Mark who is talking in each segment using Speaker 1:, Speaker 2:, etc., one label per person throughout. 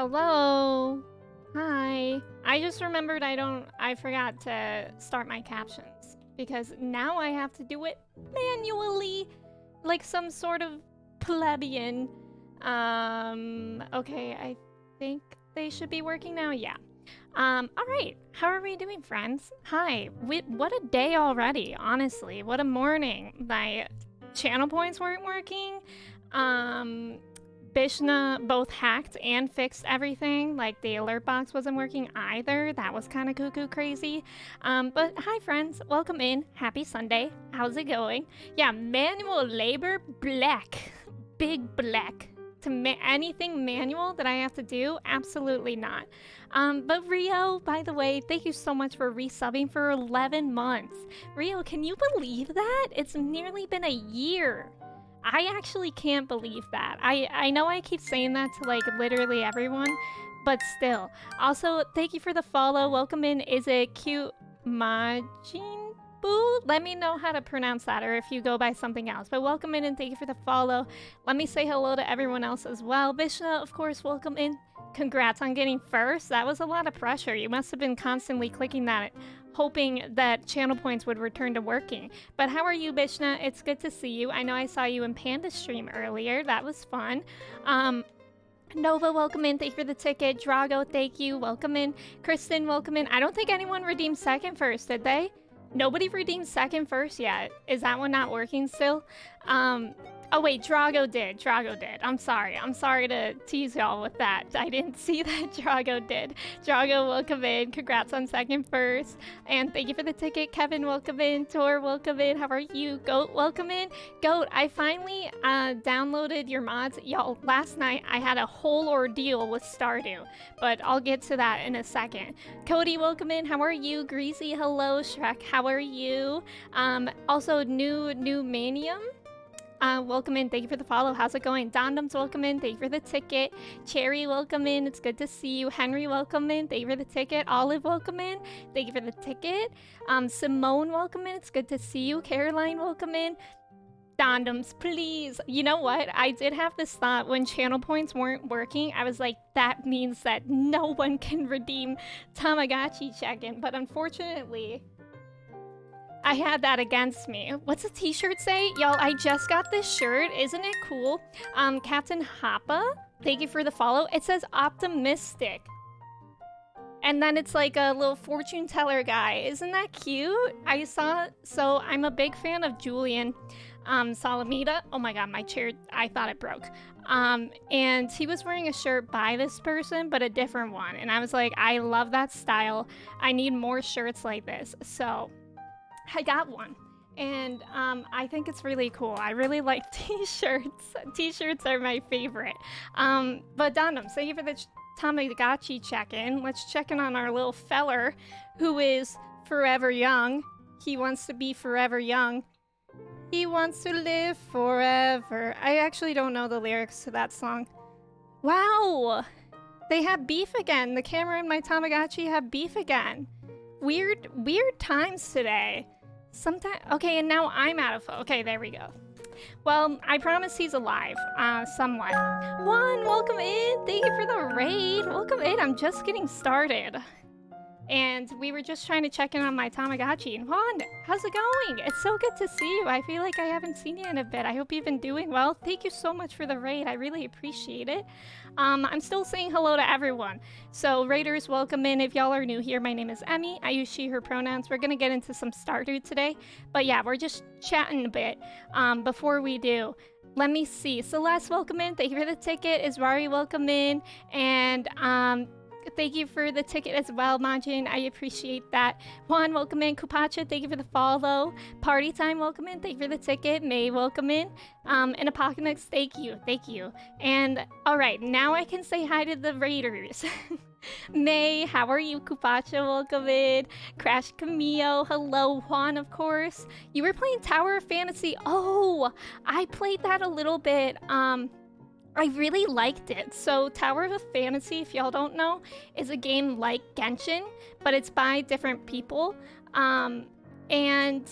Speaker 1: Hello. Hi. I just remembered I forgot to start my captions because now I have to do it manually like some sort of plebeian. Okay, I think they should be working now. Yeah. All right. How are we doing, friends? Hi. What a day already, honestly. What a morning. My channel points weren't working. Bishna both hacked and fixed everything. Like, the alert box wasn't working either. That was kind of cuckoo crazy. But hi, friends. Welcome in. Happy Sunday. How's it going? Yeah, manual labor, black. Big black. To anything manual that I have to do? Absolutely not. But Rio, by the way, thank you so much for resubbing for 11 months. Rio, can you believe that? It's nearly been a year. I actually can't believe that. I know I keep saying that to like literally everyone, but still. Also, thank you for the follow. Welcome in. Is it cute Majin Boo? Let me know how to pronounce that, or if you go by something else. But welcome in and thank you for the follow. Let me say hello to everyone else as well. Bishna, of course, welcome in. Congrats on getting first. That was a lot of pressure. You must have been constantly clicking that, hoping that channel points would return to working. But how are you, Bishna? It's good to see you. I know I saw you in Panda stream earlier. That was fun. Nova, welcome in. Thank you for the ticket. Drago, thank you. Welcome in. Kristen, welcome in. I don't think anyone redeemed second first, did they? Nobody redeemed second first yet. Is that one not working still? Oh wait, Drago did. Drago did. I'm sorry to tease y'all with that. I didn't see that Drago did. Drago, welcome in. Congrats on second first. And thank you for the ticket. Kevin, welcome in. Tor, welcome in. How are you? Goat, welcome in. Goat, I finally downloaded your mods. Y'all, last night I had a whole ordeal with Stardew, but I'll get to that in a second. Cody, welcome in. How are you? Greasy, hello. Shrek, how are you? Also, new Manium. Welcome in. Thank you for the follow. How's it going? Dondums, welcome in. Thank you for the ticket. Cherry, welcome in. It's good to see you. Henry, welcome in. Thank you for the ticket. Olive, welcome in. Thank you for the ticket. Simone, welcome in. It's good to see you. Caroline, welcome in. Dondums, please. You know what? I did have this thought when channel points weren't working. I was like, that means that no one can redeem Tamagotchi check-in. But unfortunately, I had that against me. What's the t-shirt say? Y'all, I just got this shirt. Isn't it cool? Captain Happa, thank you for the follow. It says optimistic. And then it's like a little fortune teller guy. Isn't that cute? I saw, so I'm a big fan of Julian Salamita. Oh my god, my chair, I thought it broke. And he was wearing a shirt by this person, but a different one. And I was like, I love that style. I need more shirts like this. So I got one, and I think it's really cool. I really like t-shirts. T-shirts are my favorite. But Dondum, thank you for the Tamagotchi check-in. Let's check in on our little feller who is forever young. He wants to be forever young. He wants to live forever. I actually don't know the lyrics to that song. Wow! They have beef again. The camera and my Tamagotchi have beef again. Weird times today. Sometimes, okay, and now I'm out of, okay, there we go. Well, I promise he's alive, somewhat. Juan, welcome in. Thank you for the raid. Welcome in. I'm just getting started. And we were just trying to check in on my Tamagotchi. And Juan, how's it going? It's so good to see you. I feel like I haven't seen you in a bit. I hope you've been doing well. Thank you so much for the raid. I really appreciate it. I'm still saying hello to everyone. So raiders, welcome in. If y'all are new here, my name is Emmy. I use she, her pronouns. We're going to get into some Stardew today. But yeah, we're just chatting a bit before we do. Let me see. Celeste, welcome in. Thank you for the ticket. Iswari, welcome in. And thank you for the ticket as well, Majin. I appreciate that. Juan, welcome in. Kupacha, thank you for the follow. Party Time, welcome in. Thank you for the ticket. May, welcome in. And Apocalypse, thank you. Thank you. And all right, now I can say hi to the raiders. May, how are you? Kupacha, welcome in. Crash Camille, hello. Juan, of course. You were playing Tower of Fantasy. Oh, I played that a little bit. I really liked it. So Tower of Fantasy, if y'all don't know, is a game like Genshin, but it's by different people. And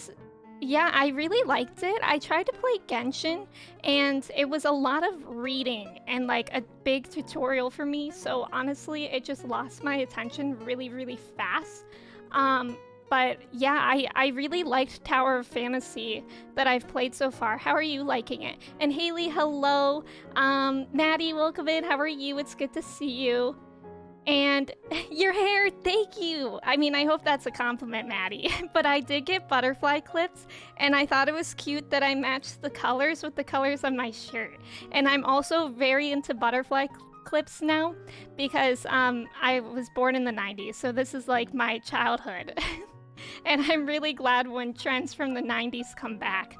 Speaker 1: Yeah, I really liked it. I tried to play Genshin, and it was a lot of reading and like a big tutorial for me. So honestly, it just lost my attention really, really fast. Um, but yeah, I really liked Tower of Fantasy that I've played so far. How are you liking it? And Haley, hello. Maddie, welcome in. How are you? It's good to see you. And your hair, thank you. I mean, I hope that's a compliment, Maddie. But I did get butterfly clips, and I thought it was cute that I matched the colors with the colors of my shirt. And I'm also very into butterfly clips now because I was born in the 90s, so this is like my childhood. And I'm really glad when trends from the 90s come back.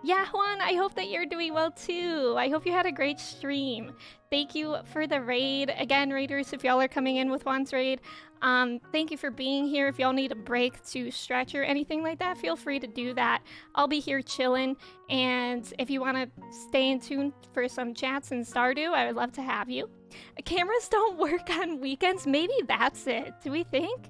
Speaker 1: Yeah, Juan, I hope that you're doing well too. I hope you had a great stream. Thank you for the raid. Again, raiders, if y'all are coming in with Juan's raid, thank you for being here. If y'all need a break to stretch or anything like that, feel free to do that. I'll be here chilling. And if you want to stay in tune for some chats in Stardew, I would love to have you. Cameras don't work on weekends. Maybe that's it. Do we think?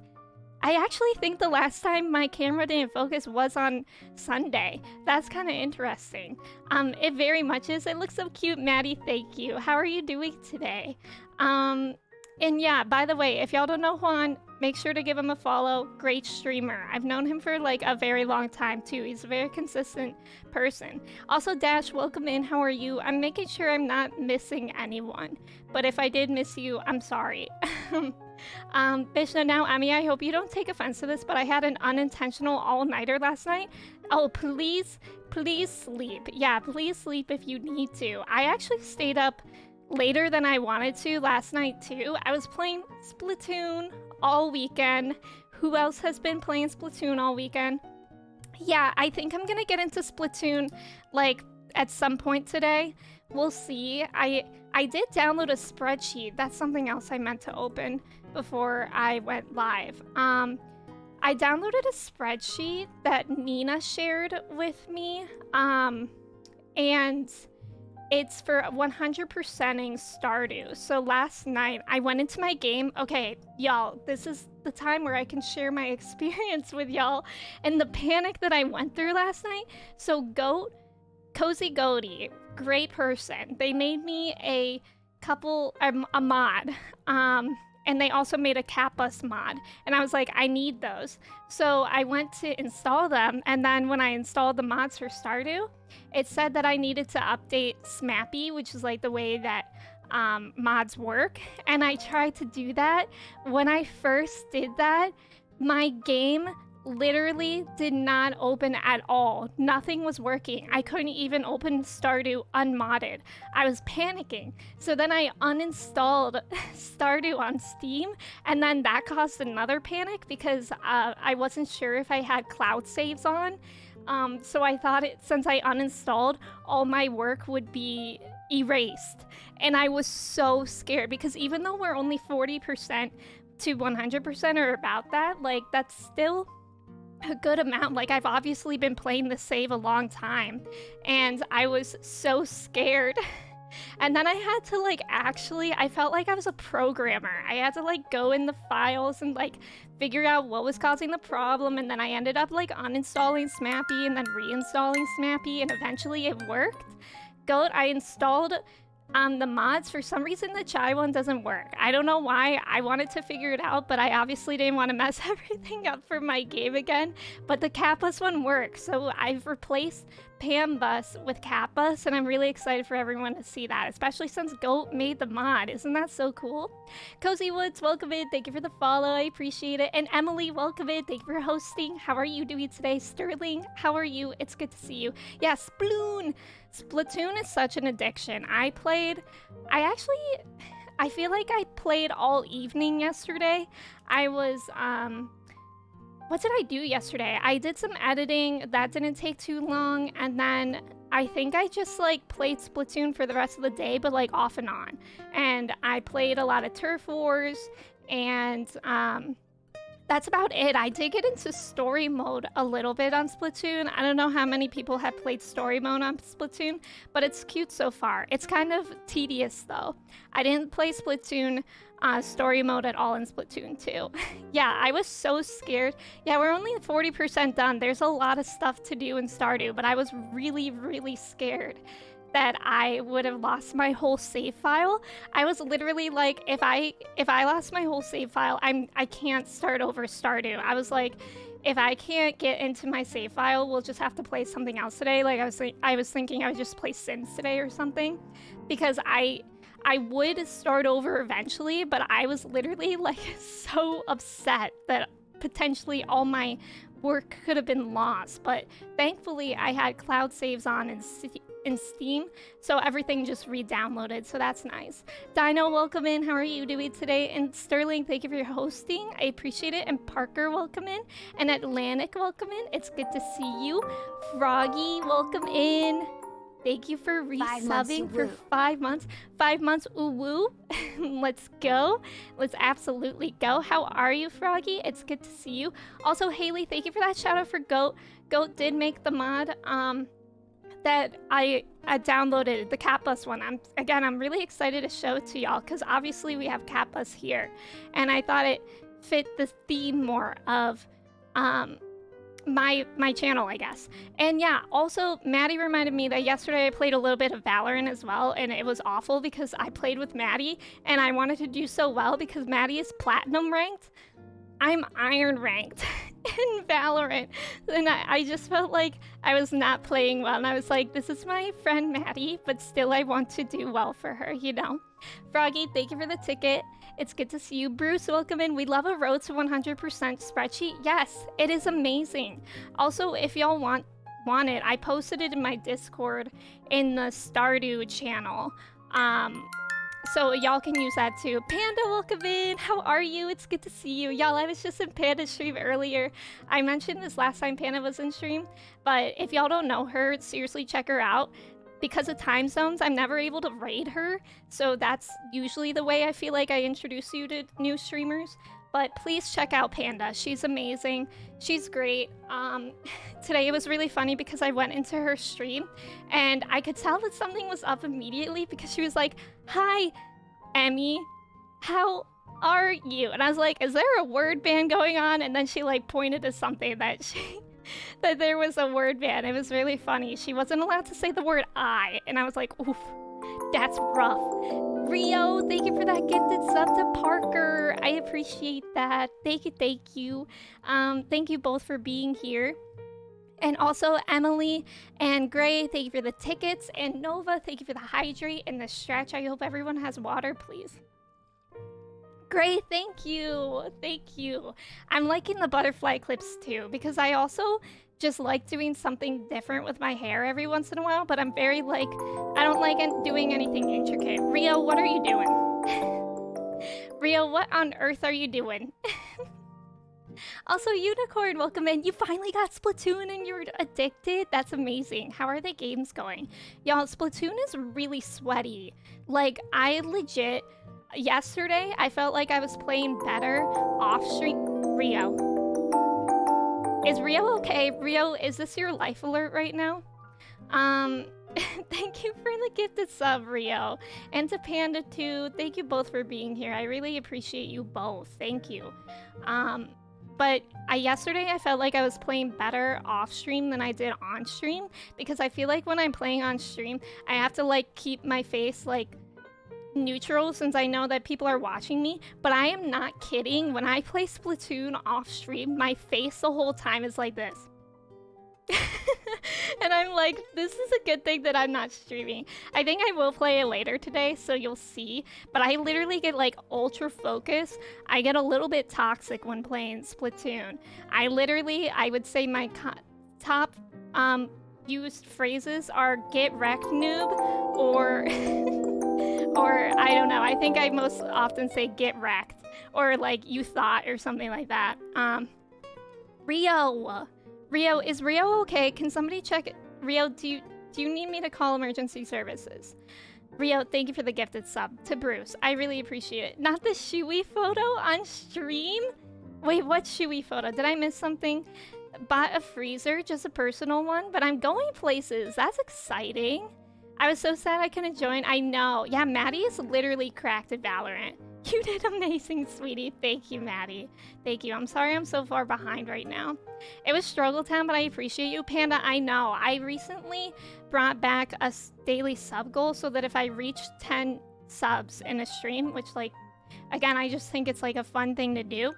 Speaker 1: I actually think the last time my camera didn't focus was on Sunday. That's kind of interesting. It very much is. It looks so cute, Maddie. Thank you. How are you doing today? And yeah, by the way, if y'all don't know Juan, make sure to give him a follow. Great streamer. I've known him for like a very long time too. He's a very consistent person. Also, Dash, welcome in. How are you? I'm making sure I'm not missing anyone. But if I did miss you, I'm sorry. Vishnu, now, Ami, I hope you don't take offense to this, but I had an unintentional all-nighter last night. Oh, please sleep. Yeah, please sleep if you need to. I actually stayed up later than I wanted to last night, too. I was playing Splatoon all weekend. Who else has been playing Splatoon all weekend? Yeah, I think I'm gonna get into Splatoon, like, at some point today. We'll see. I did download a spreadsheet. That's something else I meant to open before I went live. I downloaded a spreadsheet that Nina shared with me, and it's for 100%ing Stardew. So last night, I went into my game. Okay, y'all, this is the time where I can share my experience with y'all and the panic that I went through last night. So Cozy Goaty, great person. They made me a mod, and they also made a Kappas mod. And I was like, I need those. So I went to install them, and then when I installed the mods for Stardew, it said that I needed to update Smappy, which is like the way that mods work. And I tried to do that. When I first did that, my game literally did not open at all. Nothing was working. I couldn't even open Stardew unmodded. I was panicking. So then I uninstalled Stardew on Steam, and then that caused another panic because I wasn't sure if I had cloud saves on. So I thought since I uninstalled, all my work would be erased. And I was so scared because even though we're only 40% to 100% or about that, like that's still a good amount. Like I've obviously been playing the save a long time, and I was so scared. And then I had to I felt like I was a programmer. I had to go in the files and figure out what was causing the problem, and then I ended up uninstalling Smappy and then reinstalling Smappy, and eventually it worked. Goat, I installed the mods. For some reason the chai one doesn't work. I don't know why. I wanted to figure it out, but I obviously didn't want to mess everything up for my game again. But the Kappas one works, so I've replaced Pambus with Kappas, and I'm really excited for everyone to see that, especially since Goat made the mod. Isn't that so cool? Cozy Woods, welcome in. Thank you for the follow. I appreciate it. And Emily, welcome in. Thank you for hosting. How are you doing today? Sterling, how are you? It's good to see you. Yeah, Sploon. Splatoon is such an addiction. I feel like I played all evening yesterday. I was, what did I do yesterday? I did some editing. That didn't take too long. And then I think I just played Splatoon for the rest of the day, but off and on. And I played a lot of Turf Wars, and that's about it. I did get into story mode a little bit on Splatoon. I don't know how many people have played story mode on Splatoon, but it's cute so far. It's kind of tedious though. I didn't play Splatoon story mode at all in Splatoon 2. Yeah, I was so scared. Yeah, we're only 40% done. There's a lot of stuff to do in Stardew, but I was really, really scared that I would have lost my whole save file. I was literally like, if I lost my whole save file, I can't start over Stardew. I was like, if I can't get into my save file, we'll just have to play something else today. Like I was thinking I would just play Sims today or something, because I would start over eventually, but I was literally like so upset that potentially all my work could have been lost. But thankfully I had cloud saves on in Steam, so everything just re-downloaded, so that's nice. Dino, welcome in. How are you doing today? And Sterling, thank you for your hosting. I appreciate it. And Parker, welcome in. And Atlantic, welcome in. It's good to see you. Froggy, welcome in. Thank you for resubbing for 5 months. 5 months, ooh woo. Let's go. Let's absolutely go. How are you, Froggy? It's good to see you. Also, Haley, thank you for that shout out for Goat. Goat did make the mod that I downloaded, the Cat Bus one. I'm really excited to show it to y'all, because obviously we have Cat Bus here. And I thought it fit the theme more of my channel, I guess. And yeah, also Maddie reminded me that yesterday I played a little bit of Valorant as well, and it was awful because I played with Maddie and I wanted to do so well because Maddie is platinum ranked. I'm iron ranked in Valorant, and I just felt like I was not playing well, and I was like, this is my friend Maddie, but still I want to do well for her, you know? Froggy, thank you for the ticket. It's good to see you. Bruce, welcome in. We love a road to 100% spreadsheet. Yes, it is amazing. Also, if y'all want it, I posted it in my Discord in the Stardew channel. So y'all can use that too. Panda, welcome in. How are you? It's good to see you. Y'all, I was just in Panda's stream earlier. I mentioned this last time Panda was in stream, but if y'all don't know her, seriously check her out. Because of time zones, I'm never able to raid her, so that's usually the way I feel like I introduce you to new streamers. But please check out Panda. She's amazing. She's great. Today it was really funny because I went into her stream and I could tell that something was up immediately because she was like, "Hi, Emmy, how are you?" And I was like, "Is there a word ban going on?" And then she like pointed to something that that there was a word ban. It was really funny. She wasn't allowed to say the word "I," and I was like, "Oof, that's rough." Rio, thank you for that gifted sub to Parker. I appreciate that. Thank you, thank you. Thank you both for being here. And also Emily and Gray, thank you for the tickets. And Nova, thank you for the hydrate and the stretch. I hope everyone has water, please. Gray, thank you. Thank you. I'm liking the butterfly clips too, because I also just like doing something different with my hair every once in a while, but I'm very like, I don't like doing anything intricate. Rio, what are you doing? Rio, what on earth are you doing? Also, Unicorn, welcome in. You finally got Splatoon and you're addicted? That's amazing. How are the games going? Y'all, Splatoon is really sweaty. Like, I legit, yesterday, I felt like I was playing better off stream. Rio. Is Rio okay? Rio, is this your life alert right now? Thank you for the gifted sub, Rio. And to Panda too, thank you both for being here. I really appreciate you both. Thank you. But yesterday I felt like I was playing better off stream than I did on stream, because I feel like when I'm playing on stream, I have to like keep my face like neutral since I know that people are watching me. But I am not kidding. When I play Splatoon off stream, my face the whole time is like this. And I'm like, this is a good thing that I'm not streaming. I think I will play it later today, so you'll see. But I literally get like ultra focused. I get a little bit toxic when playing Splatoon. I would say my top used phrases are "get wrecked, noob," or or I don't know. I think I most often say "get wrecked," or like "you thought," or something like that. Rio, is Rio okay? Can somebody check it? Rio, do you need me to call emergency services? Rio, thank you for the gifted sub to Bruce. I really appreciate it. Not the Shui photo on stream? Wait, what Shui photo? Did I miss something? Bought a freezer, just a personal one, but I'm going places. That's exciting. I was so sad I couldn't join. I know. Yeah, Maddie is literally cracked at Valorant. You did amazing, sweetie. Thank you, Maddie. Thank you. I'm sorry I'm so far behind right now. It was struggle time, but I appreciate you, Panda. I know. I recently brought back a daily sub goal so that if I reach 10 subs in a stream, which, like, again, I just think it's like a fun thing to do,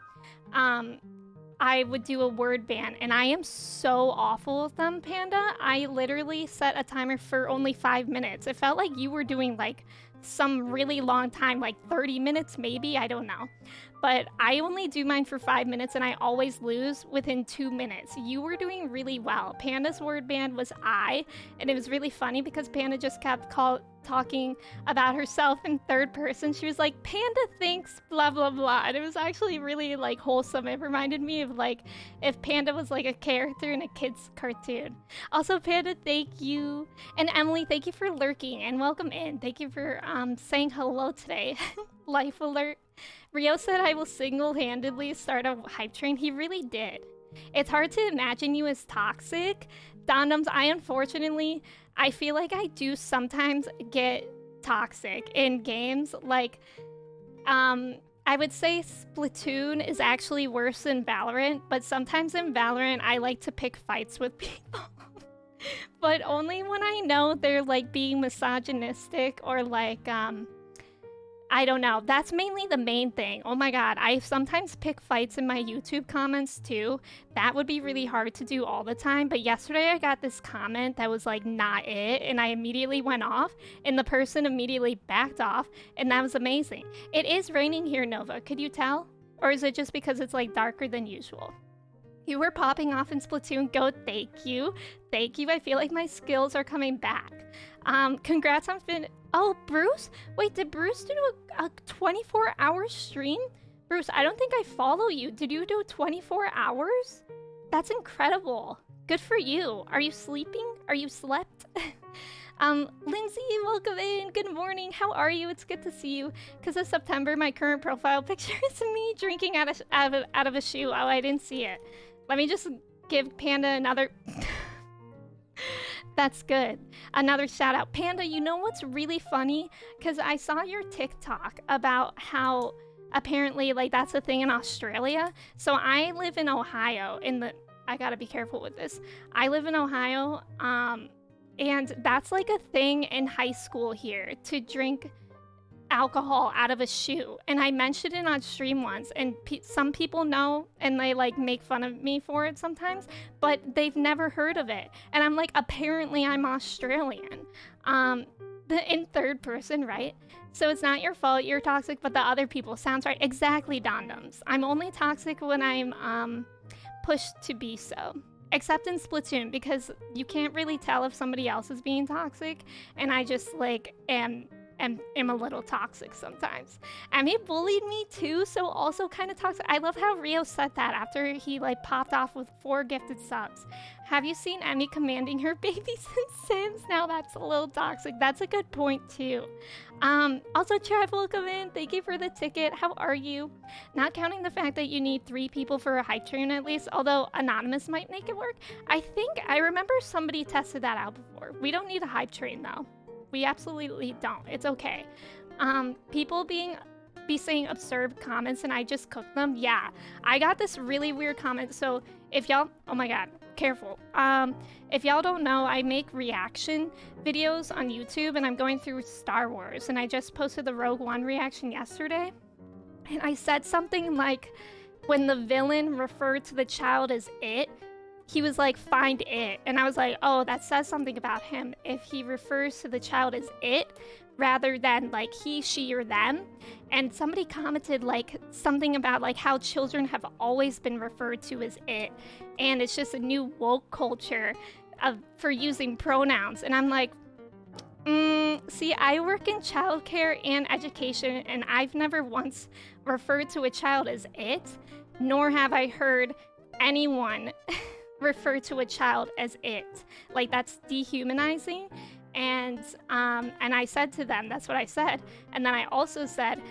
Speaker 1: I would do a word ban, and I am so awful with them, Panda. I literally set a timer for only 5 minutes. It felt like you were doing like some really long time, like 30 minutes maybe, I don't know. But I only do mine for 5 minutes and I always lose within 2 minutes. You were doing really well. Panda's word band was I, and it was really funny because Panda just kept talking about herself in third person. She was like, Panda thinks blah blah blah, and it was actually really like wholesome. It reminded me of like if Panda was like a character in a kid's cartoon. Also, Panda, thank you, and Emily, thank you for lurking and welcome in. Thank you for saying hello today. Life alert. Rio said I will single-handedly start a hype train. He really did. It's hard to imagine you as toxic. Dondoms, I feel like I do sometimes get toxic in games. Like, I would say Splatoon is actually worse than Valorant, but sometimes in Valorant, I like to pick fights with people. But only when I know they're, like, being misogynistic or, like, I don't know. That's mainly the main thing. Oh my god, I sometimes pick fights in my YouTube comments too. That would be really hard to do all the time, but yesterday I got this comment that was like not it, and I immediately went off, and the person immediately backed off, and that was amazing. It is raining here, Nova. Could you tell? Or is it just because it's like darker than usual? You were popping off in Splatoon. Go, thank you. Thank you. I feel like my skills are coming back. Congrats on Oh, Bruce? Wait, did Bruce do a 24-hour stream? Bruce, I don't think I follow you. Did you do 24 hours? That's incredible. Good for you. Are you sleeping? Are you slept? Lindsay, welcome in. Good morning. How are you? It's good to see you. Because of September, my current profile picture is me drinking out of a shoe. Oh, I didn't see it. Let me just give Panda another... That's good. Another shout out. Panda, you know what's really funny? Because I saw your TikTok about how apparently like that's a thing in Australia. So I live in Ohio I gotta be careful with this. I live in Ohio, and that's like a thing in high school here to drink alcohol out of a shoe, and I mentioned it on stream once, and some people know and they like make fun of me for it sometimes, but they've never heard of it, and I'm like, apparently I'm Australian. In third person, right? So it's not your fault you're toxic, but the other people. Sounds right. Exactly, Dondoms. I'm only toxic when I'm pushed to be so. Except in Splatoon, because you can't really tell if somebody else is being toxic, and I just like am a little toxic sometimes. And he bullied me too, so also kind of toxic. I love how Rio said that after he like popped off with 4 gifted subs. Have you seen Emmy commanding her babies in Sims? Now that's a little toxic. That's a good point too. Also, Trev, welcome in. Thank you for the ticket. How are you? Not counting the fact that you need 3 people for a hype train at least, although Anonymous might make it work. I remember somebody tested that out before. We don't need a hype train though. We absolutely don't. It's okay. People be saying absurd comments and I just cook them. Yeah, I got this really weird comment. So if y'all, oh my god, careful. If y'all don't know, I make reaction videos on YouTube, and I'm going through Star Wars, and I just posted the Rogue One reaction yesterday, and I said something like, when the villain referred to the child as it, he was like, find it. And I was like, oh, that says something about him if he refers to the child as it rather than like he, she, or them. And somebody commented like something about like how children have always been referred to as it, and it's just a new woke culture for using pronouns. And I'm like, see, I work in childcare and education, and I've never once referred to a child as it, nor have I heard anyone refer to a child as it. Like, that's dehumanizing. And I said to them, that's what I said. And then I also said,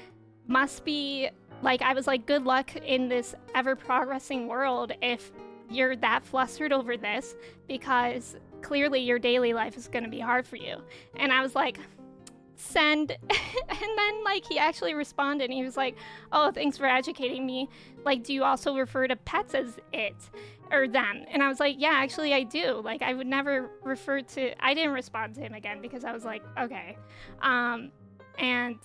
Speaker 1: must be, like, I was like, good luck in this ever-progressing world if you're that flustered over this, because clearly your daily life is going to be hard for you. And I was like, send. And then, like, he actually responded and he was like, oh, thanks for educating me. Like, do you also refer to pets as it or them? And I was like, yeah, actually I do. Like, I would never refer to, I didn't respond to him again because I was like, okay. And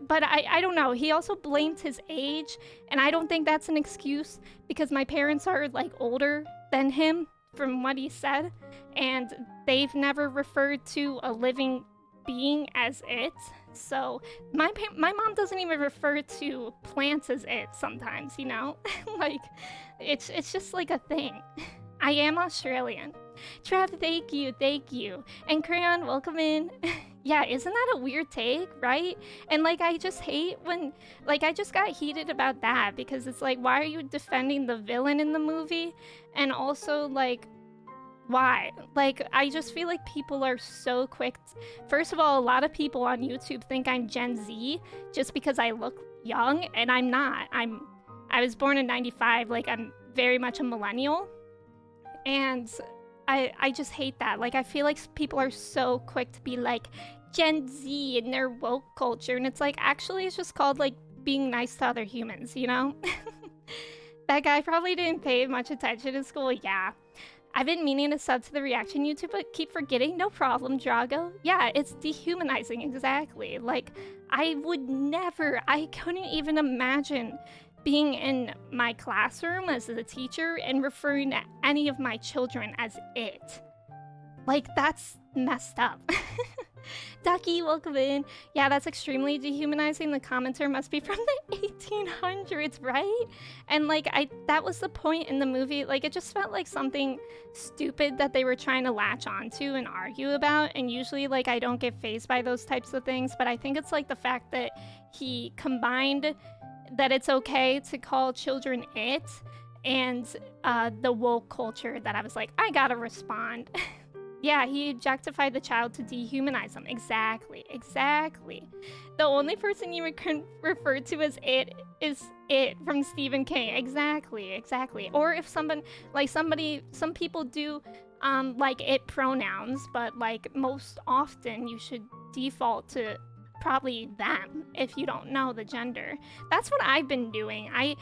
Speaker 1: but I don't know. He also blamed his age, and I don't think that's an excuse because my parents are like older than him from what he said, and they've never referred to a living being as it. So my mom doesn't even refer to plants as it sometimes, you know? Like it's just like a thing. I am Australian. Trav, thank you. And Crayon, welcome in. Yeah, isn't that a weird take, right? And like, I just hate when, like, I just got heated about that because it's like, why are you defending the villain in the movie? And also, like, why? Like, I just feel like people are so quick. First of all, a lot of people on YouTube think I'm Gen Z just because I look young, and I'm not. I was born in 95, like, I'm very much a millennial. And I just hate that. Like, I feel like people are so quick to be like Gen Z and their woke culture, and it's like, actually it's just called like being nice to other humans, you know? That guy probably didn't pay much attention in school. Yeah. I've been meaning to sub to the reaction YouTube, but keep forgetting. No problem, Drago. Yeah, it's dehumanizing, exactly. Like, I couldn't even imagine being in my classroom as a teacher and referring to any of my children as it. Like, that's messed up. Ducky, welcome in. Yeah, that's extremely dehumanizing. The commenter must be from the 1800s, right? And like, that was the point in the movie. Like, it just felt like something stupid that they were trying to latch onto and argue about. And usually, like, I don't get fazed by those types of things, but I think it's like the fact that he combined that it's okay to call children it and the woke culture that I was like, I gotta respond. Yeah, he objectified the child to dehumanize them. Exactly. The only person you can refer to as it is it from Stephen King. Exactly. Or if some people do like it pronouns, but like most often you should default to probably them if you don't know the gender. That's what I've been doing. I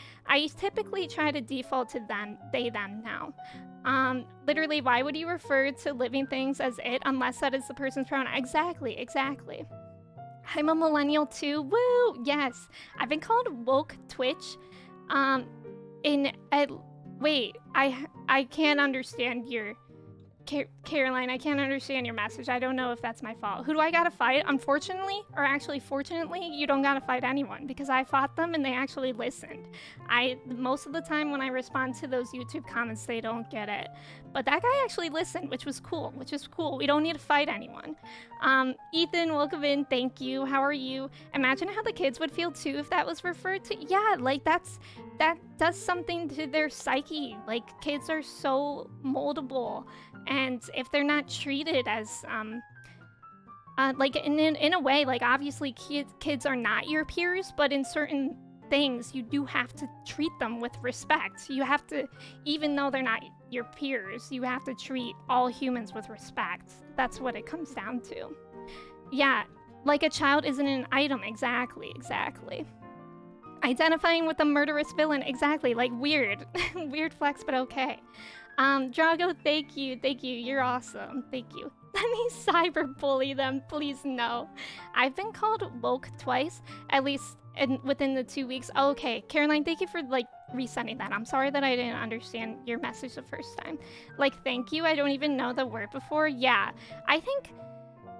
Speaker 1: typically try to default to them, they, them now. Literally, why would you refer to living things as it unless that is the person's pronoun? Exactly. I'm a millennial too. Woo! Yes. I've been called woke Twitch. Wait, I can't understand your Caroline, I can't understand your message. I don't know if that's my fault. Who do I gotta fight? Unfortunately, or actually fortunately, you don't gotta fight anyone because I fought them and they actually listened. Most of the time when I respond to those YouTube comments, they don't get it. But that guy actually listened, which is cool. We don't need to fight anyone. Ethan, welcome in. Thank you. How are you? Imagine how the kids would feel too if that was referred to. Yeah, like that does something to their psyche. Like, kids are so moldable. And if they're not treated as, like, in a way, like, obviously kids are not your peers, but in certain things, you do have to treat them with respect. You have to, even though they're not your peers, you have to treat all humans with respect. That's what it comes down to. Yeah, like a child isn't an item. Exactly. Identifying with a murderous villain. Exactly, like weird. Weird flex, but okay. Drago, thank you. You're awesome. Thank you. Let me cyberbully them, please no. I've been called woke twice, at least within the 2 weeks. Oh, okay, Caroline, thank you for like resending that. I'm sorry that I didn't understand your message the first time. Like, thank you. I don't even know the word before. Yeah, I think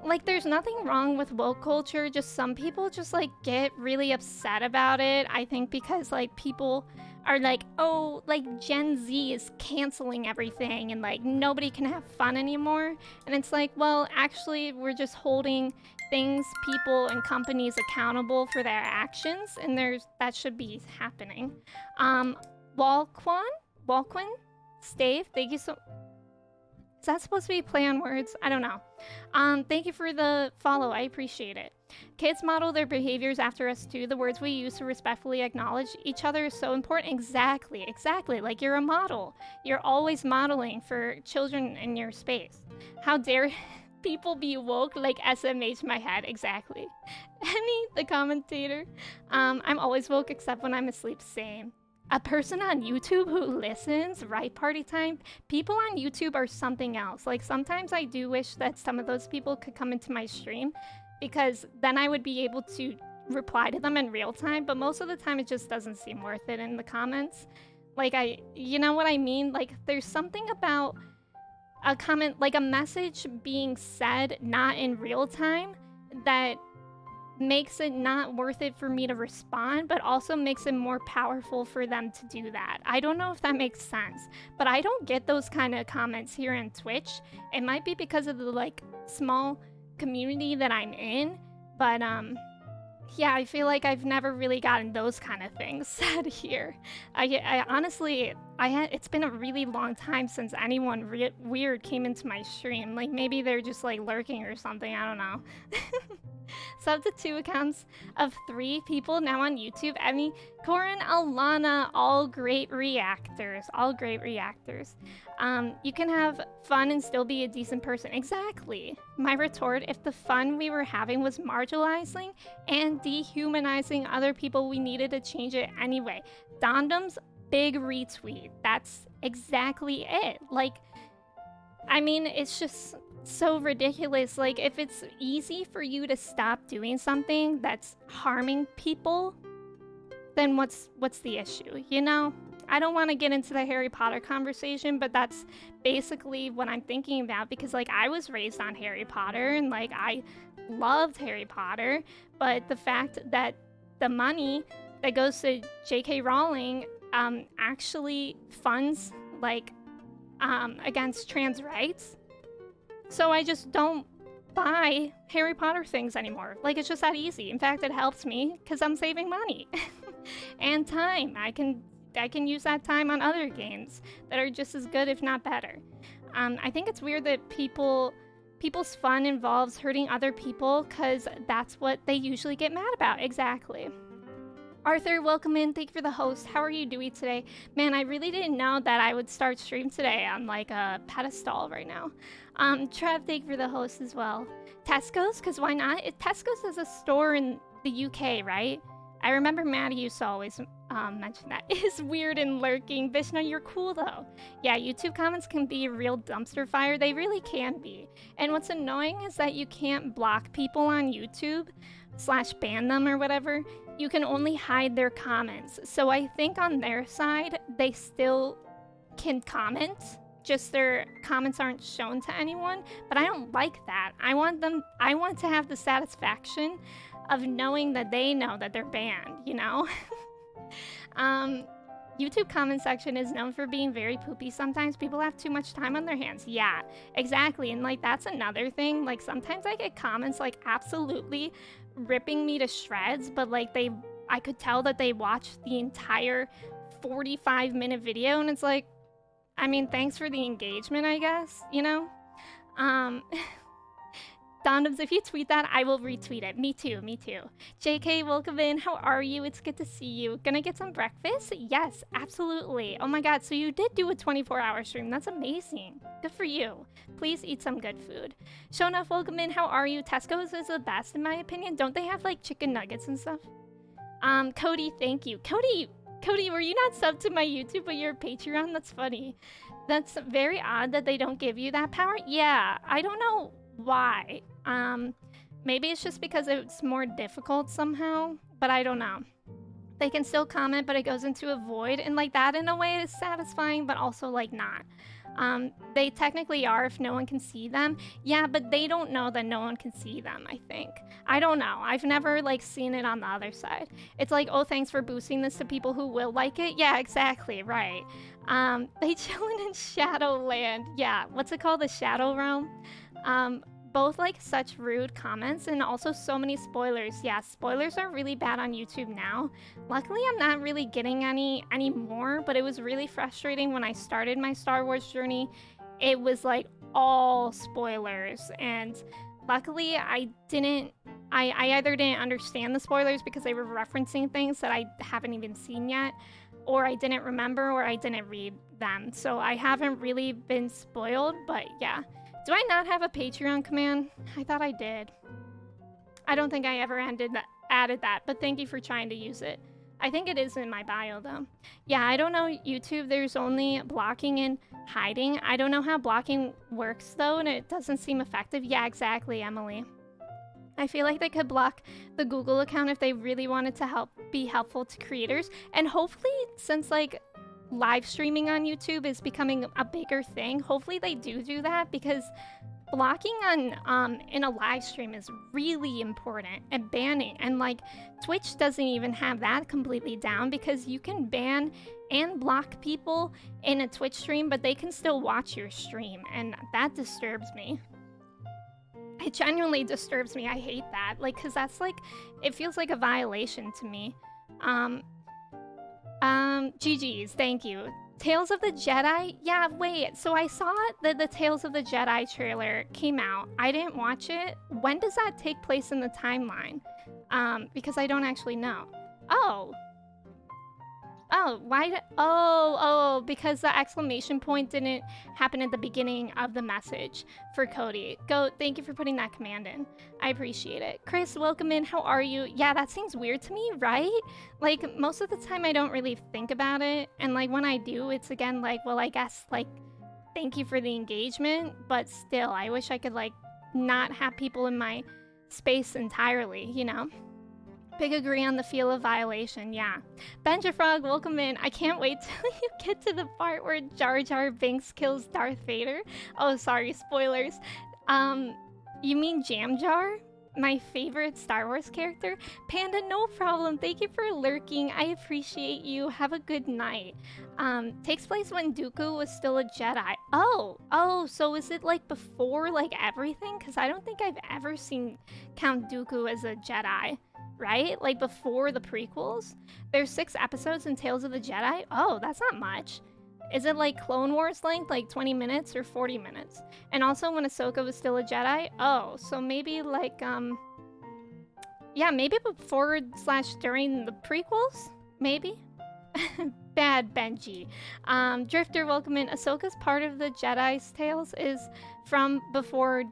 Speaker 1: like there's nothing wrong with woke culture. Just some people just like get really upset about it. I think because like people are like, oh, like Gen Z is canceling everything and like nobody can have fun anymore. And it's like, well, actually, we're just holding things, people, and companies accountable for their actions, and that should be happening. Walquin, Stave, thank you so. Is that supposed to be a play on words? I don't know. Thank you for the follow. I appreciate it. Kids model their behaviors after us too. The words we use to respectfully acknowledge each other is so important. Exactly. Like you're a model. You're always modeling for children in your space. How dare People be woke like SMH my head, exactly. Emmy, the commentator. I'm always woke except when I'm asleep, same. A person on YouTube who listens, right, party time? People on YouTube are something else. Like, sometimes I do wish that some of those people could come into my stream because then I would be able to reply to them in real time, but most of the time it just doesn't seem worth it in the comments. Like, you know what I mean? Like, there's something about a comment, like a message being said not in real time that makes it not worth it for me to respond, but also makes it more powerful for them to do that. I don't know if that makes sense, but I don't get those kind of comments here on Twitch. It might be because of the like small community that I'm in, but yeah, I feel like I've never really gotten those kind of things said here. I honestly, it's been a really long time since anyone weird came into my stream. Like, maybe they're just like lurking or something, I don't know. Sub to 2 accounts of 3 people now on YouTube. Emmy, Corin, Alana, all great reactors. All great reactors. You can have fun and still be a decent person. Exactly. My retort, if the fun we were having was marginalizing and dehumanizing other people, we needed to change it anyway. Dondom's big retweet. That's exactly it. Like, I mean, it's just so ridiculous. Like, if it's easy for you to stop doing something that's harming people, then what's the issue, you know? I don't want to get into the Harry Potter conversation, but that's basically what I'm thinking about, because like I was raised on Harry Potter and like I loved Harry Potter, but the fact that the money that goes to J.K. Rowling actually funds like against trans rights, so I just don't buy Harry Potter things anymore. Like, it's just that easy. In fact, it helps me because I'm saving money and time. I can use that time on other games that are just as good, if not better. I think it's weird that people's fun involves hurting other people because that's what they usually get mad about. Exactly. Arthur, welcome in. Thank you for the host. How are you doing today? Man, I really didn't know that I would start stream today on like a pedestal right now. Trev, thank you for the host as well. Tesco's, because why not? Tesco's is a store in the UK, right? I remember Maddie used to always mention that. It's weird and lurking. Vishnu, you're cool though. Yeah, YouTube comments can be a real dumpster fire. They really can be. And what's annoying is that you can't block people on YouTube / ban them or whatever. You can only hide their comments. So I think on their side, they still can comment, just their comments aren't shown to anyone. But I don't like that. I want to have the satisfaction of knowing that they know that they're banned, you know? YouTube comment section is known for being very poopy. Sometimes people have too much time on their hands. Yeah, exactly. And like, that's another thing. Like, sometimes I get comments like absolutely ripping me to shreds, but like I could tell that they watched the entire 45-minute video, and it's like, I mean, thanks for the engagement, I guess, you know? Dondoms, if you tweet that, I will retweet it. Me too, me too. JK, welcome in. How are you? It's good to see you. Gonna get some breakfast? Yes, absolutely. Oh my god, so you did do a 24-hour stream. That's amazing. Good for you. Please eat some good food. Shona, welcome in. How are you? Tesco's is the best, in my opinion. Don't they have, like, chicken nuggets and stuff? Cody, thank you. Cody, were you not subbed to my YouTube, but you're a Patreon? That's funny. That's very odd that they don't give you that power. Yeah, I don't know why. Maybe it's just because it's more difficult somehow, but I don't know. They can still comment, but it goes into a void, and like that in a way is satisfying, but also like not. They technically are if no one can see them. Yeah, but they don't know that no one can see them, I think. I don't know. I've never like seen it on the other side. It's like, oh, thanks for boosting this to people who will like it. Yeah, exactly, right. They chilling in Shadowland. Yeah, what's it called? The Shadow Realm? Both like such rude comments and also so many spoilers. Yeah, spoilers are really bad on YouTube now. Luckily, I'm not really getting any anymore, but it was really frustrating when I started my Star Wars journey. It was like all spoilers, and luckily I either didn't understand the spoilers because they were referencing things that I haven't even seen yet, or I didn't remember, or I didn't read them. So I haven't really been spoiled, but yeah. Do I not have a Patreon command? I thought I did. I don't think I ever added that, but thank you for trying to use it. I think it is in my bio though. Yeah, I don't know YouTube. There's only blocking and hiding. I don't know how blocking works though, and it doesn't seem effective. Yeah, exactly, Emily. I feel like they could block the Google account if they really wanted to be helpful to creators. And hopefully, since like live streaming on YouTube is becoming a bigger thing, hopefully they do that, because blocking on in a live stream is really important, and banning, and like Twitch doesn't even have that completely down, because you can ban and block people in a Twitch stream, but they can still watch your stream, and that disturbs me. It genuinely disturbs me. I hate that, like, because that's like, it feels like a violation to me. GG's, thank you. Tales of the Jedi? Yeah, wait, so I saw that the Tales of the Jedi trailer came out. I didn't watch it. When does that take place in the timeline? Because I don't actually know. Oh, why because the exclamation point didn't happen at the beginning of the message for Cody. Thank you for putting that command in. I appreciate it. Chris, welcome in. How are you? Yeah, that seems weird to me, right? Like, most of the time I don't really think about it. And like, when I do, it's again like, well, I guess like, thank you for the engagement. But still, I wish I could like not have people in my space entirely, you know? Big agree on the feel of violation, yeah. Benja Frog, welcome in. I can't wait till you get to the part where Jar Jar Binks kills Darth Vader. Oh, sorry, spoilers. You mean Jam Jar? My favorite Star Wars character? Panda, no problem. Thank you for lurking. I appreciate you. Have a good night. Takes place when Dooku was still a Jedi. Oh, so is it like before like everything? Because I don't think I've ever seen Count Dooku as a Jedi. Right? Like before the prequels? There's 6 episodes in Tales of the Jedi? Oh, that's not much. Is it like Clone Wars length, like 20 minutes or 40 minutes? And also when Ahsoka was still a Jedi? Oh, so maybe like, yeah, maybe before / during the prequels? Maybe? Bad Benji. Drifter, welcome in. Ahsoka's part of the Jedi's tales is from before,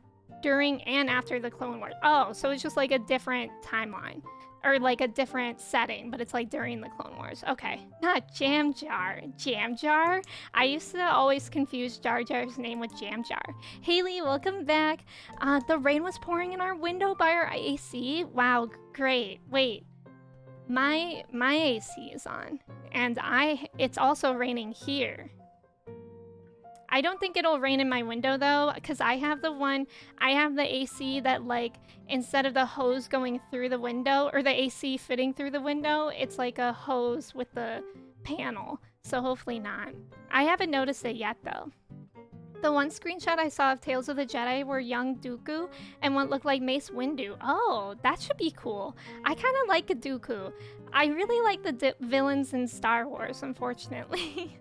Speaker 1: during, and after the Clone Wars. Oh, so it's just like a different timeline. Or like a different setting, but it's like during the Clone Wars. Okay, not Jam Jar. Jam Jar? I used to always confuse Jar Jar's name with Jam Jar. Haley, welcome back. The rain was pouring in our window by our AC. Wow, great. Wait, my AC is on, and it's also raining here. I don't think it'll rain in my window though, because I have the AC that like, instead of the hose going through the window, or the AC fitting through the window, it's like a hose with the panel. So hopefully not. I haven't noticed it yet though. The one screenshot I saw of Tales of the Jedi were young Dooku and what looked like Mace Windu. Oh, that should be cool. I kind of like a Dooku. I really like the villains in Star Wars, unfortunately.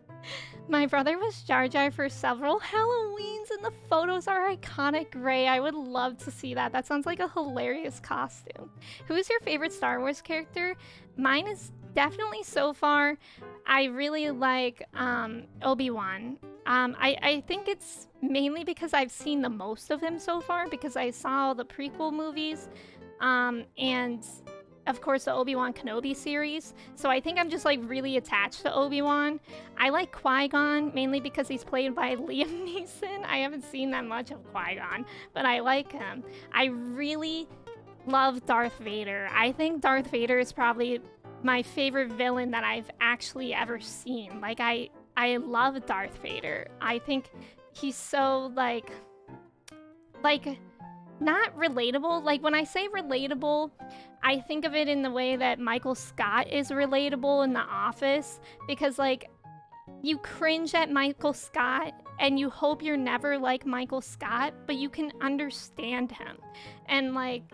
Speaker 1: My brother was Jar Jar for several Halloweens, and the photos are iconic. Ray, I would love to see that. That sounds like a hilarious costume. Who is your favorite Star Wars character? Mine is definitely so far. I really like Obi-Wan. I think it's mainly because I've seen the most of him so far, because I saw all the prequel movies, and of course the Obi-Wan Kenobi series. So I think I'm just like really attached to Obi-Wan. I like Qui-Gon mainly because he's played by Liam Neeson. I haven't seen that much of Qui-Gon, but I like him. I really love Darth Vader. I think Darth Vader is probably my favorite villain that I've actually ever seen. Like I love Darth Vader. I think he's so like not relatable. Like when I say relatable, I think of it in the way that Michael Scott is relatable in The Office, because like you cringe at Michael Scott and you hope you're never like Michael Scott, but you can understand him. And like,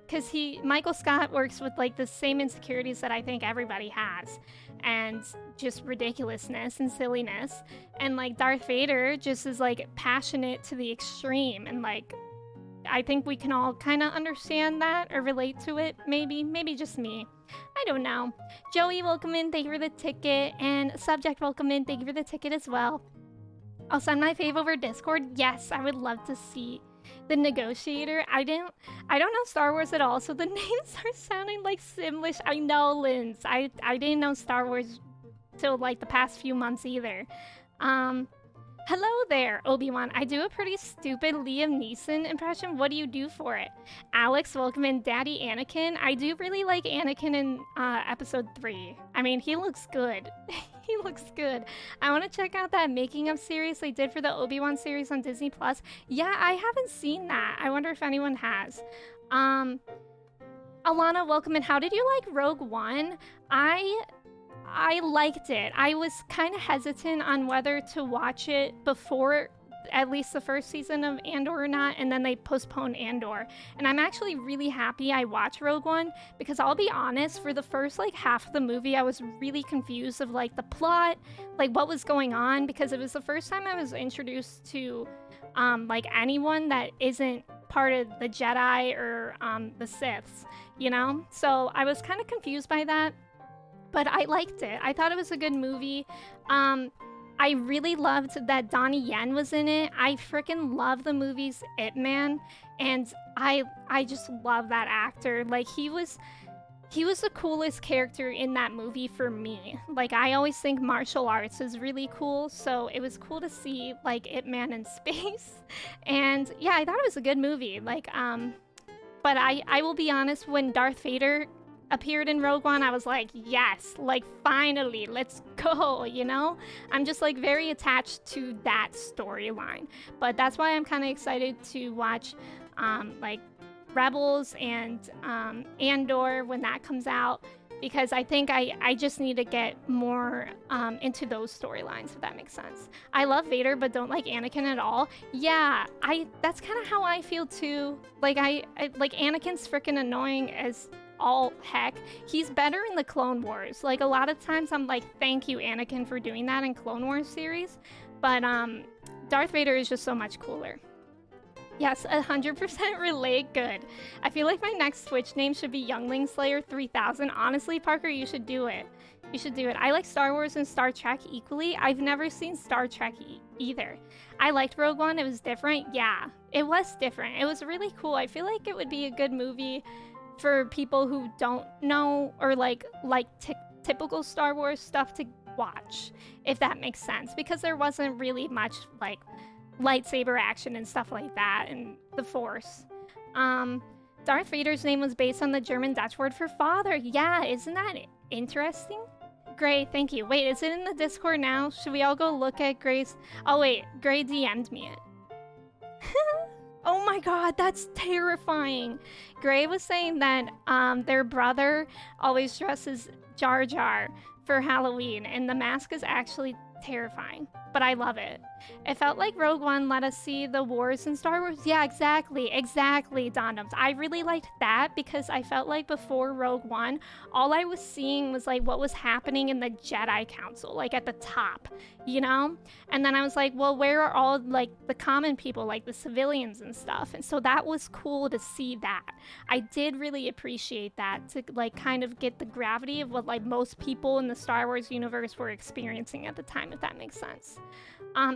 Speaker 1: because Michael Scott works with like the same insecurities that I think everybody has, and just ridiculousness and silliness. And like Darth Vader just is like passionate to the extreme, and like I think we can all kind of understand that or relate to it. Maybe just me. I don't know. Joey, welcome in. Thank you for the ticket. And Subject, welcome in. Thank you for the ticket as well. I'll send my fave over Discord. Yes, I would love to see the negotiator. I don't know Star Wars at all, so the names are sounding like Simlish. I know, Linz. I didn't know Star Wars till like the past few months either. Hello there, Obi-Wan. I do a pretty stupid Liam Neeson impression. What do you do for it? Alex, welcome in. Daddy Anakin. I do really like Anakin in episode 3. I mean, he looks good. He looks good. I want to check out that making of series they did for the Obi-Wan series on Disney Plus. Yeah, I haven't seen that. I wonder if anyone has. Alana, welcome in. How did you like Rogue One? I liked it. I was kind of hesitant on whether to watch it before at least the first season of Andor or not, and then they postponed Andor. And I'm actually really happy I watched Rogue One, because I'll be honest, for the first like half of the movie, I was really confused of like the plot, like what was going on, because it was the first time I was introduced to like anyone that isn't part of the Jedi or the Siths, you know? So I was kind of confused by that. But I liked it. I thought it was a good movie. I really loved that Donnie Yen was in it. I freaking love the movies Ip Man, and I just love that actor. Like he was the coolest character in that movie for me. Like I always think martial arts is really cool, so it was cool to see like Ip Man in space. And yeah, I thought it was a good movie. Like but I will be honest, when Darth Vader appeared in Rogue One, I was like, yes, like finally, let's go, you know? I'm just like very attached to that storyline. But that's why I'm kind of excited to watch like Rebels and Andor when that comes out, because I think I just need to get more into those storylines, if that makes sense. I love Vader, but don't like Anakin at all. Yeah, that's kind of how I feel too. Like I like Anakin's freaking annoying as all heck. He's better in the Clone Wars. Like a lot of times I'm like, thank you Anakin for doing that in Clone Wars series, but Darth Vader is just so much cooler. Yes, 100% relate. Good. I feel like my next Twitch name should be Youngling Slayer 3000. Honestly, Parker, you should do it. You should do it. I like Star Wars and Star Trek equally. I've never seen Star Trek either. I liked Rogue One. It was different. Yeah, it was different. It was really cool. I feel like it would be a good movie for people who don't know or like typical Star Wars stuff to watch, if that makes sense, because there wasn't really much like lightsaber action and stuff like that and the Force. Darth Vader's name was based on the German Dutch word for father. Yeah, isn't that interesting? Gray, thank you. Wait, is it in the Discord now? Should we all go look at Gray's? Oh wait, Gray DM'd me it. Oh my god, that's terrifying. Gray was saying that their brother always dresses Jar Jar for Halloween, and the mask is actually terrifying, but I love it. It felt like Rogue One let us see the wars in Star Wars. Yeah, exactly, Dondoms. I really liked that because I felt like before Rogue One, all I was seeing was like what was happening in the Jedi Council, like at the top, you know? And then I was like, well, where are all like the common people, like the civilians and stuff? And so that was cool to see that. I did really appreciate that, to like kind of get the gravity of what like most people in the Star Wars universe were experiencing at the time, if that makes sense.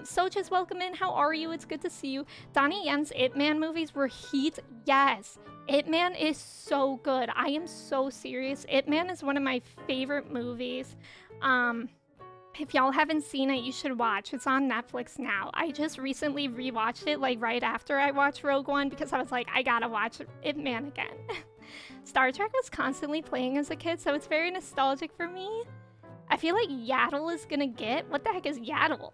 Speaker 1: So just welcome in. How are you? It's good to see you. Donnie Yen's Ip Man movies were heat. Yes, Ip Man is so good. I am so serious. Ip Man is one of my favorite movies. If y'all haven't seen it, you should watch. It's on Netflix now. I just recently rewatched it like right after I watched Rogue One because I was like, I gotta watch Ip Man again. Star Trek was constantly playing as a kid, so it's very nostalgic for me. I feel like Yaddle is gonna get... What the heck is Yaddle?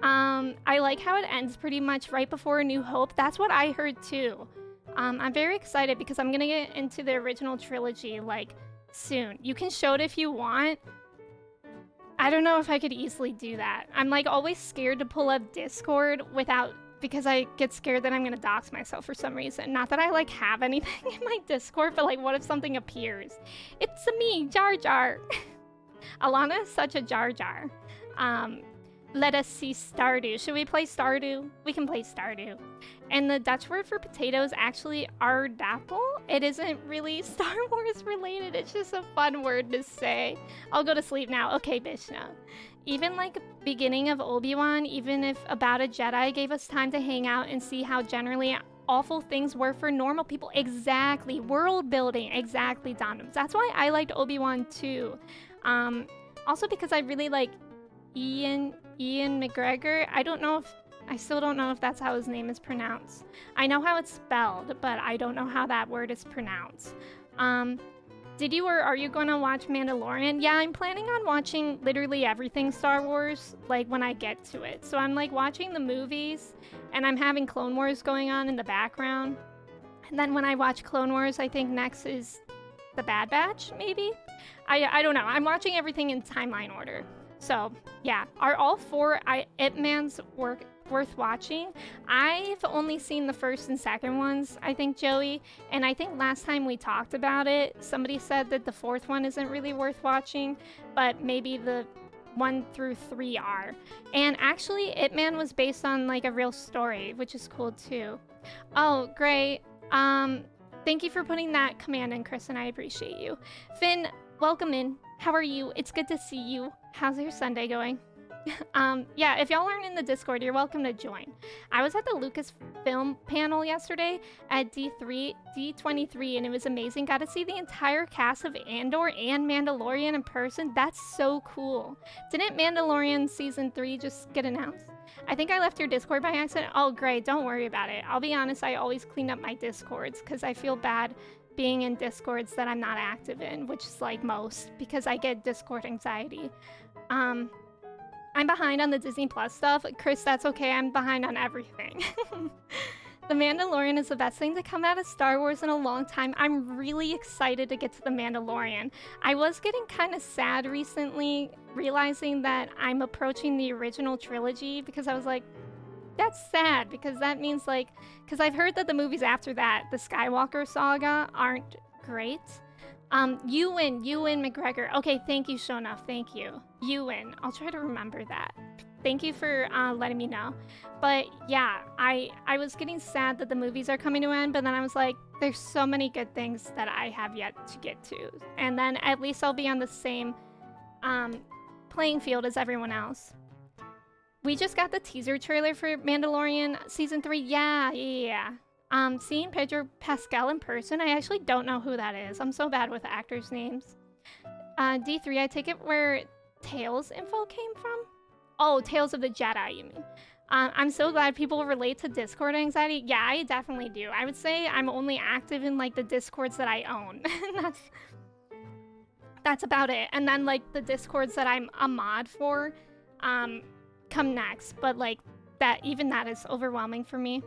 Speaker 1: I like how it ends pretty much right before A New Hope. That's what I heard too. I'm very excited because I'm gonna get into the original trilogy like soon. You can show it if you want. I don't know if I could easily do that. I'm like always scared to pull up Discord because I get scared that I'm gonna dox myself for some reason. Not that I like have anything in my Discord, but like what if something appears? It's me, Jar Jar. Alana is such a Jar Jar. Let us see Stardew. Should we play Stardew? We can play Stardew. And the Dutch word for potato is actually aardappel. It isn't really Star Wars related. It's just a fun word to say. I'll go to sleep now. Okay, Bishna. Even like beginning of Obi-Wan, even if About a Jedi gave us time to hang out and see how generally awful things were for normal people. Exactly. World building. Exactly, Donums. That's why I liked Obi-Wan too. Also because I really like Ian McGregor. I still don't know if that's how his name is pronounced. I know how it's spelled, but I don't know how that word is pronounced. Did you or are you going to watch Mandalorian? Yeah, I'm planning on watching literally everything Star Wars, like, when I get to it. So I'm, like, watching the movies, and I'm having Clone Wars going on in the background. And then when I watch Clone Wars, I think next is The Bad Batch, maybe? I don't know. I'm watching everything in timeline order. So, yeah. Are all four Ip Man's worth watching? I've only seen the first and second ones, I think, Joey. And I think last time we talked about it, somebody said that the fourth one isn't really worth watching, but maybe the 1 through 3 are. And actually, Ip Man was based on, like, a real story, which is cool, too. Oh, great. Thank you for putting that command in, Chris, and I appreciate you. Finn, welcome in. How are you? It's good to see you. How's your Sunday going? Yeah, if y'all aren't in the Discord, you're welcome to join. I was at the Lucasfilm panel yesterday at D23, and it was amazing. Got to see the entire cast of Andor and Mandalorian in person. That's so cool. Didn't Mandalorian Season 3 just get announced? I think I left your Discord by accident. Oh, great. Don't worry about it. I'll be honest, I always clean up my Discords because I feel bad being in Discords that I'm not active in, which is like most, because I get Discord anxiety. I'm behind on the Disney Plus stuff. Chris, that's okay. I'm behind on everything. The Mandalorian is the best thing to come out of Star Wars in a long time. I'm really excited to get to The Mandalorian. I was getting kind of sad recently, realizing that I'm approaching the original trilogy, because I was like, that's sad, because that means, like, because I've heard that the movies after that, the Skywalker saga, aren't great. Ewan McGregor. Okay, thank you, Shona. Thank you. Ewan. I'll try to remember that. Thank you for letting me know. But yeah, I was getting sad that the movies are coming to an end, but then I was like, there's so many good things that I have yet to get to. And then at least I'll be on the same playing field as everyone else. We just got the teaser trailer for Mandalorian Season 3. Yeah. Seeing Pedro Pascal in person, I actually don't know who that is. I'm so bad with actors' names. D3, I take it where Tales info came from? Oh, Tales of the Jedi, you mean. I'm so glad people relate to Discord anxiety. Yeah, I definitely do. I would say I'm only active in, like, the Discords that I own. That's about it. And then, like, the Discords that I'm a mod for come next. But, like, even that is overwhelming for me.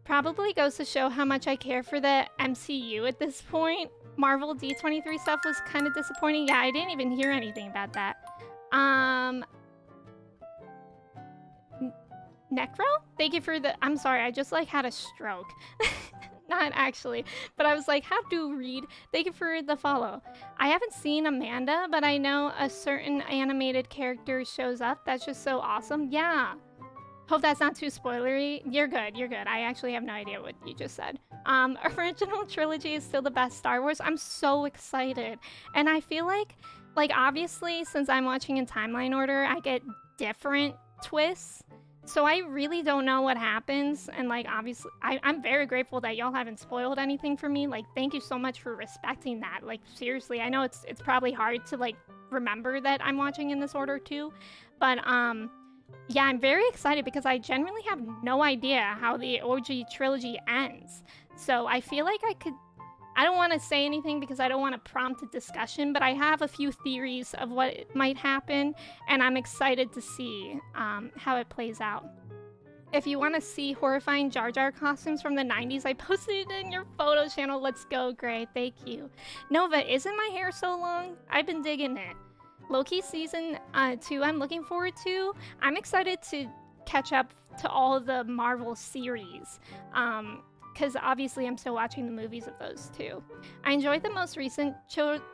Speaker 1: Probably goes to show how much I care for the MCU at this point. Marvel D23 stuff was kind of disappointing. Yeah, I didn't even hear anything about that. Necro? Thank you for the... I'm sorry, I just, like, had a stroke. Not actually, but I was like, how to read. Thank you for the follow. I haven't seen Amanda, but I know a certain animated character shows up. That's just so awesome. Yeah. Hope that's not too spoilery. You're good. I actually have no idea what you just said. Original trilogy is still the best Star Wars. I'm so excited. And I feel like obviously, since I'm watching in timeline order, I get different twists. So I really don't know what happens. And, like, obviously, I'm very grateful that y'all haven't spoiled anything for me. Like, thank you so much for respecting that. Like, seriously, I know it's probably hard to, like, remember that I'm watching in this order too. But, yeah, I'm very excited because I genuinely have no idea how the OG trilogy ends. So I feel like I don't want to say anything because I don't want to prompt a discussion, but I have a few theories of what might happen, and I'm excited to see how it plays out. If you want to see horrifying Jar Jar costumes from the 90s, I posted it in your photo channel. Let's go, Gray. Thank you. Nova, isn't my hair so long? I've been digging it. Loki Season 2 I'm looking forward to. I'm excited to catch up to all the Marvel series. Because obviously I'm still watching the movies of those too. I enjoyed the most recent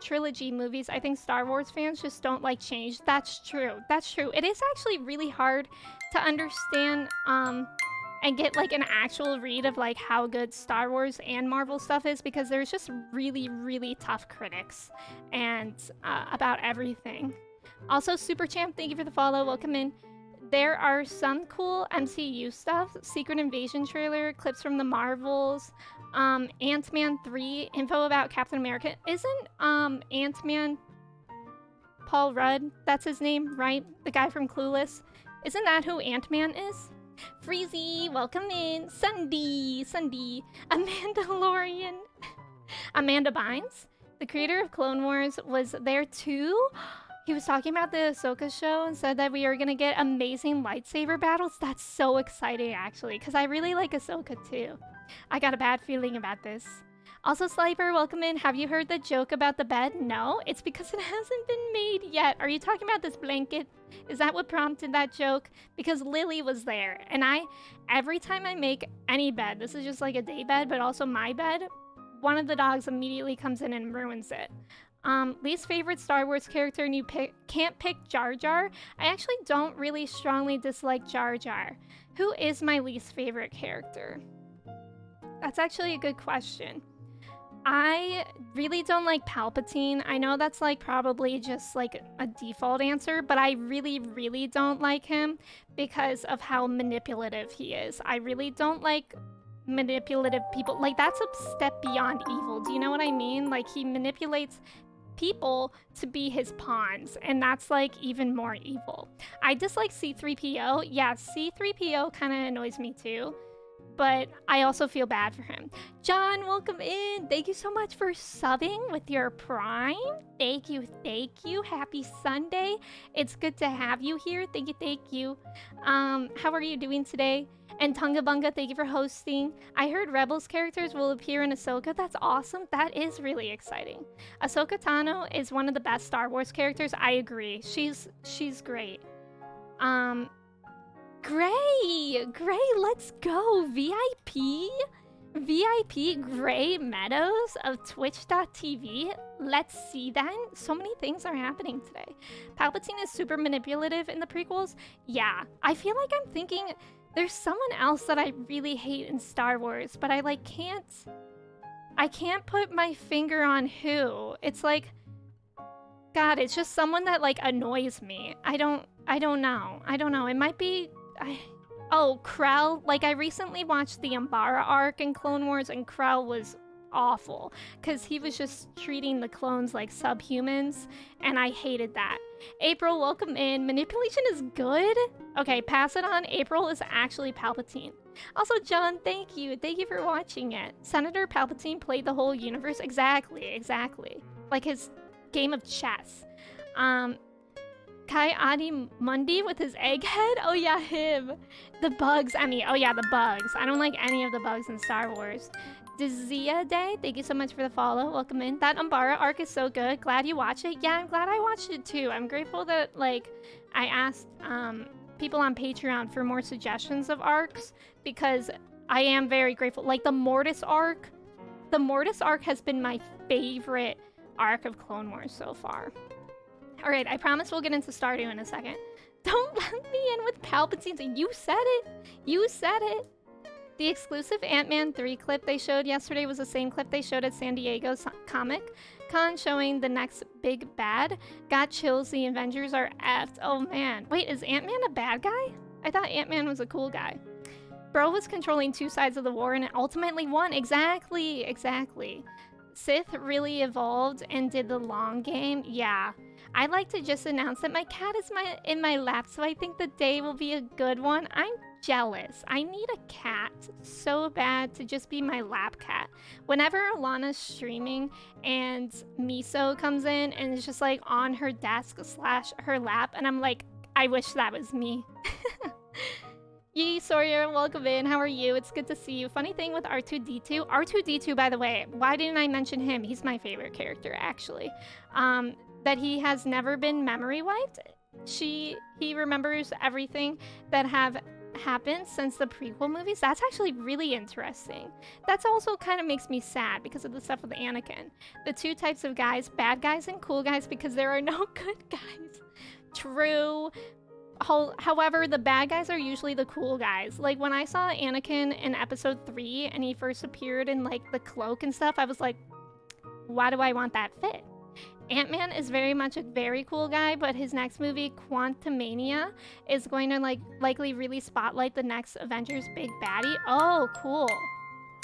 Speaker 1: trilogy movies. I think Star Wars fans just don't like change. That's true. It is actually really hard to understand and get, like, an actual read of, like, how good Star Wars and Marvel stuff is, because there's just really, really tough critics and about everything. Also, Super Champ, thank you for the follow. Welcome in. There are some cool MCU stuff. Secret Invasion trailer, clips from the Marvels, Ant-Man 3, info about Captain America. Isn't Ant-Man Paul Rudd? That's his name, right? The guy from Clueless. Isn't that who Ant-Man is? Freezy, welcome in. Sunday, Amandalorian. Amanda Bynes, the creator of Clone Wars, was there too. He was talking about the Ahsoka show and said that we are going to get amazing lightsaber battles. That's so exciting, actually, because I really like Ahsoka too. I got a bad feeling about this. Also, Sliper, welcome in. Have you heard the joke about the bed? No, it's because it hasn't been made yet. Are you talking about this blanket? Is that what prompted that joke? Because Lily was there, and every time I make any bed, this is just like a day bed, but also my bed, one of the dogs immediately comes in and ruins it. Least favorite Star Wars character, and you can't pick Jar Jar? I actually don't really strongly dislike Jar Jar. Who is my least favorite character? That's actually a good question. I really don't like Palpatine. I know that's like probably just like a default answer, but I really, really don't like him because of how manipulative he is. I really don't like manipulative people. Like, that's a step beyond evil. Do you know what I mean? Like, he manipulates people to be his pawns, and that's like even more evil. I dislike C-3PO. Yeah, C-3PO kind of annoys me too, but I also feel bad for him. John, welcome in. Thank you so much for subbing with your Prime. Thank you, thank you. Happy Sunday. It's good to have you here. Thank you, thank you. How are you doing today? And Tunga Bunga, thank you for hosting. I heard Rebels characters will appear in Ahsoka. That's awesome. That is really exciting. Ahsoka Tano is one of the best Star Wars characters. I agree. She's great. Gray, let's go. VIP Gray Meadows of Twitch.tv. Let's see then. So many things are happening today. Palpatine is super manipulative in the prequels. Yeah, I feel like I'm thinking there's someone else that I really hate in Star Wars, but I can't put my finger on who. It's like, God, it's just someone that like annoys me. I don't know. It might be, oh, Krell. Like, I recently watched the Umbara arc in Clone Wars, and Krell was awful because he was just treating the clones like subhumans, and I hated that. April, welcome in. Manipulation is good. Okay, pass it on. April is actually Palpatine. Also, John, thank you for watching it. Senator Palpatine played the whole universe. Exactly. Like his game of chess. Kai Adi Mundi with his egghead? Oh yeah, him. The bugs. Oh yeah, the bugs. I don't like any of the bugs in Star Wars. Dizia Day, thank you so much for the follow. Welcome in. That Umbara arc is so good. Glad you watched it. Yeah, I'm glad I watched it too. I'm grateful that, like, I asked people on Patreon for more suggestions of arcs because I am very grateful. Like, the Mortis arc has been my favorite arc of Clone Wars so far. All right, I promise we'll get into Stardew in a second. Don't let me in with Palpatine. You said it. The exclusive Ant-Man 3 clip they showed yesterday was the same clip they showed at San Diego Comic Con showing the next big bad. Got chills, the Avengers are effed. Oh man. Wait, is Ant-Man a bad guy? I thought Ant-Man was a cool guy. Bro was controlling two sides of the war and it ultimately won. Exactly. Sith really evolved and did the long game. Yeah. I'd like to just announce that my cat is in my lap, so I think the day will be a good one. I'm jealous. I need a cat so bad to just be my lap cat. Whenever Alana's streaming and Miso comes in and is just like on her desk / her lap, and I'm like, I wish that was me. Yee Sawyer, welcome in. How are you? It's good to see you. Funny thing with R2-D2. R2-D2, by the way, why didn't I mention him? He's my favorite character, actually. That he has never been memory wiped. He remembers everything that have happened since the prequel movies. That's actually really interesting. That's also kind of makes me sad because of the stuff with Anakin. The two types of guys, bad guys and cool guys, because there are no good guys. True. However, the bad guys are usually the cool guys. Like, when I saw Anakin in episode 3 and he first appeared in like the cloak and stuff, I was like, why do I want that fit? Ant-Man is very much a very cool guy, but his next movie, Quantumania, is going to likely really spotlight the next Avengers big baddie. Oh, cool.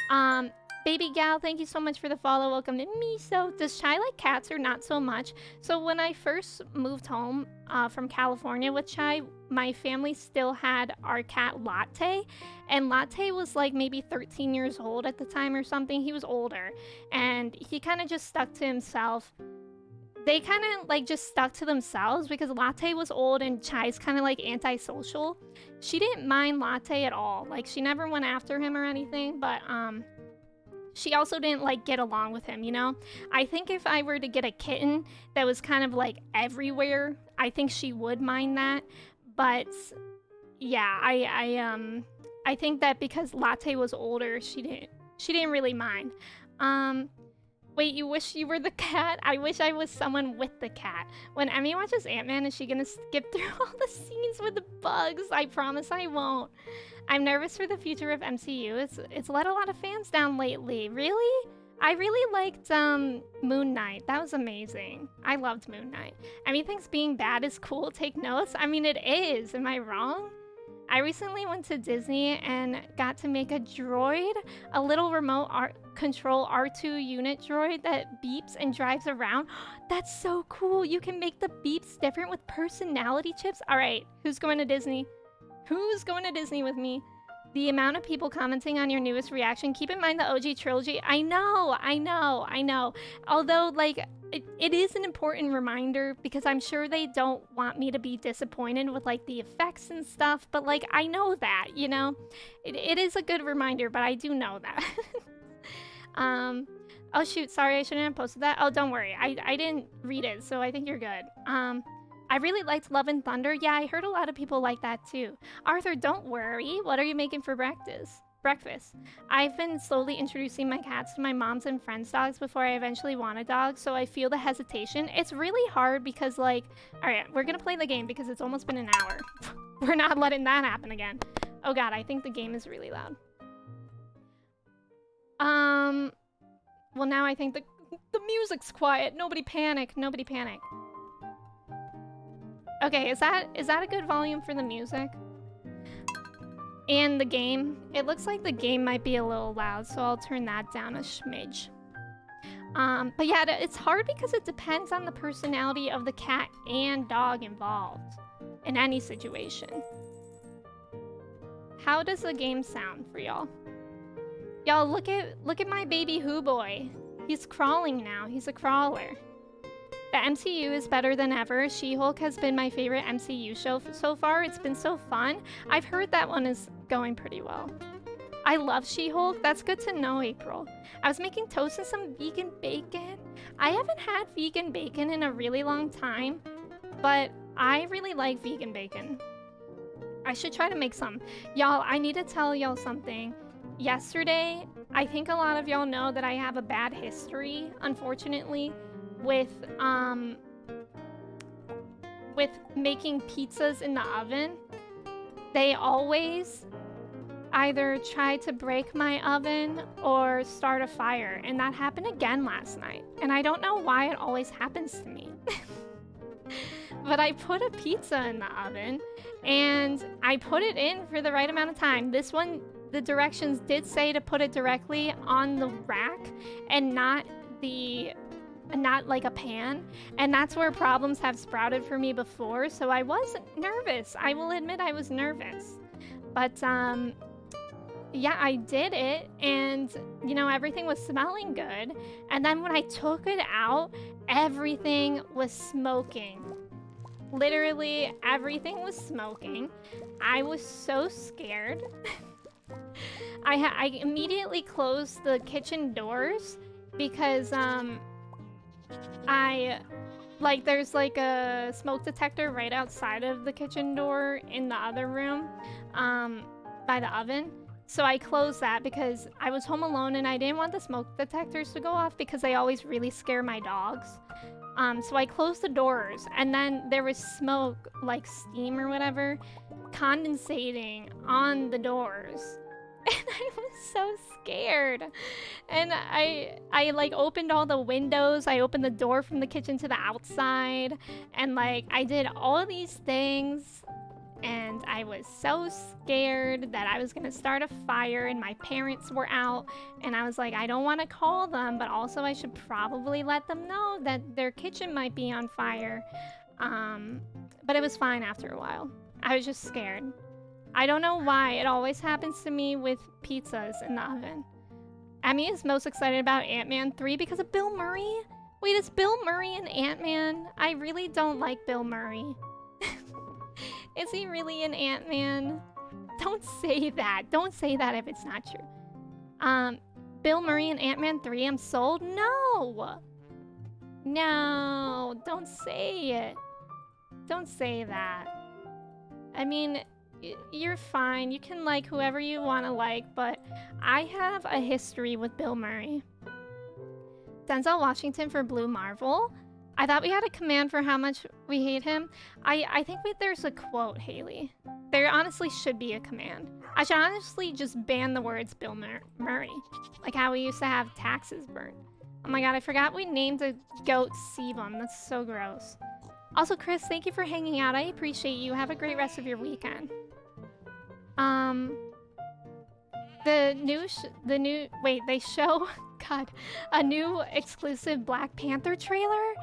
Speaker 1: Um, Baby Gal, thank you so much for the follow. Welcome to me. So, does Chai like cats or not so much? So, when I first moved home from California with Chai, my family still had our cat Latte. And Latte was like maybe 13 years old at the time or something. He was older. And he kind of just stuck to himself. They kind of like just stuck to themselves because Latte was old and Chai's kind of like antisocial. She didn't mind Latte at all. Like, she never went after him or anything, but she also didn't like get along with him, you know? I think if I were to get a kitten that was kind of like everywhere, I think she would mind that. But yeah, I think that because Latte was older, she didn't really mind. Wait, you wish you were the cat? I wish I was someone with the cat. When Emmy watches Ant-Man, is she gonna skip through all the scenes with the bugs? I promise I won't. I'm nervous for the future of MCU. It's let a lot of fans down lately. Really? I really liked Moon Knight. That was amazing. I loved Moon Knight. Emmy thinks being bad is cool. Take notes. I mean, it is. Am I wrong? I recently went to Disney and got to make a droid, a little remote control R2 unit droid that beeps and drives around. That's so cool. You can make the beeps different with personality chips. All right, who's going to Disney? Who's going to Disney with me? The amount of people commenting on your newest reaction. Keep in mind the OG trilogy. I know. Although, like, it is an important reminder because I'm sure they don't want me to be disappointed with, like, the effects and stuff. But, like, I know that, you know? It is a good reminder, but I do know that. Oh, shoot. Sorry, I shouldn't have posted that. Oh, don't worry. I didn't read it, so I think you're good. I really liked Love and Thunder. Yeah, I heard a lot of people like that too. Arthur, don't worry. What are you making for breakfast? I've been slowly introducing my cats to my mom's and friends' dogs before I eventually want a dog, so I feel the hesitation. It's really hard because, like, all right, we're gonna play the game because it's almost been an hour. We're not letting that happen again. Oh God, I think the game is really loud. Well, now I think the music's quiet. Nobody panic. Nobody panic. Okay, is that a good volume for the music? And the game? It looks like the game might be a little loud, so I'll turn that down a smidge. But yeah, it's hard because it depends on the personality of the cat and dog involved in any situation. How does the game sound for y'all? Y'all, look at my baby Who Boy. He's crawling now. He's a crawler. The MCU is better than ever. She-Hulk has been my favorite MCU show so far. It's been so fun. I've heard that one is going pretty well. I love She-Hulk. That's good to know, April. I was making toast and some vegan bacon. I haven't had vegan bacon in a really long time, but I really like vegan bacon. I should try to make some. Y'all, I need to tell y'all something. Yesterday, I think a lot of y'all know that I have a bad history, unfortunately, with making pizzas in the oven. They always either try to break my oven or start a fire, and that happened again last night. And I don't know why it always happens to me. But I put a pizza in the oven, and I put it in for the right amount of time. This one, the directions did say to put it directly on the rack and not like a pan, and that's where problems have sprouted for me before, so I was nervous. I will admit I was nervous. But yeah, I did it, and you know, everything was smelling good, and then when I took it out, everything was smoking. Literally everything was smoking. I was so scared. I immediately closed the kitchen doors because there's like a smoke detector right outside of the kitchen door in the other room by the oven. So I closed that because I was home alone and I didn't want the smoke detectors to go off because they always really scare my dogs. So I closed the doors, and then there was smoke, like steam or whatever, condensating on the doors. And I was so scared. And I like opened all the windows. I opened the door from the kitchen to the outside, and like I did all of these things, and I was so scared that I was gonna start a fire, and my parents were out, and I was like, I don't want to call them, but also I should probably let them know that their kitchen might be on fire. But it was fine after a while. I was just scared. I don't know why. It always happens to me with pizzas in the oven. Emmy is most excited about Ant-Man 3 because of Bill Murray. Wait, is Bill Murray in Ant-Man? I really don't like Bill Murray. Is he really in Ant-Man? Don't say that. Don't say that if it's not true. Bill Murray in Ant-Man 3, I'm sold? No! No, don't say it. Don't say that. I mean, you're fine. You can like whoever you want to like, but I have a history with Bill Murray. Denzel Washington for Blue Marvel. I thought we had a command for how much we hate him. I think there's a quote, Haley. There honestly should be a command. I should honestly just ban the words Bill Murray. Like how we used to have taxes burnt. Oh my god, I forgot we named a goat Sebum. That's so gross. Also, Chris, thank you for hanging out. I appreciate you. Have a great rest of your weekend. They show, God, a new exclusive Black Panther trailer.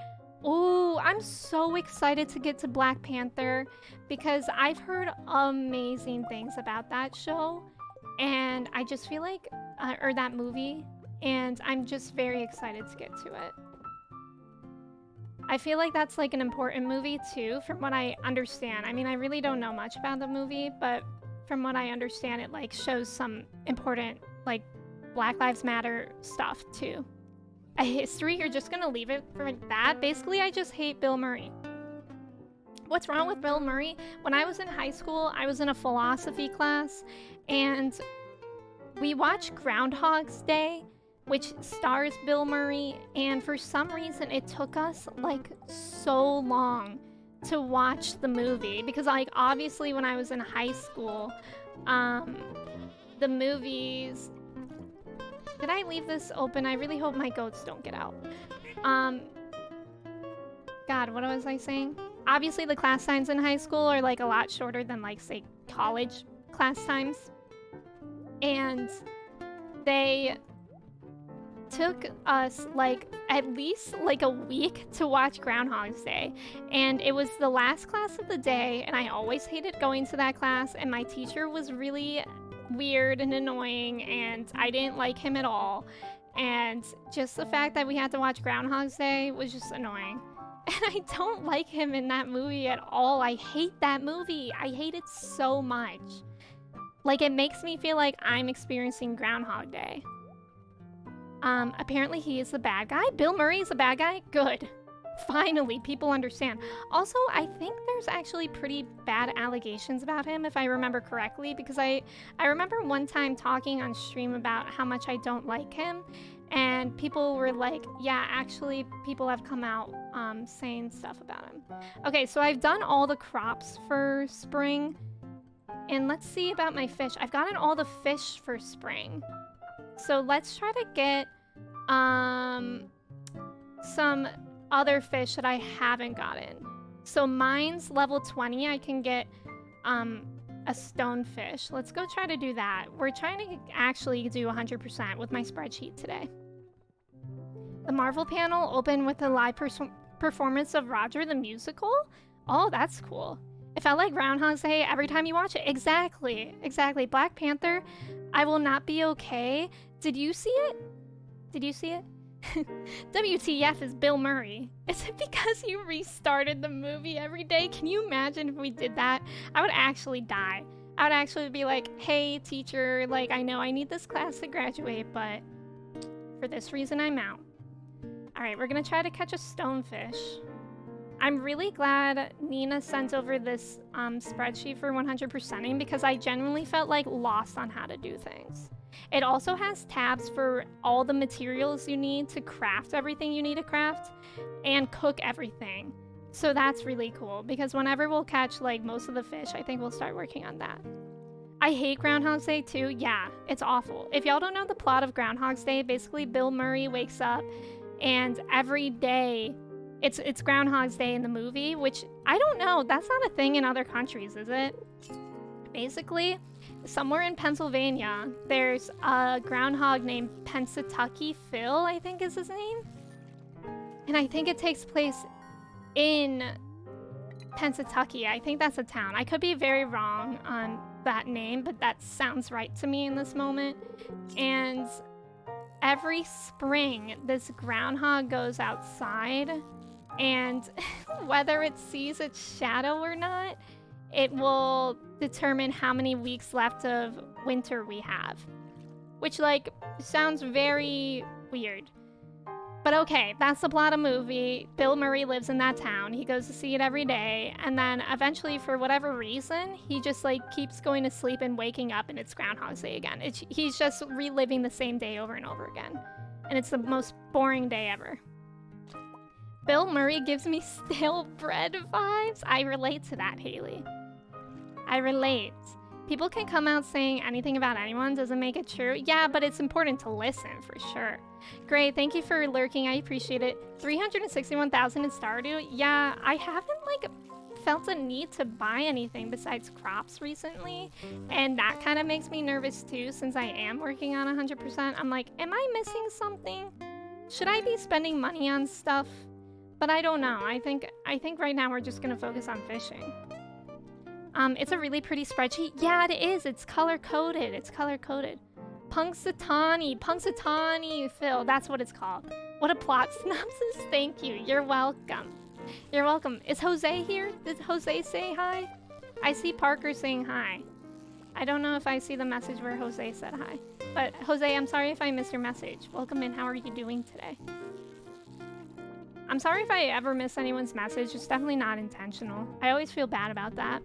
Speaker 1: Ooh, I'm so excited to get to Black Panther because I've heard amazing things about that show, and I just feel like, or that movie, and I'm just very excited to get to it. I feel like that's like an important movie too, from what I understand. I mean, I really don't know much about the movie, but from what I understand, it like shows some important like Black Lives Matter stuff too. A history? You're just gonna leave it for that? Basically, I just hate Bill Murray. What's wrong with Bill Murray? When I was in high school, I was in a philosophy class, and we watched Groundhog's Day, which stars Bill Murray, and for some reason it took us like so long to watch the movie because like obviously when I was in high school, the movies... Did I leave this open? I really hope my goats don't get out. God, what was I saying? Obviously the class times in high school are like a lot shorter than like say college class times. And they took us like at least like a week to watch Groundhog's Day, and it was the last class of the day, and I always hated going to that class, and my teacher was really weird and annoying, and I didn't like him at all, and just the fact that we had to watch Groundhog's Day was just annoying. And I don't like him in that movie at all. I hate that movie. I hate it so much. Like, it makes me feel like I'm experiencing Groundhog Day. Apparently he is the bad guy. Bill Murray is the bad guy? Good. Finally, people understand. Also, I think there's actually pretty bad allegations about him, if I remember correctly, because I remember one time talking on stream about how much I don't like him, and people were like, yeah, actually, people have come out saying stuff about him. Okay, so I've done all the crops for spring, and let's see about my fish. I've gotten all the fish for spring. So let's try to get some other fish that I haven't gotten. So mine's level 20. I can get a stonefish. Let's go try to do that. We're trying to actually do 100% with my spreadsheet today. The Marvel panel opened with a live performance of Roger the Musical. Oh, that's cool. It felt like Groundhog's Day every time you watch it. Exactly. Exactly. Black Panther, I Will Not Be Okay. Did you see it? Did you see it? WTF is Bill Murray. Is it because you restarted the movie every day? Can you imagine if we did that? I would actually die. I would actually be like, hey, teacher, like, I know I need this class to graduate, but for this reason, I'm out. All right, we're gonna try to catch a stonefish. I'm really glad Nina sent over this spreadsheet for 100%ing because I genuinely felt like lost on how to do things. It also has tabs for all the materials you need to craft everything you need to craft and cook everything. So that's really cool because whenever we'll catch like most of the fish, I think we'll start working on that. I hate Groundhog's Day too. Yeah, it's awful. If y'all don't know the plot of Groundhog's Day, basically Bill Murray wakes up and every day it's Groundhog's Day in the movie, which I don't know. That's not a thing in other countries, is it? Basically, somewhere in Pennsylvania, there's a groundhog named Pennsatucky Phil, I think is his name. And I think it takes place in Pennsatucky. I think that's a town. I could be very wrong on that name, but that sounds right to me in this moment. And every spring, this groundhog goes outside, and whether it sees its shadow or not, it will determine how many weeks left of winter we have. Which, like, sounds very weird. But okay, that's the plot of the movie. Bill Murray lives in that town. He goes to see it every day. And then eventually, for whatever reason, he just, like, keeps going to sleep and waking up, and it's Groundhog's Day again. He's just reliving the same day over and over again. And it's the most boring day ever. Bill Murray gives me stale bread vibes. I relate to that, Haley. I relate. People can come out saying anything about anyone doesn't make it true. Yeah, but it's important to listen for sure. Great, thank you for lurking. I appreciate it. 361,000 in Stardew. Yeah, I haven't like felt a need to buy anything besides crops recently, and that kind of makes me nervous too since I am working on 100%. I'm like, am I missing something? Should I be spending money on stuff? But I don't know. I think right now we're just gonna focus on fishing. It's a really pretty spreadsheet. Yeah, it is. It's color-coded. It's color-coded. Punxsutawney, Phil. That's what it's called. What a plot synopsis. Thank you. You're welcome. You're welcome. Is Jose here? Did Jose say hi? I see Parker saying hi. I don't know if I see the message where Jose said hi. But Jose, I'm sorry if I missed your message. Welcome in. How are you doing today? I'm sorry if I ever miss anyone's message. It's definitely not intentional. I always feel bad about that.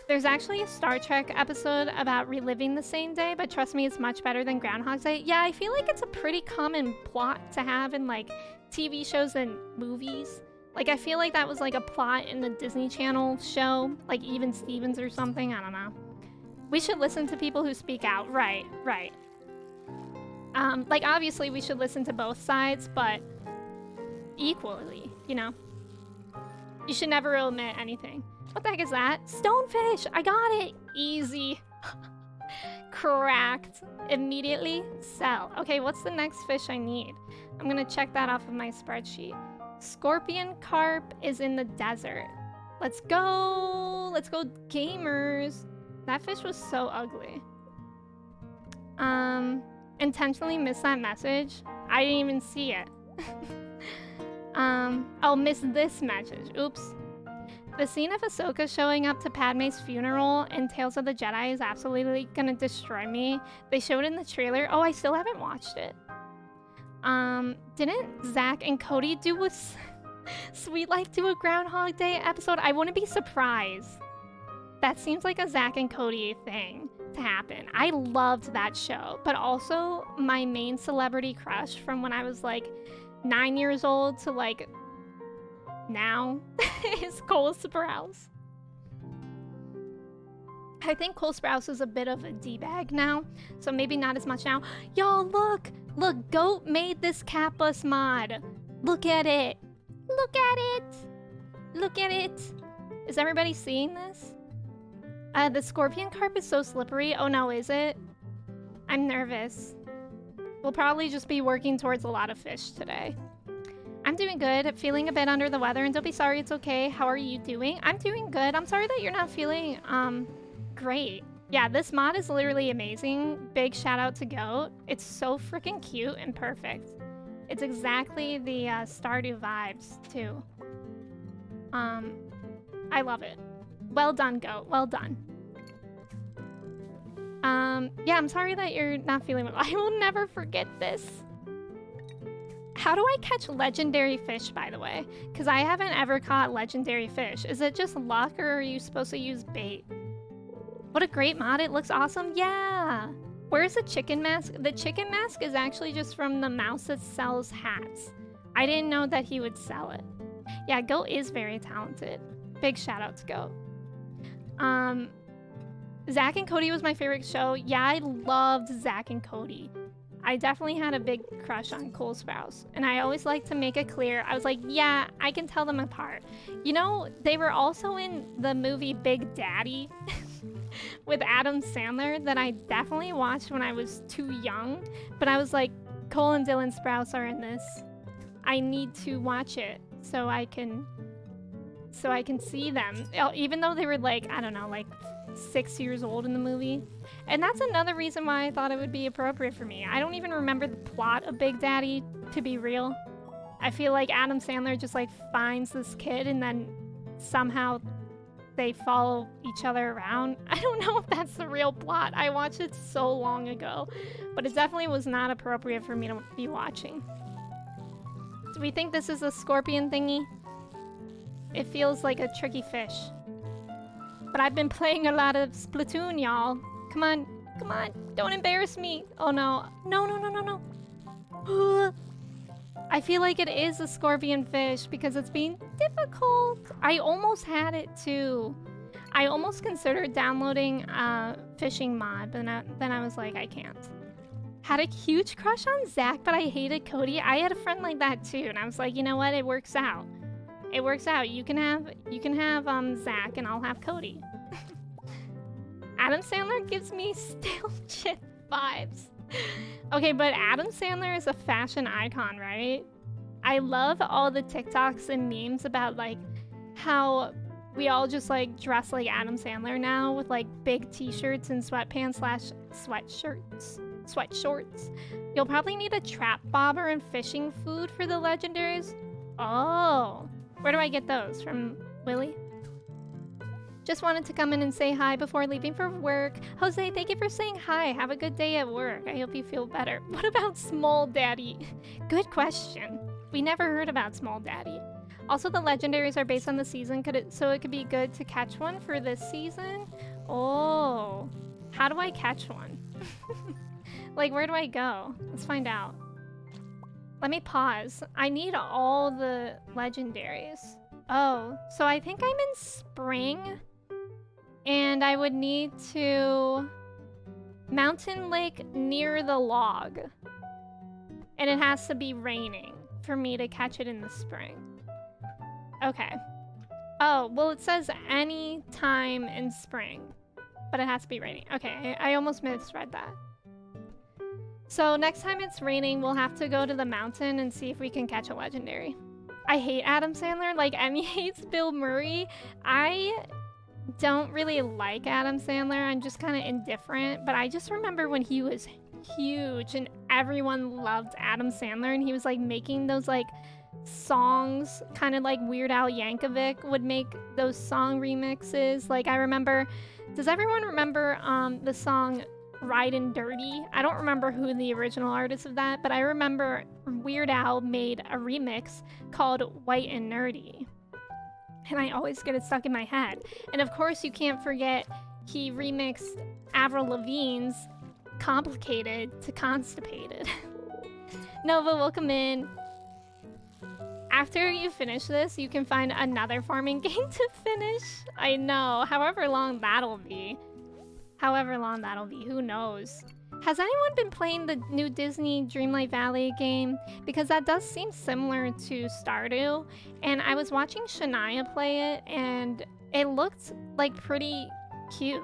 Speaker 1: There's actually a Star Trek episode about reliving the same day, but trust me, it's much better than Groundhog's Day. Yeah, I feel like it's a pretty common plot to have in like TV shows and movies. Like, I feel like that was like a plot in the Disney Channel show, like Even Stevens or something. I don't know. We should listen to people who speak out. Right. Like, obviously we should listen to both sides, but equally, you know? You should never omit anything. What the heck is that? Stonefish! I got it! Easy. Cracked. Immediately sell. Okay, what's the next fish I need? I'm gonna check that off of my spreadsheet. Scorpion carp is in the desert. Let's go! Let's go, gamers! That fish was so ugly. Intentionally missed that message. I didn't even see it. I'll miss this message. Oops. The scene of Ahsoka showing up to Padme's funeral in Tales of the Jedi is absolutely gonna destroy me. They showed it in the trailer. Oh, I still haven't watched it. Didn't Zach and Cody do a Sweet Life do a Groundhog Day episode? I wouldn't be surprised. That seems like a Zach and Cody thing to happen. I loved that show, but also my main celebrity crush from when I was like 9 years old to like now is Cole Sprouse. I think Cole Sprouse is a bit of a D-bag now, so maybe not as much now. Y'all, look! Look, Goat made this cat bus mod. Look at it! Look at it! Look at it! Is everybody seeing this? The scorpion carp is so slippery. Oh no, is it? I'm nervous. We'll probably just be working towards a lot of fish today. I'm doing good, feeling a bit under the weather, and don't be sorry, it's okay. How are you doing? I'm doing good. I'm sorry that you're not feeling, great. Yeah, this mod is literally amazing. Big shout out to Goat. It's so freaking cute and perfect. It's exactly the Stardew vibes, too. I love it. Well done, Goat. Well done. Yeah, I'm sorry that you're not feeling well. I will never forget this. How do I catch legendary fish, by the way? Because I haven't ever caught legendary fish. Is it just luck, or are you supposed to use bait? What a great mod. It looks awesome. Yeah. Where's the chicken mask? The chicken mask is actually just from the mouse that sells hats. I didn't know that he would sell it. Yeah, Goat is very talented. Big shout out to Goat. Zack and Cody was my favorite show. Yeah, I loved Zack and Cody. I definitely had a big crush on Cole Sprouse, and I always like to make it clear. I was like, yeah, I can tell them apart. You know, they were also in the movie Big Daddy with Adam Sandler that I definitely watched when I was too young, but I was like, Cole and Dylan Sprouse are in this. I need to watch it so I can see them, even though they were like, I don't know, like 6 years old in the movie. And that's another reason why I thought it would be appropriate for me. I don't even remember the plot of Big Daddy, to be real. I feel like Adam Sandler just like finds this kid and then somehow they follow each other around. I don't know if that's the real plot. I watched it so long ago, but it definitely was not appropriate for me to be watching. Do we think this is a scorpion thingy? It feels like a tricky fish. But I've been playing a lot of Splatoon, y'all. Come on, come on, don't embarrass me. Oh no, no, no, no, no, no. I feel like it is a scorpion fish because it's being difficult. I almost had it too. I almost considered downloading a fishing mod, but then I was like, I can't. Had a huge crush on Zach, but I hated Cody. I had a friend like that too, and I was like, you know what? It works out. It works out. You can have Zach, and I'll have Cody. Adam Sandler gives me stale shit vibes. Okay, but Adam Sandler is a fashion icon, right? I love all the TikToks and memes about like how we all just like dress like Adam Sandler now with like big t-shirts and sweatpants / sweatshorts. You'll probably need a trap bobber and fishing food for the legendaries. Oh, where do I get those? From Willie? Just wanted to come in and say hi before leaving for work. Jose, thank you for saying hi. Have a good day at work. I hope you feel better. What about Small Daddy? Good question. We never heard about Small Daddy. Also, the legendaries are based on the season, so it could be good to catch one for this season? Oh, how do I catch one? Like, where do I go? Let's find out. Let me pause. I need all the legendaries. Oh, so I think I'm in spring. And I would need to... Mountain Lake near the log. And it has to be raining for me to catch it in the spring. Okay. Oh, well it says any time in spring. But it has to be raining. Okay, I almost misread that. So next time it's raining, we'll have to go to the mountain and see if we can catch a legendary. I hate Adam Sandler, like Emmy hates Bill Murray. I don't really like Adam Sandler, I'm just kind of indifferent, but I just remember when he was huge and everyone loved Adam Sandler and he was like making those like songs, kind of like Weird Al Yankovic would make those song remixes. Like I remember, does everyone remember the song Ridin' Dirty? I don't remember who the original artist of that, but I remember Weird Al made a remix called White and Nerdy. And I always get it stuck in my head. And of course you can't forget he remixed Avril Lavigne's Complicated to Constipated. Nova, welcome in. After you finish this, you can find another farming game to finish. I know, however long that'll be. Who knows? Has anyone been playing the new Disney Dreamlight Valley game? Because that does seem similar to Stardew. And I was watching Shania play it and it looked like pretty cute.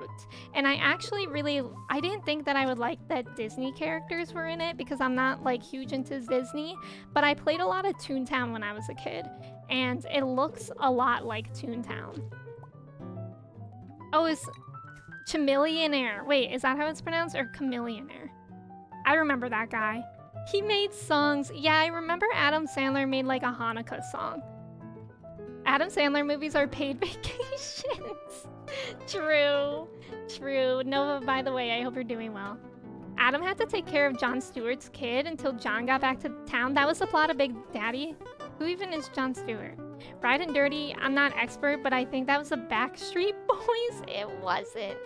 Speaker 1: And I actually I didn't think that I would like that Disney characters were in it because I'm not like huge into Disney. But I played a lot of Toontown when I was a kid. And it looks a lot like Toontown. Oh, is Chamillionaire. Wait, is that how it's pronounced? Or Chamillionaire? I remember that guy. He made songs. Yeah, I remember Adam Sandler made like a Hanukkah song. Adam Sandler movies are paid vacations. True. True. Nova, by the way, I hope you're doing well. Adam had to take care of Jon Stewart's kid until John got back to town. That was the plot of Big Daddy. Who even is Jon Stewart? Bright and Dirty, I'm not expert, but I think that was the Backstreet Boys. It wasn't.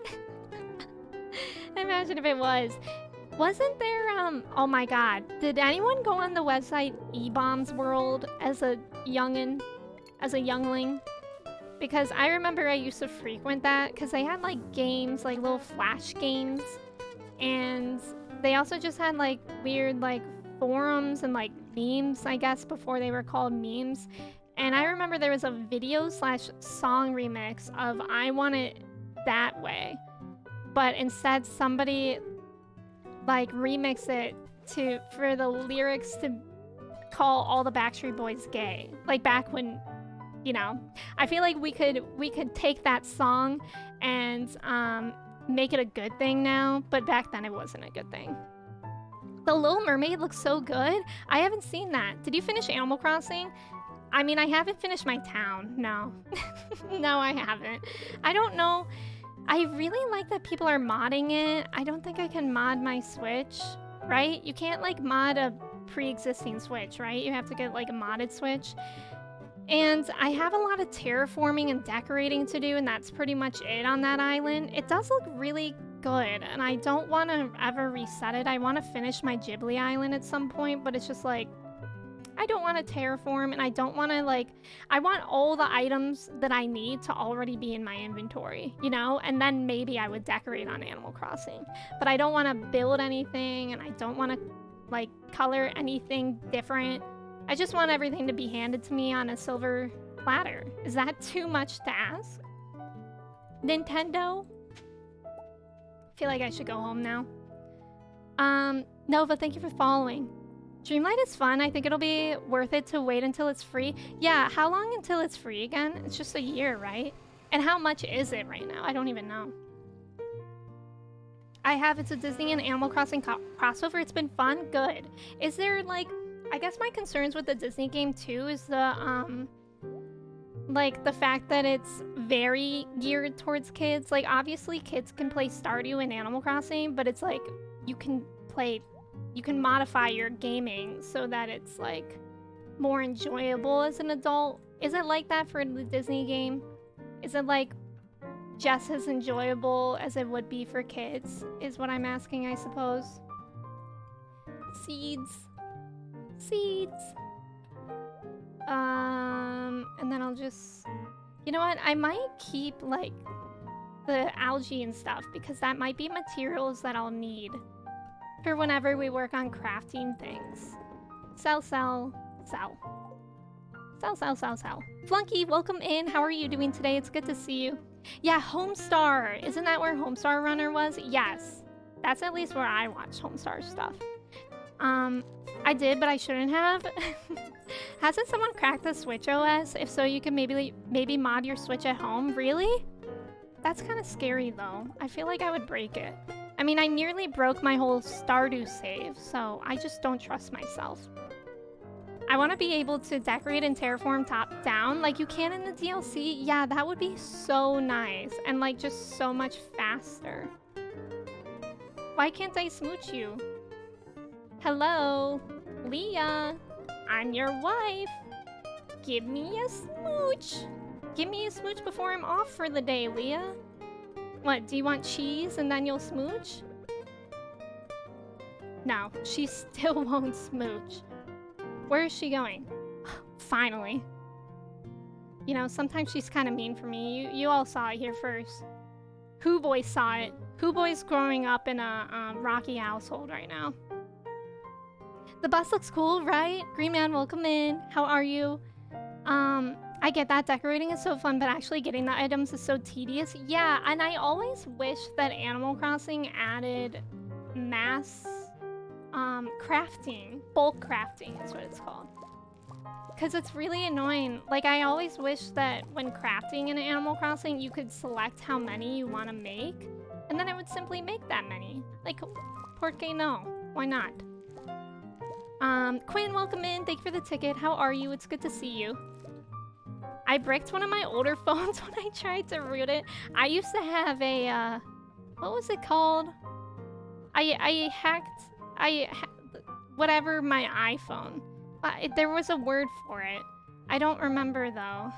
Speaker 1: Imagine if it was. Wasn't there, oh my god. Did anyone go on the website eBombs World as a youngin? As a youngling? Because I remember I used to frequent that because they had like games, like little flash games, and they also just had like weird like forums and like memes, I guess, before they were called memes. And I remember there was a video slash song remix of I Want It That Way, but instead somebody like remix it for the lyrics to call all the Backstreet Boys gay. Like back when, you know, I feel like we could take that song and make it a good thing now, but back then it wasn't a good thing. The Little Mermaid looks so good. I haven't seen that. Did you finish Animal Crossing? I mean, I haven't finished my town. No. No, I haven't. I don't know. I really like that people are modding it. I don't think I can mod my Switch, right? You can't like mod a pre-existing Switch, right? You have to get like a modded Switch. And I have a lot of terraforming and decorating to do, and that's pretty much it on that island. It does look really good, and I don't want to ever reset it. I want to finish my Ghibli Island at some point, but it's just like, I don't want to terraform, and I don't want to like, I want all the items that I need to already be in my inventory, you know? And then maybe I would decorate on Animal Crossing. But I don't want to build anything, and I don't want to like color anything different. I just want everything to be handed to me on a silver platter. Is that too much to ask? Nintendo? I feel like I should go home now. Nova, thank you for following. Dreamlight is fun. I think it'll be worth it to wait until it's free. Yeah, how long until it's free again? It's just a year, right? And how much is it right now? I don't even know. I have. It's a Disney and Animal Crossing crossover. It's been fun. Good. Is there, like... I guess my concerns with the Disney game, too, is the, like, the fact that it's very geared towards kids. Like, obviously, kids can play Stardew and Animal Crossing, but it's like, you can modify your gaming so that it's, like, more enjoyable as an adult. Is it like that for the Disney game? Is it, like, just as enjoyable as it would be for kids, is what I'm asking, I suppose. Seeds. And then I'll just... You know what? I might keep, like, the algae and stuff, because that might be materials that I'll need for whenever we work on crafting things. Sell. Flunky, welcome in. How are you doing today? It's good to see you. Yeah, Homestar. Isn't that where Homestar Runner was? Yes. That's at least where I watch Homestar stuff. I did, but I shouldn't have. Hasn't someone cracked the Switch OS? If so, you can maybe mod your Switch at home. Really? That's kind of scary, though. I feel like I would break it. I mean, I nearly broke my whole Stardew save, so I just don't trust myself. I want to be able to decorate and terraform top down like you can in the DLC. Yeah, that would be so nice and, like, just so much faster. Why can't I smooch you? Hello, Leah. I'm your wife. Give me a smooch. Give me a smooch before I'm off for the day, Leah. What, do you want cheese and then you'll smooch? No, she still won't smooch. Where is she going? Finally. You know, sometimes she's kind of mean for me. You all saw it here first. Who Boy saw it. Who Boy's growing up in a rocky household right now. The bus looks cool, right? Green Man, welcome in. How are you? I get that decorating is so fun, but actually getting the items is so tedious. Yeah, and I always wish that Animal Crossing added mass crafting. Bulk crafting is what it's called. Because it's really annoying. Like, I always wish that when crafting in Animal Crossing, you could select how many you want to make, and then it would simply make that many. Like, por qué no? Why not? Quinn, welcome in. Thank you for the ticket. How are you? It's good to see you. I bricked one of my older phones when I tried to root it. I used to have a, what was it called? I hacked, whatever my iPhone. There was a word for it. I don't remember, though.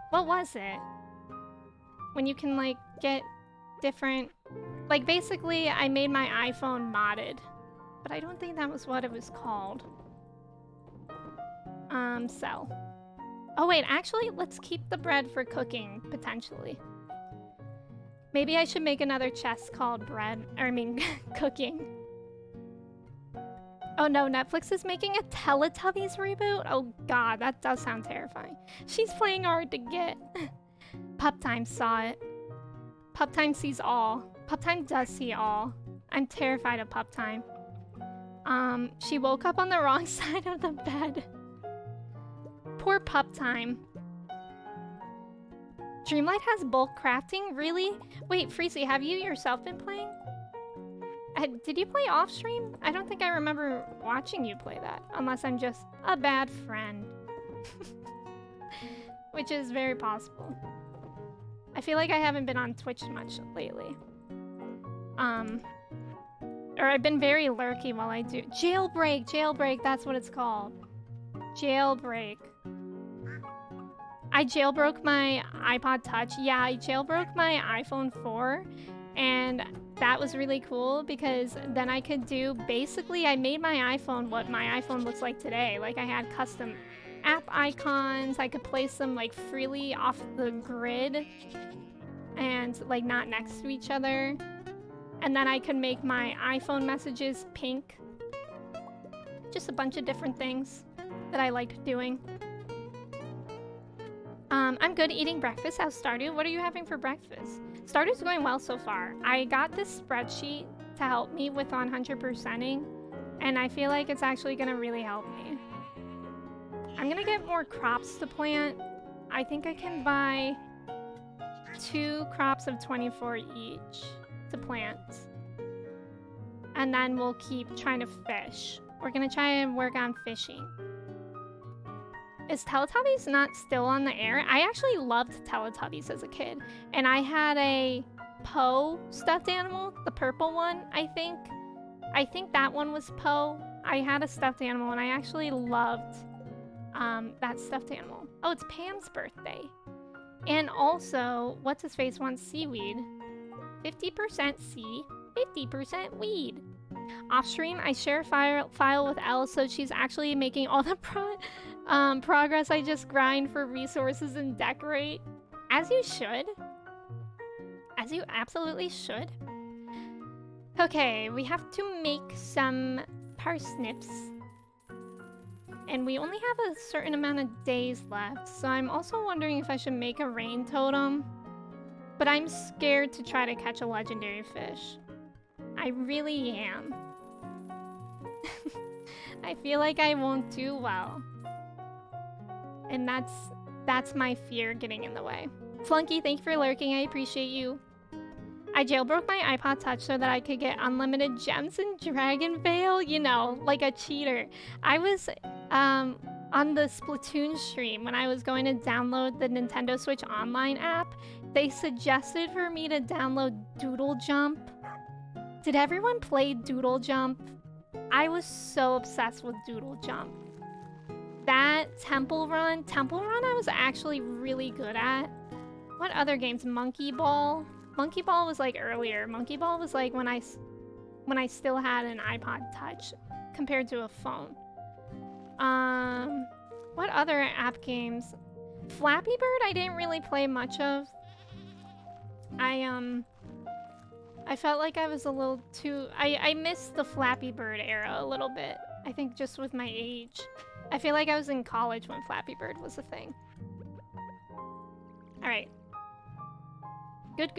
Speaker 1: What was it? When you can, like, get different... Like, basically, I made my iPhone modded. But I don't think that was what it was called. Sell. Oh wait, actually, let's keep the bread for cooking, potentially. Maybe I should make another chest called bread, or I mean, cooking. Oh no, Netflix is making a Teletubbies reboot? Oh god, that does sound terrifying. She's playing hard to get. Pup Time saw it. Pup Time sees all. Pup Time does see all. I'm terrified of Pup Time. She woke up on the wrong side of the bed. Poor Pup Time. Dreamlight has bulk crafting? Really? Wait, Freezy, have you yourself been playing? Did you play off stream? I don't think I remember watching you play that, unless I'm just a bad friend. Which is very possible. I feel like I haven't been on Twitch much lately. Or I've been very lurky while I do. Jailbreak, that's what it's called. Jailbreak. I jailbroke my iPod Touch. Yeah, I jailbroke my iPhone 4, and that was really cool because then I could do, basically I made my iPhone what my iPhone looks like today. Like I had custom app icons, I could place them like freely off the grid and like not next to each other. And then I could make my iPhone messages pink. Just a bunch of different things that I liked doing. I'm good eating breakfast. How's Stardew? What are you having for breakfast? Stardew's going well so far. I got this spreadsheet to help me with 100%ing, and I feel like it's actually gonna really help me. I'm gonna get more crops to plant. I think I can buy 2 crops of 24 each to plant. And then we'll keep trying to fish. We're gonna try and work on fishing. Is Teletubbies not still on the air? I actually loved Teletubbies as a kid. And I had a Poe stuffed animal, the purple one, I think. I think that one was Poe. I had a stuffed animal and I actually loved that stuffed animal. Oh, it's Pam's birthday. And also, what's his face wants seaweed. 50% sea, 50% weed. Off stream, I share a file with Elle, so she's actually making all the progress. I just grind for resources and decorate. As you should. As you absolutely should. Okay, we have to make some parsnips. And we only have a certain amount of days left, so I'm also wondering if I should make a rain totem. But I'm scared to try to catch a legendary fish. I really am. I feel like I won't do well. And that's my fear getting in the way. Flunky, thank you for lurking. I appreciate you. I jailbroke my iPod Touch so that I could get unlimited gems in Dragon Vale, you know, like a cheater. I was on the Splatoon stream when I was going to download the Nintendo Switch Online app. They suggested for me to download Doodle Jump. Did everyone play Doodle Jump? I was so obsessed with Doodle Jump. That Temple Run I was actually really good at. What other games? Monkey Ball? Monkey Ball was like earlier. Monkey Ball was like when I still had an iPod Touch compared to a phone. What other app games? Flappy Bird I didn't really play much of. I felt like I was a little too... I missed the Flappy Bird era a little bit. I think just with my age. I feel like I was in college when Flappy Bird was a thing. Alright. Good.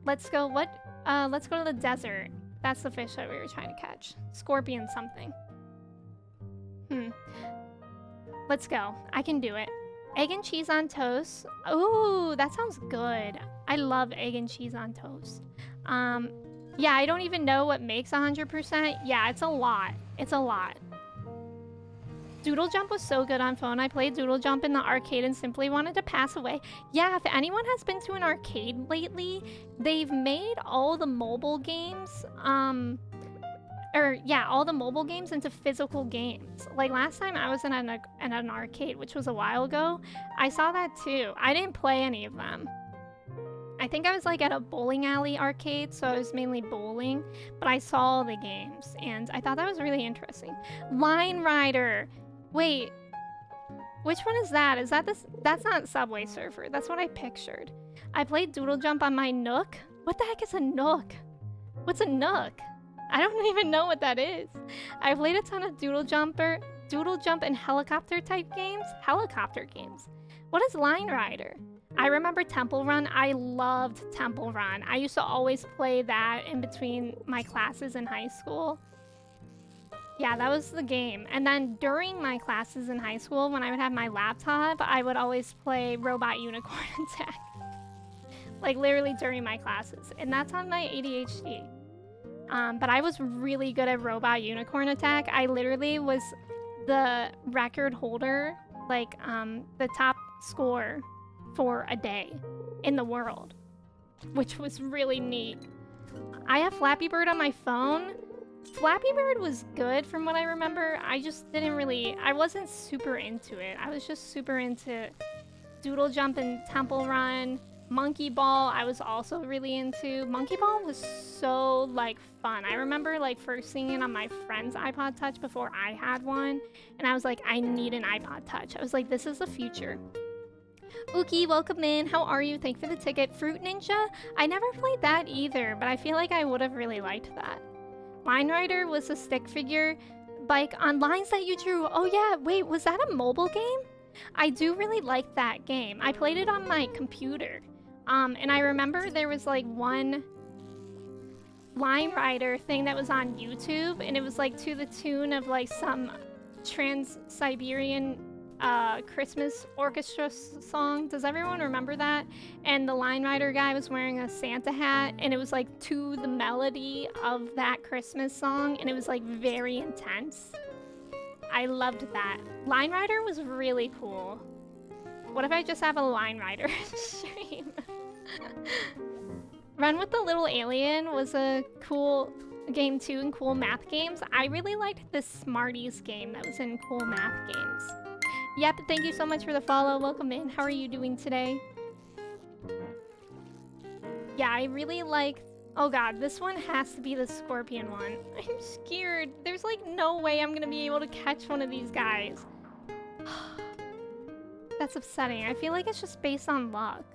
Speaker 1: Let's go, let's go to the desert. That's the fish that we were trying to catch. Scorpion something. Let's go. I can do it. Egg and cheese on toast. Ooh, that sounds good. I love egg and cheese on toast. Yeah, I don't even know what makes 100%. Yeah, it's a lot. It's a lot. Doodle Jump was so good on phone. I played Doodle Jump in the arcade and simply wanted to pass away. Yeah, if anyone has been to an arcade lately, they've made all the mobile games, all the mobile games into physical games. Like last time I was in an arcade, which was a while ago, I saw that too. I didn't play any of them. I think I was like at a bowling alley arcade, so I was mainly bowling, but I saw all the games and I thought that was really interesting. Line Rider. Wait, Which one is that? Is that this? That's not Subway Surfer. That's what I pictured. I played Doodle Jump on my Nook. What the heck is a Nook? What's a Nook? I don't even know what that is. I played a ton of Doodle Jump and helicopter type games. Helicopter games. What is Line Rider? I remember Temple Run. I loved Temple Run. I used to always play that in between my classes in high school. Yeah, that was the game. And then during my classes in high school, when I would have my laptop, I would always play Robot Unicorn Attack. Like literally during my classes. And that's on my ADHD. But I was really good at Robot Unicorn Attack. I literally was the record holder, like the top score for a day in the world, which was really neat. I have Flappy Bird on my phone. Flappy Bird was good from what I remember. I just didn't really, I wasn't super into it. I was just super into Doodle Jump and Temple Run. Monkey Ball, I was also really into. Monkey Ball was so, like, fun. I remember, like, first seeing it on my friend's iPod Touch before I had one. And I was like, I need an iPod Touch. I was like, this is the future. Uki, welcome in. How are you? Thanks for the ticket. Fruit Ninja? I never played that either, but I feel like I would have really liked that. Line Rider was a stick figure bike on lines that you drew. Oh yeah, wait, was that a mobile game? I do really like that game. I played it on my computer. And I remember there was like one Line Rider thing that was on YouTube, and it was like to the tune of like some Trans-Siberian Christmas orchestra song. Does everyone remember that? And the Line Rider guy was wearing a Santa hat, and it was like to the melody of that Christmas song, and it was like very intense. I loved that. Line Rider was really cool. What if I just have a Line Rider stream? Run with the Little Alien was a cool game too, and cool math games. I really liked the Smarties game that was in cool math games. Yep, thank you so much for the follow. Welcome in. How are you doing today? Yeah, I really like... Oh god, this one has to be the scorpion one. I'm scared. There's like no way I'm gonna be able to catch one of these guys. That's upsetting. I feel like it's just based on luck.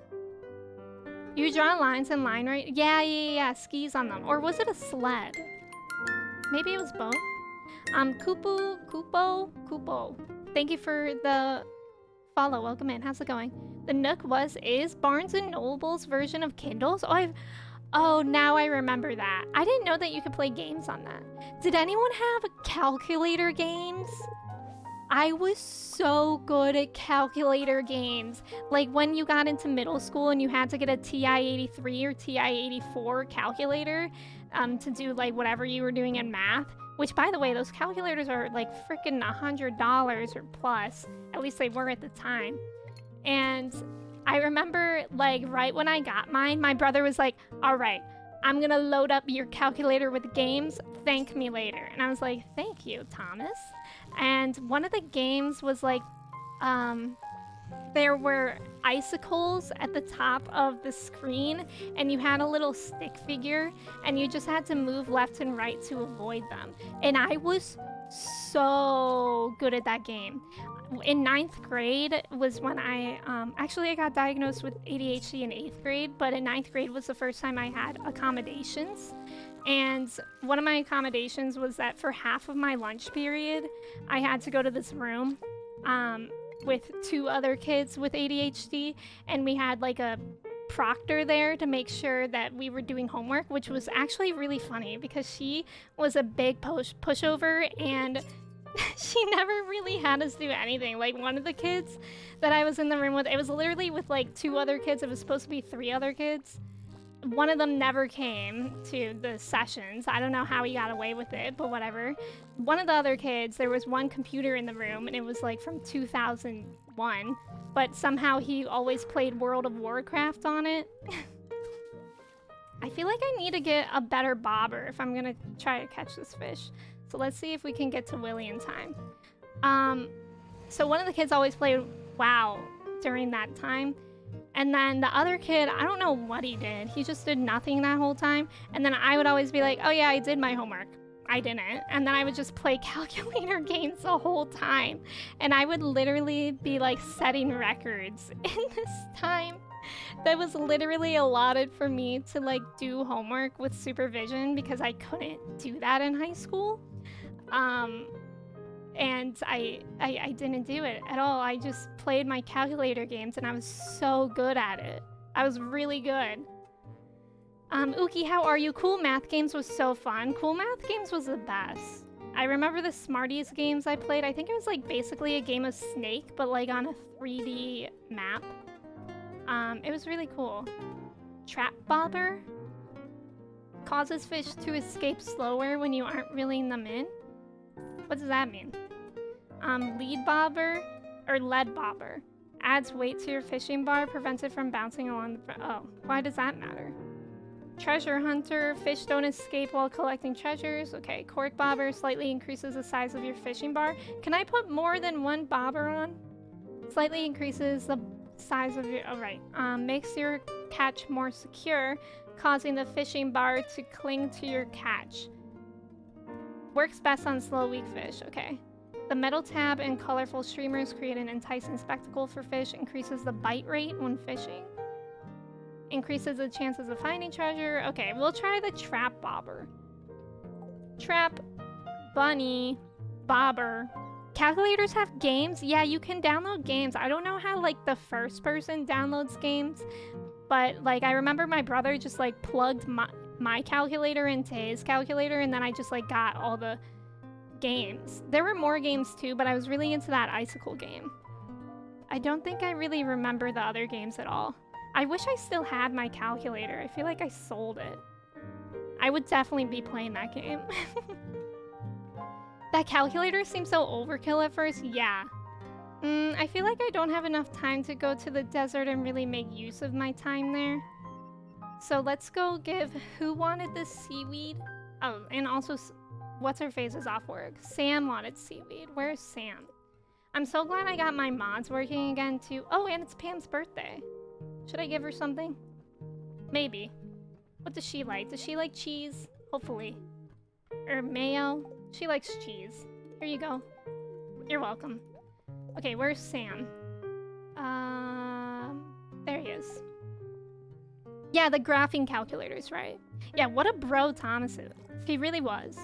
Speaker 1: You draw lines in Line Rider? Yeah, skis on them. Or was it a sled? Maybe it was both. Kupo. Thank you for the follow. Welcome in. How's it going? The Nook is Barnes & Noble's version of Kindles? Oh, now I remember that. I didn't know that you could play games on that. Did anyone have calculator games? I was so good at calculator games. Like when you got into middle school and you had to get a TI-83 or TI-84 calculator to do like whatever you were doing in math, which by the way, those calculators are like freaking $100 or plus. At least they were at the time. And I remember like right when I got mine, my brother was like, all right, I'm gonna load up your calculator with games. Thank me later. And I was like, thank you, Thomas. And one of the games was like, there were icicles at the top of the screen, and you had a little stick figure, and you just had to move left and right to avoid them. And I was so good at that game. In 9th grade was when I got diagnosed with ADHD in 8th grade, but in 9th grade was the first time I had accommodations. And one of my accommodations was that for half of my lunch period, I had to go to this room with 2 other kids with ADHD, and we had like a proctor there to make sure that we were doing homework, which was actually really funny because she was a big pushover, and she never really had us do anything. Like one of the kids that I was in the room with, it was literally with like 2 other kids. It was supposed to be 3 other kids. One of them never came to the sessions. I don't know how he got away with it, but whatever. One of the other kids, there was one computer in the room, and it was like from 2001, but somehow he always played World of Warcraft on it. I feel like I need to get a better bobber if I'm gonna try to catch this fish. So let's see if we can get to Willy in time. So one of the kids always played WoW during that time. And then the other kid, I don't know what he did. He just did nothing that whole time. And then I would always be like, oh yeah, I did my homework. I didn't. And then I would just play calculator games the whole time. And I would literally be like setting records in this time that was literally allotted for me to like do homework with supervision because I couldn't do that in high school. And I didn't do it at all. I just played my calculator games and I was so good at it. I was really good. Uki, how are you? Cool Math Games was so fun. Cool Math Games was the best. I remember the Smarties games I played. I think it was like basically a game of Snake, but like on a 3D map. It was really cool. Trap Bobber causes fish to escape slower when you aren't reeling them in. What does that mean? Lead Bobber or Lead Bobber adds weight to your fishing bar, prevents it from bouncing along the. Oh, why does that matter? Treasure Hunter, fish don't escape while collecting treasures. Okay, Cork Bobber slightly increases the size of your fishing bar. Can I put more than one bobber on? Slightly increases the size of your, oh right. Makes your catch more secure, causing the fishing bar to cling to your catch. Works best on slow, weak fish, okay. The metal tab and colorful streamers create an enticing spectacle for fish, increases the bite rate when fishing. Increases the chances of finding treasure. Okay, we'll try the Trap Bobber. Trap, Bunny, Bobber. Calculators have games? Yeah, you can download games. I don't know how, like, the first person downloads games, but, like, I remember my brother just, like, plugged my calculator into his calculator, and then I just, like, got all the games. There were more games, too, but I was really into that Icicle game. I don't think I really remember the other games at all. I wish I still had my calculator. I feel like I sold it. I would definitely be playing that game. That calculator seems so overkill at first. Yeah. I feel like I don't have enough time to go to the desert and really make use of my time there. So let's go give who wanted the seaweed. Oh, and also, what's her face is off work. Sam wanted seaweed. Where's Sam? I'm so glad I got my mods working again too. Oh, and it's Pam's birthday. Should I give her something? Maybe. What does she like? Does she like cheese? Hopefully. Or mayo? She likes cheese. Here you go. You're welcome. Okay, where's Sam? There he is. Yeah, the graphing calculator's right. Yeah, what a bro Thomas is. He really was.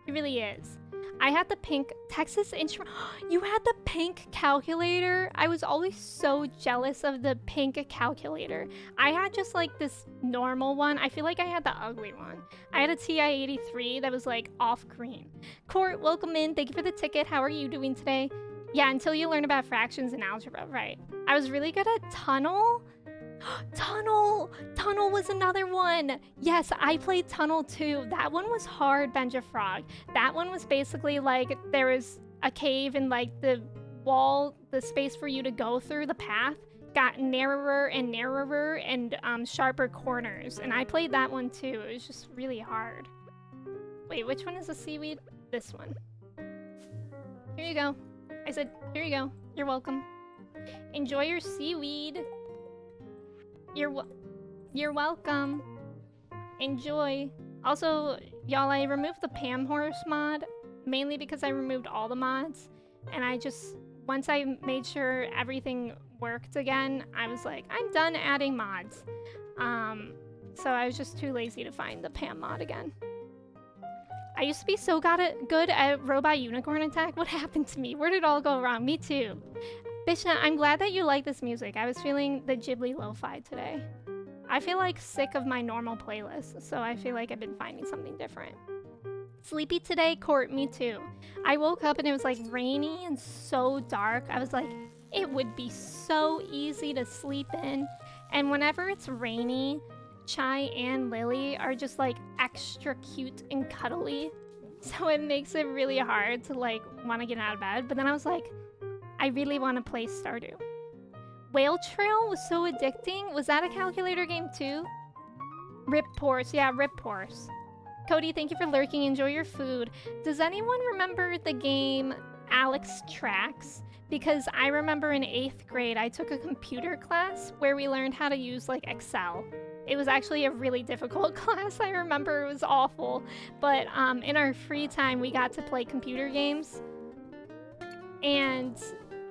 Speaker 1: He really is. I had the pink Texas Instrument. You had the pink calculator? I was always so jealous of the pink calculator. I had just like this normal one. I feel like I had the ugly one. I had a TI-83 that was like off green. Court, welcome in. Thank you for the ticket. How are you doing today? Yeah, until you learn about fractions and algebra, right. I was really good at Tunnel. Tunnel was another one. Yes, I played Tunnel too. That one was hard, Benja Frog. That one was basically like there was a cave and like the wall, the space for you to go through, the path got narrower and narrower and sharper corners. And I played that one too. It was just really hard. Wait, which one is the seaweed? This one. Here you go. I said, here you go. You're welcome. Enjoy your seaweed. You're welcome. Enjoy. Also, y'all, I removed the Pam Horse mod, mainly because I removed all the mods. And I just, once I made sure everything worked again, I was like, I'm done adding mods. So I was just too lazy to find the Pam mod again. I used to be so good at Robot Unicorn Attack. What happened to me? Where did it all go wrong? Me too. Bishna, I'm glad that you like this music. I was feeling the Ghibli lo-fi today. I feel like sick of my normal playlist, so I feel like I've been finding something different. Sleepy today? Court, me too. I woke up and it was like rainy and so dark. I was like, it would be so easy to sleep in. And whenever it's rainy, Chai and Lily are just like extra cute and cuddly. So it makes it really hard to like want to get out of bed. But then I was like, I really want to play Stardew. Whale Trail was so addicting. Was that a calculator game too? Rip Porse. Yeah, Rip Porse. Cody, thank you for lurking. Enjoy your food. Does anyone remember the game Alex Tracks? Because I remember in 8th grade, I took a computer class where we learned how to use like Excel. It was actually a really difficult class. I remember it was awful. But in our free time, we got to play computer games. And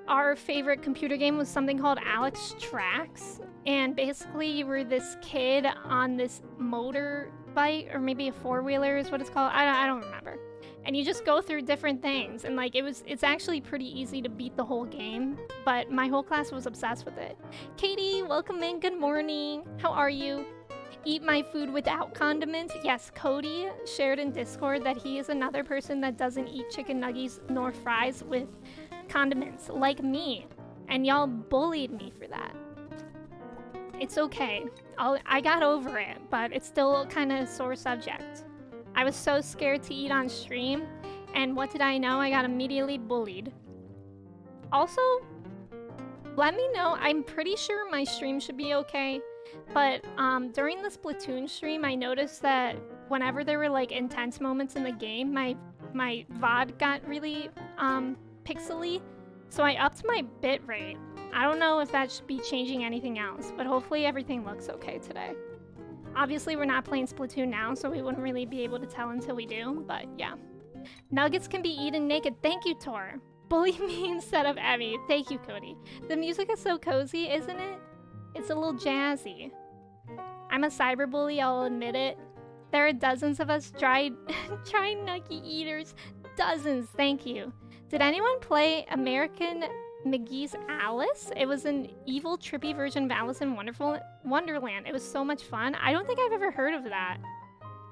Speaker 1: our favorite computer game was something called Alex Tracks. And basically, you were this kid on this motorbike, or maybe a four-wheeler is what it's called. I don't remember. And you just go through different things. And like it's actually pretty easy to beat the whole game. But my whole class was obsessed with it. Katie, welcome in. Good morning. How are you? Eat my food without condiments. Yes, Cody shared in Discord that he is another person that doesn't eat chicken nuggets nor fries with condiments, like me. And y'all bullied me for that. It's okay. I got over it, but it's still kind of a sore subject. I was so scared to eat on stream, and what did I know? I got immediately bullied. Also, let me know. I'm pretty sure my stream should be okay. But during the Splatoon stream, I noticed that whenever there were like intense moments in the game, my VOD got really pixely, so I upped my bitrate. I don't know if that should be changing anything else, but hopefully everything looks okay today. Obviously, we're not playing Splatoon now, so we wouldn't really be able to tell until we do, but yeah. Nuggets can be eaten naked. Thank you, Tor. Bully me instead of Emmy. Thank you, Cody. The music is so cozy, isn't it? It's a little jazzy. I'm a cyberbully, I'll admit it. There are dozens of us dry nugget eaters. Dozens, thank you. Did anyone play American McGee's Alice? It was an evil, trippy version of Alice in Wonderland. It was so much fun. I don't think I've ever heard of that.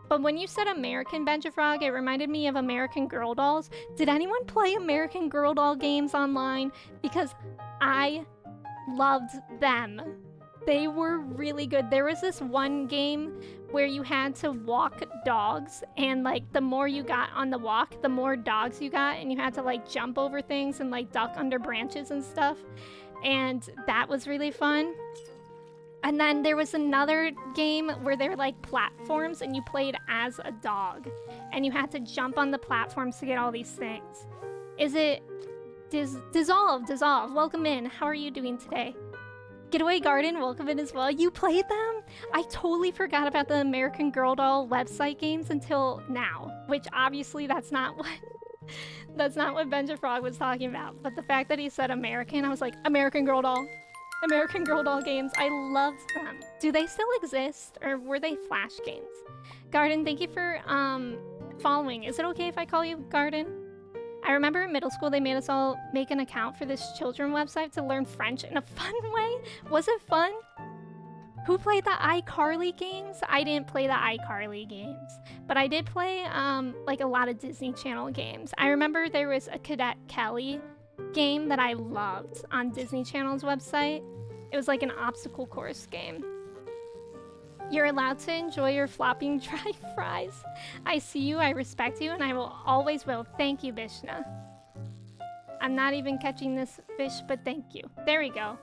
Speaker 1: But when you said American Benjafrog, it reminded me of American Girl Dolls. Did anyone play American Girl Doll games online? Because I loved them. They were really good. There was this one game where you had to walk dogs, and like the more you got on the walk, the more dogs you got, and you had to like jump over things and like duck under branches and stuff. And that was really fun. And then there was another game where there were like platforms and you played as a dog and you had to jump on the platforms to get all these things. Is it Dissolve? Welcome in. How are you doing today? Getaway Garden, welcome in as well. You played them? I totally forgot about the American Girl Doll website games until now, which obviously that's not what Benjafrog was talking about. But the fact that he said American, I was like, American Girl Doll games. I loved them. Do they still exist, or were they Flash games? Garden, thank you for following. Is it okay if I call you Garden? I remember in middle school they made us all make an account for this children website to learn French in a fun way. Was it fun? Who played the iCarly games? I didn't play the iCarly games, but I did play like a lot of Disney Channel games. I remember there was a Cadet Kelly game that I loved on Disney Channel's website. It was like an obstacle course game. You're allowed to enjoy your flopping dry fries. I see you, I respect you, and I will always will. Thank you, Vishna. I'm not even catching this fish, but thank you. There we go.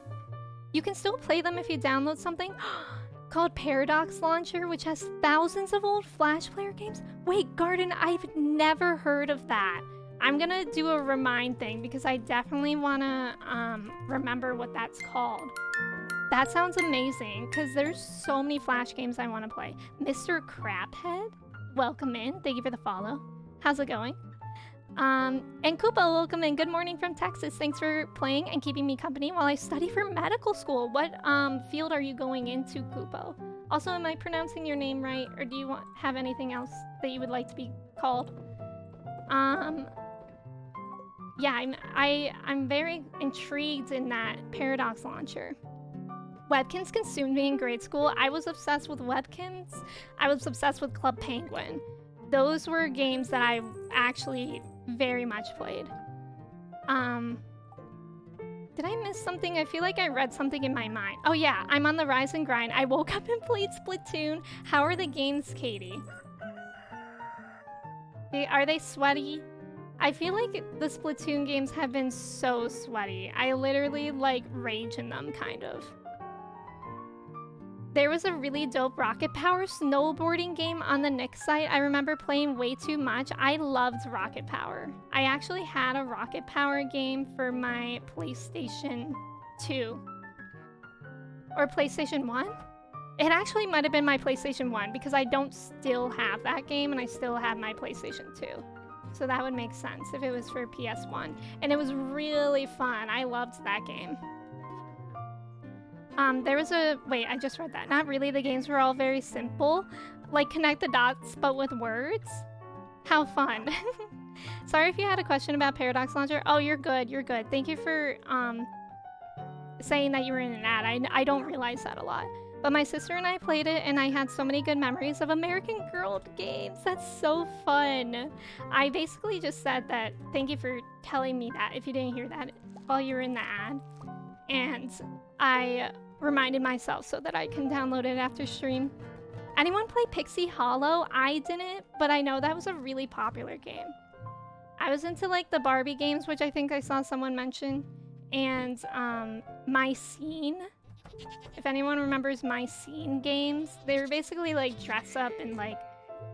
Speaker 1: You can still play them if you download something called Paradox Launcher, which has thousands of old Flash player games. Wait, Garden, I've never heard of that. I'm gonna do a remind thing because I definitely wanna remember what that's called. That sounds amazing, because there's so many Flash games I want to play. Mr. Crabhead, welcome in. Thank you for the follow. How's it going? And Koopa, welcome in. Good morning from Texas. Thanks for playing and keeping me company while I study for medical school. What field are you going into, Koopa? Also, am I pronouncing your name right, or do you have anything else that you would like to be called? Yeah, I'm very intrigued in that Paradox Launcher. Webkins consumed me in grade school. I was obsessed with Webkins. I was obsessed with Club Penguin. Those were games that I actually very much played. Did I miss something? I feel like I read something in my mind. Oh yeah, I'm on the rise and grind. I woke up and played Splatoon. How are the games, Katie? Are they sweaty? I feel like the Splatoon games have been so sweaty. I literally like rage in them, kind of. There was a really dope Rocket Power snowboarding game on the Nick site. I remember playing way too much. I loved Rocket Power. I actually had a Rocket Power game for my PlayStation 2. Or PlayStation 1? It actually might have been my PlayStation 1 because I don't still have that game and I still have my PlayStation 2. So that would make sense if it was for PS1. And it was really fun. I loved that game. There was a... Wait, I just read that. Not really. The games were all very simple. Like connect the dots, but with words. How fun. Sorry if you had a question about Paradox Launcher. Oh, you're good. You're good. Thank you for saying that you were in an ad. I don't realize that a lot. But my sister and I played it, and I had so many good memories of American Girl games. That's so fun. I basically just said that, thank you for telling me that, if you didn't hear that, while you were in the ad. And I reminded myself so that I can download it after stream. Anyone play Pixie Hollow? I didn't, but I know that was a really popular game. I was into, like, the Barbie games, which I think I saw someone mention, and My Scene. If anyone remembers My Scene games, they were basically like dress up and like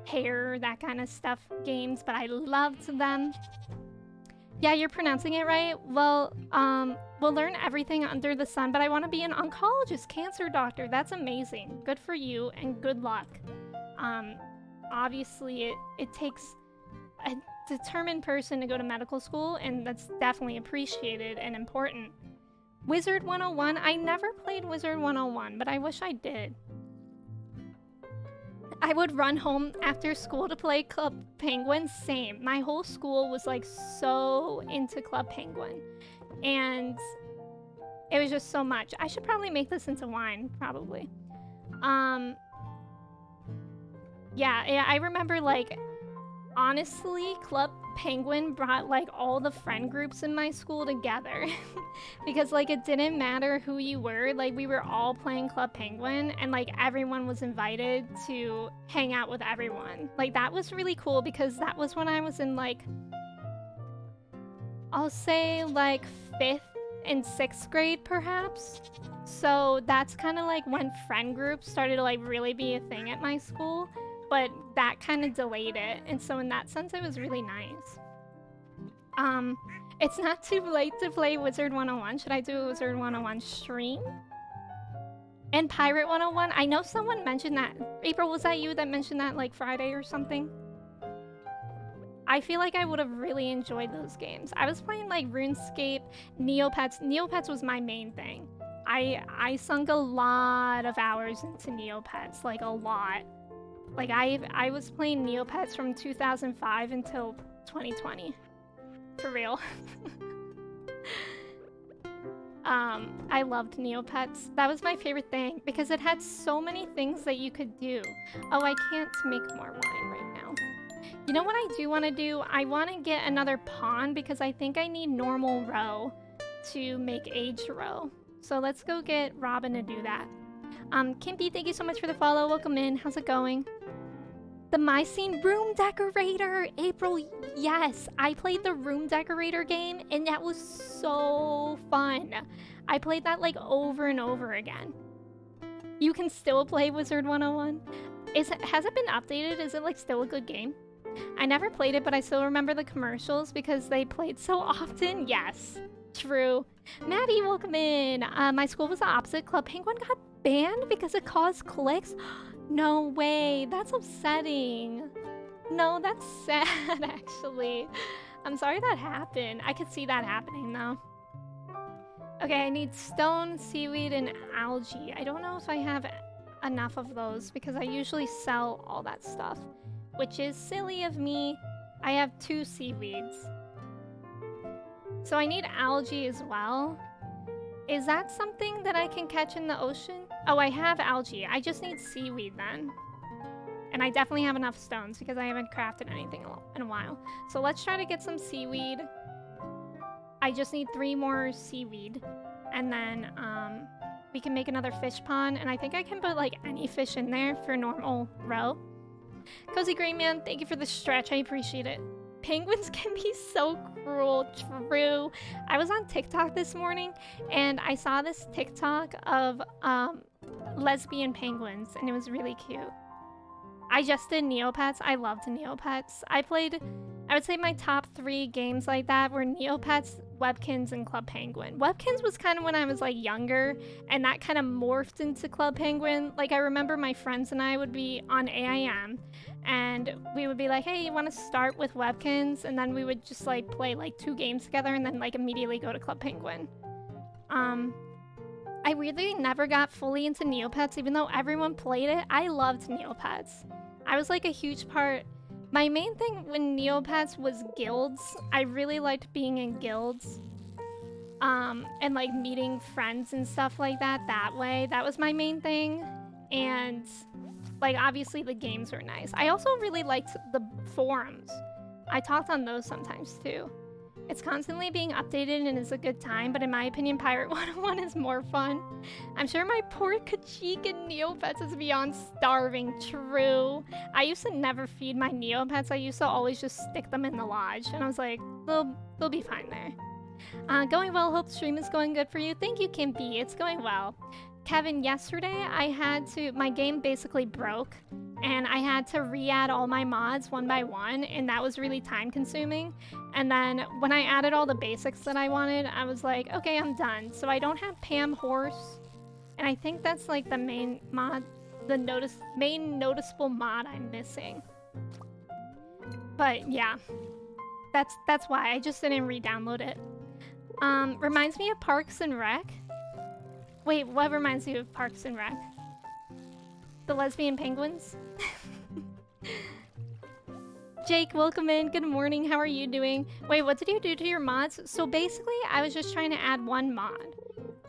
Speaker 1: hair, that kind of stuff games, but I loved them. Yeah, you're pronouncing it right. Well, we'll learn everything under the sun, but I want to be an oncologist, cancer doctor. That's amazing. Good for you and good luck. Obviously it takes a determined person to go to medical school, and that's definitely appreciated and important. Wizard 101? I never played Wizard 101, but I wish I did. I would run home after school to play Club Penguin. Same. My whole school was like so into Club Penguin. And it was just so much. I should probably make this into wine, probably. Yeah, I remember like, honestly, Club Penguin brought like all the friend groups in my school together because like it didn't matter who you were, like we were all playing Club Penguin and like everyone was invited to hang out with everyone. Like that was really cool because that was when I was in like, I'll say like 5th and 6th grade perhaps. So that's kind of like when friend groups started to like really be a thing at my school. But that kind of delayed it, and so in that sense, it was really nice. It's not too late to play Wizard 101. Should I do a Wizard 101 stream? And Pirate 101? I know someone mentioned that. April, was that you that mentioned that like Friday or something? I feel like I would have really enjoyed those games. I was playing like RuneScape, Neopets. Neopets was my main thing. I sunk a lot of hours into Neopets, like a lot. Like, I was playing Neopets from 2005 until 2020. For real. I loved Neopets. That was my favorite thing, because it had so many things that you could do. Oh, I can't make more wine right now. You know what I do want to do? I want to get another pawn, because I think I need normal row to make age row. So let's go get Robin to do that. Kimpy, thank you so much for the follow. Welcome in. How's it going? The My Scene Room Decorator! April, yes! I played the Room Decorator game, and that was so fun. I played that, like, over and over again. You can still play Wizard 101? Has it been updated? Is it, like, still a good game? I never played it, but I still remember the commercials because they played so often. Yes, true. Maddie, welcome in. My school was the opposite. Club Penguin got banned because it caused clicks? No way, that's upsetting. No, that's sad, actually. I'm sorry that happened. I could see that happening, though. Okay, I need stone, seaweed, and algae. I don't know if I have enough of those because I usually sell all that stuff, which is silly of me. I have 2 seaweeds. So I need algae as well. Is that something that I can catch in the ocean? Oh, I have algae. I just need seaweed then. And I definitely have enough stones because I haven't crafted anything in a while. So let's try to get some seaweed. I just need 3 more seaweed. And then we can make another fish pond. And I think I can put like any fish in there for normal row. Cozy Grey Man, thank you for the stretch. I appreciate it. Penguins can be so cruel. True. I was on TikTok this morning and I saw this TikTok of lesbian penguins and it was really cute. I just did Neopets. I loved Neopets. I I would say my top 3 games like that were Neopets, Webkins, and Club Penguin. Webkins was kind of when I was like younger, and that kind of morphed into Club Penguin. Like I remember my friends and I would be on AIM, and we would be like, hey, you want to start with Webkins? And then we would just like play like 2 games together and then like immediately go to Club Penguin. I really never got fully into Neopets, even though everyone played it. I loved Neopets. I was like a huge part. My main thing when Neopets was guilds. I really liked being in guilds. And like meeting friends and stuff like that way. That was my main thing. And like obviously the games were nice. I also really liked the forums. I talked on those sometimes too. It's constantly being updated and is a good time, but in my opinion, Pirate 101 is more fun. I'm sure my poor Kachik and Neopets is beyond starving. True. I used to never feed my Neopets. I used to always just stick them in the lodge, and I was like, they'll be fine there. Going well. Hope the stream is going good for you. Thank you, Kim B. It's going well. Kevin, yesterday my game basically broke, and I had to re-add all my mods one by one, and that was really time consuming. And then when I added all the basics that I wanted, I was like, okay, I'm done. So I don't have Pam Horse, and I think that's like the main mod, main noticeable mod I'm missing. But yeah, that's why I just didn't re-download it. Reminds me of Parks and Rec. Wait, what reminds you of Parks and Rec? The lesbian penguins? Jake, welcome in. Good morning. How are you doing? Wait, what did you do to your mods? So basically, I was just trying to add one mod.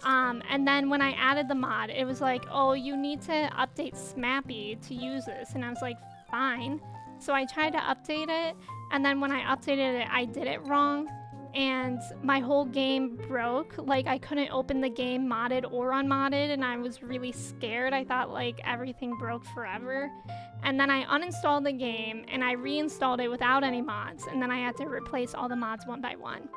Speaker 1: And then when I added the mod, it was like, oh, you need to update Smappy to use this. And I was like, fine. So I tried to update it. And then when I updated it, I did it wrong. And my whole game broke. Like, I couldn't open the game modded or unmodded, and I was really scared. I thought like everything broke forever. And then I uninstalled the game and I reinstalled it without any mods, and then I had to replace all the mods one by one.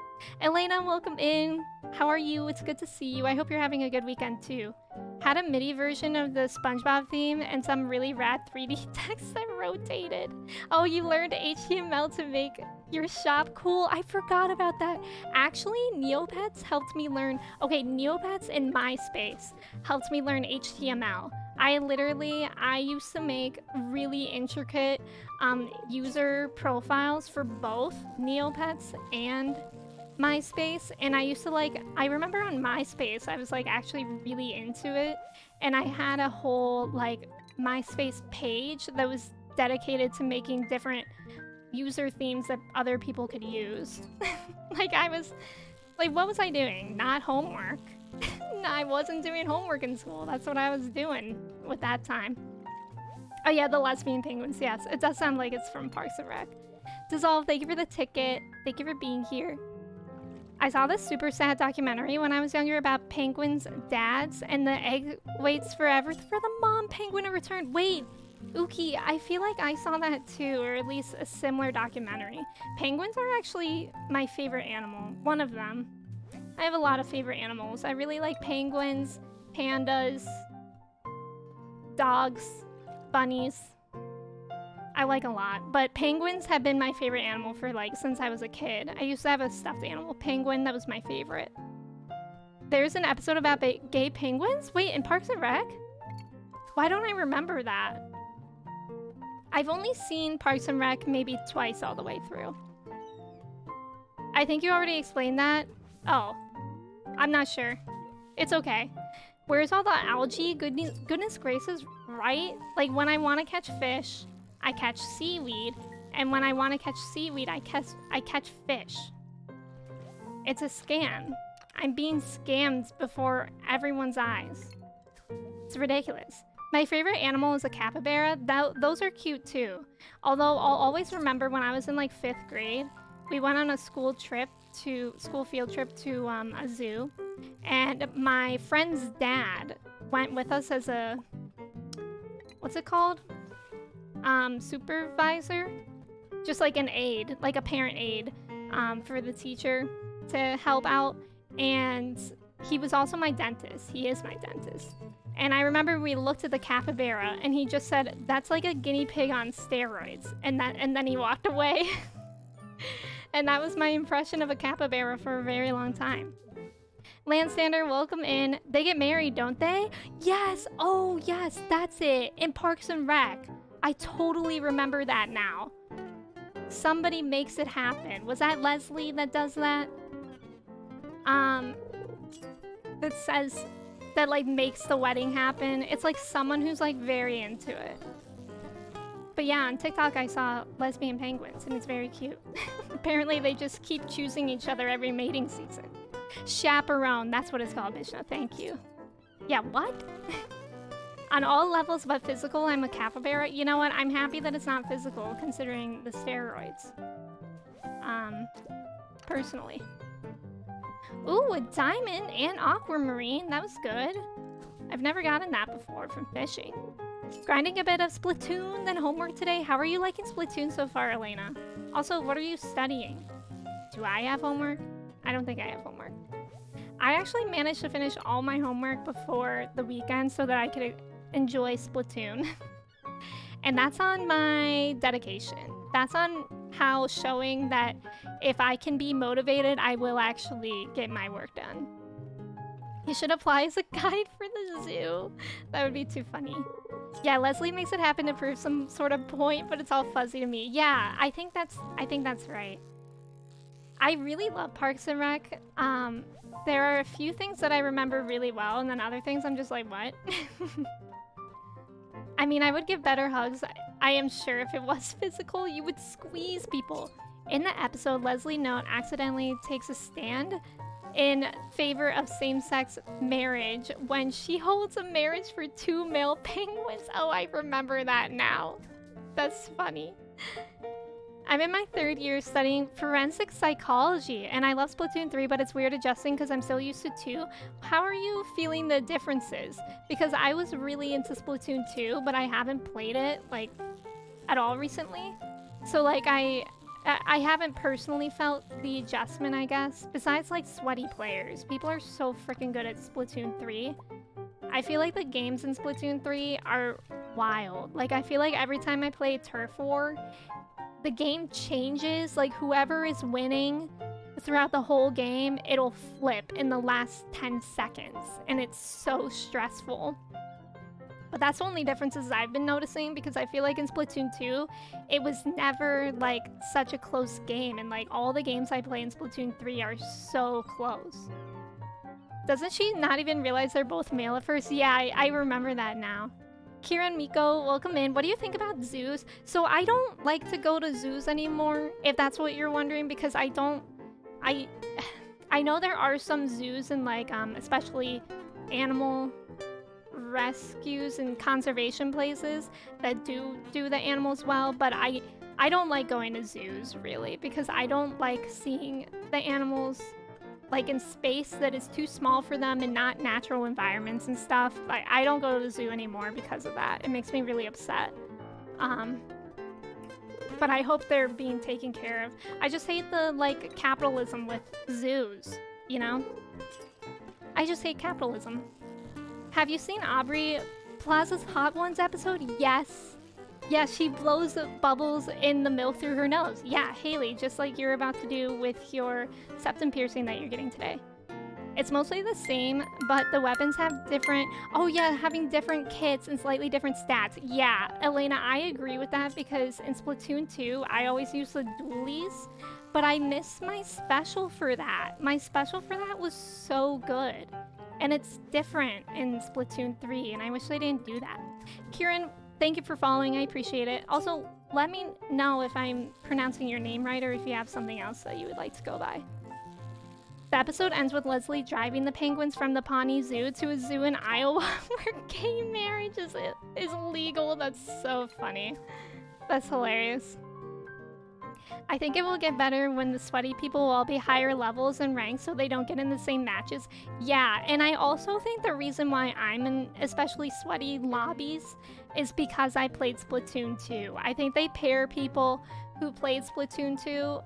Speaker 1: Elena, welcome in. How are you? It's good to see you. I hope you're having a good weekend too. Had a MIDI version of the SpongeBob theme and some really rad 3D text that rotated. Oh, you learned HTML to make your shop cool. I forgot about that. Actually, Neopets helped me learn. Okay, Neopets in MySpace helped me learn HTML. I used to make really intricate user profiles for both Neopets and MySpace, and I remember on MySpace I was like actually really into it, and I had a whole like MySpace page that was dedicated to making different user themes that other people could use. Like I was like, what was I doing? Not homework. I wasn't doing homework in school. That's what I was doing with that time. Oh yeah, the lesbian penguins. Yes, it does sound like it's from Parks and Rec. Dissolve, thank you for the ticket. Thank you for being here. I saw this super sad documentary when I was younger about penguins' dads, and the egg waits forever for the mom penguin to return. Wait, Uki, I feel like I saw that too, or at least a similar documentary. Penguins are actually my favorite animal, one of them. I have a lot of favorite animals. I really like penguins, pandas, dogs, bunnies. I like a lot, but penguins have been my favorite animal for like since I was a kid. I used to have a stuffed animal penguin that was my favorite. There's an episode about gay penguins? Wait, in Parks and Rec? Why don't I remember that? I've only seen Parks and Rec maybe twice all the way through. I think you already explained that. Oh, I'm not sure. It's okay. Where's all the algae? Goodness gracious, right? Like when I want to catch fish, I catch seaweed, and when I want to catch seaweed, I catch fish. It's a scam. I'm being scammed before everyone's eyes. It's ridiculous. My favorite animal is a capybara. Those are cute too. Although I'll always remember when I was in like 5th grade, we went on a school field trip to a zoo, and my friend's dad went with us as a, what's it called? Supervisor? Just like an aide, like a parent aide for the teacher to help out. And he was also my dentist. He is my dentist. And I remember we looked at the capybara and he just said, that's like a guinea pig on steroids. And then he walked away. And that was my impression of a capybara for a very long time. Landstander, welcome in. They get married, don't they? Yes. Oh, yes, that's it. In Parks and Rec. I totally remember that now. Somebody makes it happen. Was that Leslie that does that? That says that like makes the wedding happen. It's like someone who's like very into it. But yeah, on TikTok I saw lesbian penguins and it's very cute. Apparently they just keep choosing each other every mating season. Chaperone, that's what it's called, Bishna. Thank you. Yeah, what? On all levels but physical, I'm a capybara. You know what? I'm happy that it's not physical considering the steroids. Personally. Ooh, a diamond and aquamarine. That was good. I've never gotten that before from fishing. Grinding a bit of Splatoon, then homework today. How are you liking Splatoon so far, Elena? Also, what are you studying? Do I have homework? I don't think I have homework. I actually managed to finish all my homework before the weekend so that I could enjoy Splatoon. And that's on my dedication. That's on how showing that if I can be motivated, I will actually get my work done. You should apply as a guide for the zoo. That would be too funny. Yeah, Leslie makes it happen to prove some sort of point, but it's all fuzzy to me. Yeah, I think that's right. I really love Parks and Rec. There are a few things that I remember really well, and then other things I'm just like, what? I mean, I would give better hugs. I am sure if it was physical, you would squeeze people. In the episode, Leslie Note accidentally takes a stand in favor of same-sex marriage when she holds a marriage for 2 male penguins. Oh, I remember that now. That's funny. I'm in my 3rd year studying forensic psychology, and I love Splatoon 3, but it's weird adjusting because I'm so used to 2. How are you feeling the differences? Because I was really into Splatoon 2, but I haven't played it, like, at all recently. So, like, I haven't personally felt the adjustment, I guess. Besides, like, sweaty players. People are so freaking good at Splatoon 3. I feel like the games in Splatoon 3 are wild. Like, I feel like every time I play Turf War, the game changes. Like, whoever is winning throughout the whole game, it'll flip in the last 10 seconds. And it's so stressful. But that's the only differences I've been noticing, because I feel like in Splatoon 2, it was never, like, such a close game. And, like, all the games I play in Splatoon 3 are so close. Doesn't she not even realize they're both male at first? Yeah, I remember that now. Kieran, Miko, welcome in. What do you think about zoos? So I don't like to go to zoos anymore, if that's what you're wondering, because I know there are some zoos in, like, especially animal rescues and conservation places that do the animals well, but I don't like going to zoos, really, because I don't like seeing the animals like in space that is too small for them and not natural environments and stuff. Like, I don't go to the zoo anymore because of that. It makes me really upset. But I hope they're being taken care of. I just hate the, like, capitalism with zoos, you know? I just hate capitalism. Have you seen Aubrey Plaza's Hot Ones episode? Yes. Yeah, she blows bubbles in the milk through her nose. Yeah, Haley, just like you're about to do with your septum piercing that you're getting today. It's mostly the same, but the weapons have different... Oh yeah, having different kits and slightly different stats. Yeah, Elena, I agree with that, because in Splatoon 2, I always use the dualies, but I miss my special for that. My special for that was so good. And it's different in Splatoon 3, and I wish they didn't do that. Kieran, thank you for following. I appreciate it. Also, let me know if I'm pronouncing your name right or if you have something else that you would like to go by. The episode ends with Leslie driving the penguins from the Pawnee Zoo to a zoo in Iowa where gay marriage is illegal. That's so funny. That's hilarious. I think it will get better when the sweaty people will all be higher levels and ranks so they don't get in the same matches. Yeah, and I also think the reason why I'm in especially sweaty lobbies is because I played Splatoon 2. I think they pair people who played Splatoon 2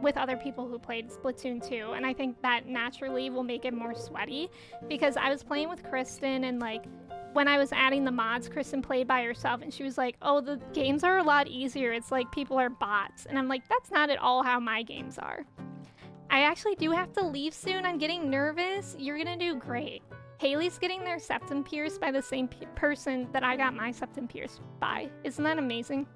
Speaker 1: with other people who played Splatoon 2, and I think that naturally will make it more sweaty, because I was playing with Kristen and, like, when I was adding the mods, Kristen played by herself, and she was like, oh, the games are a lot easier. It's like people are bots. And I'm like, that's not at all how my games are. I actually do have to leave soon. I'm getting nervous. You're gonna do great. Haley's getting their septum pierced by the same person that I got my septum pierced by. Isn't that amazing?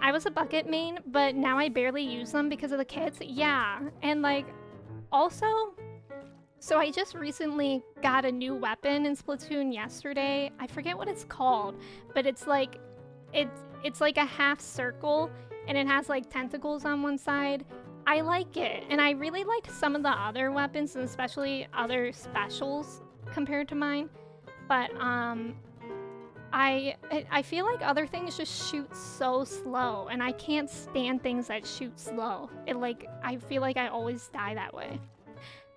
Speaker 1: I was a bucket main, but now I barely use them because of the kids. Yeah, and like, also, so I just recently got a new weapon in Splatoon yesterday. I forget what it's called, but it's like like a half circle, and it has like tentacles on one side. I like it, and I really liked some of the other weapons, and especially other specials compared to mine. But I feel like other things just shoot so slow, and I can't stand things that shoot slow. I feel like I always die that way.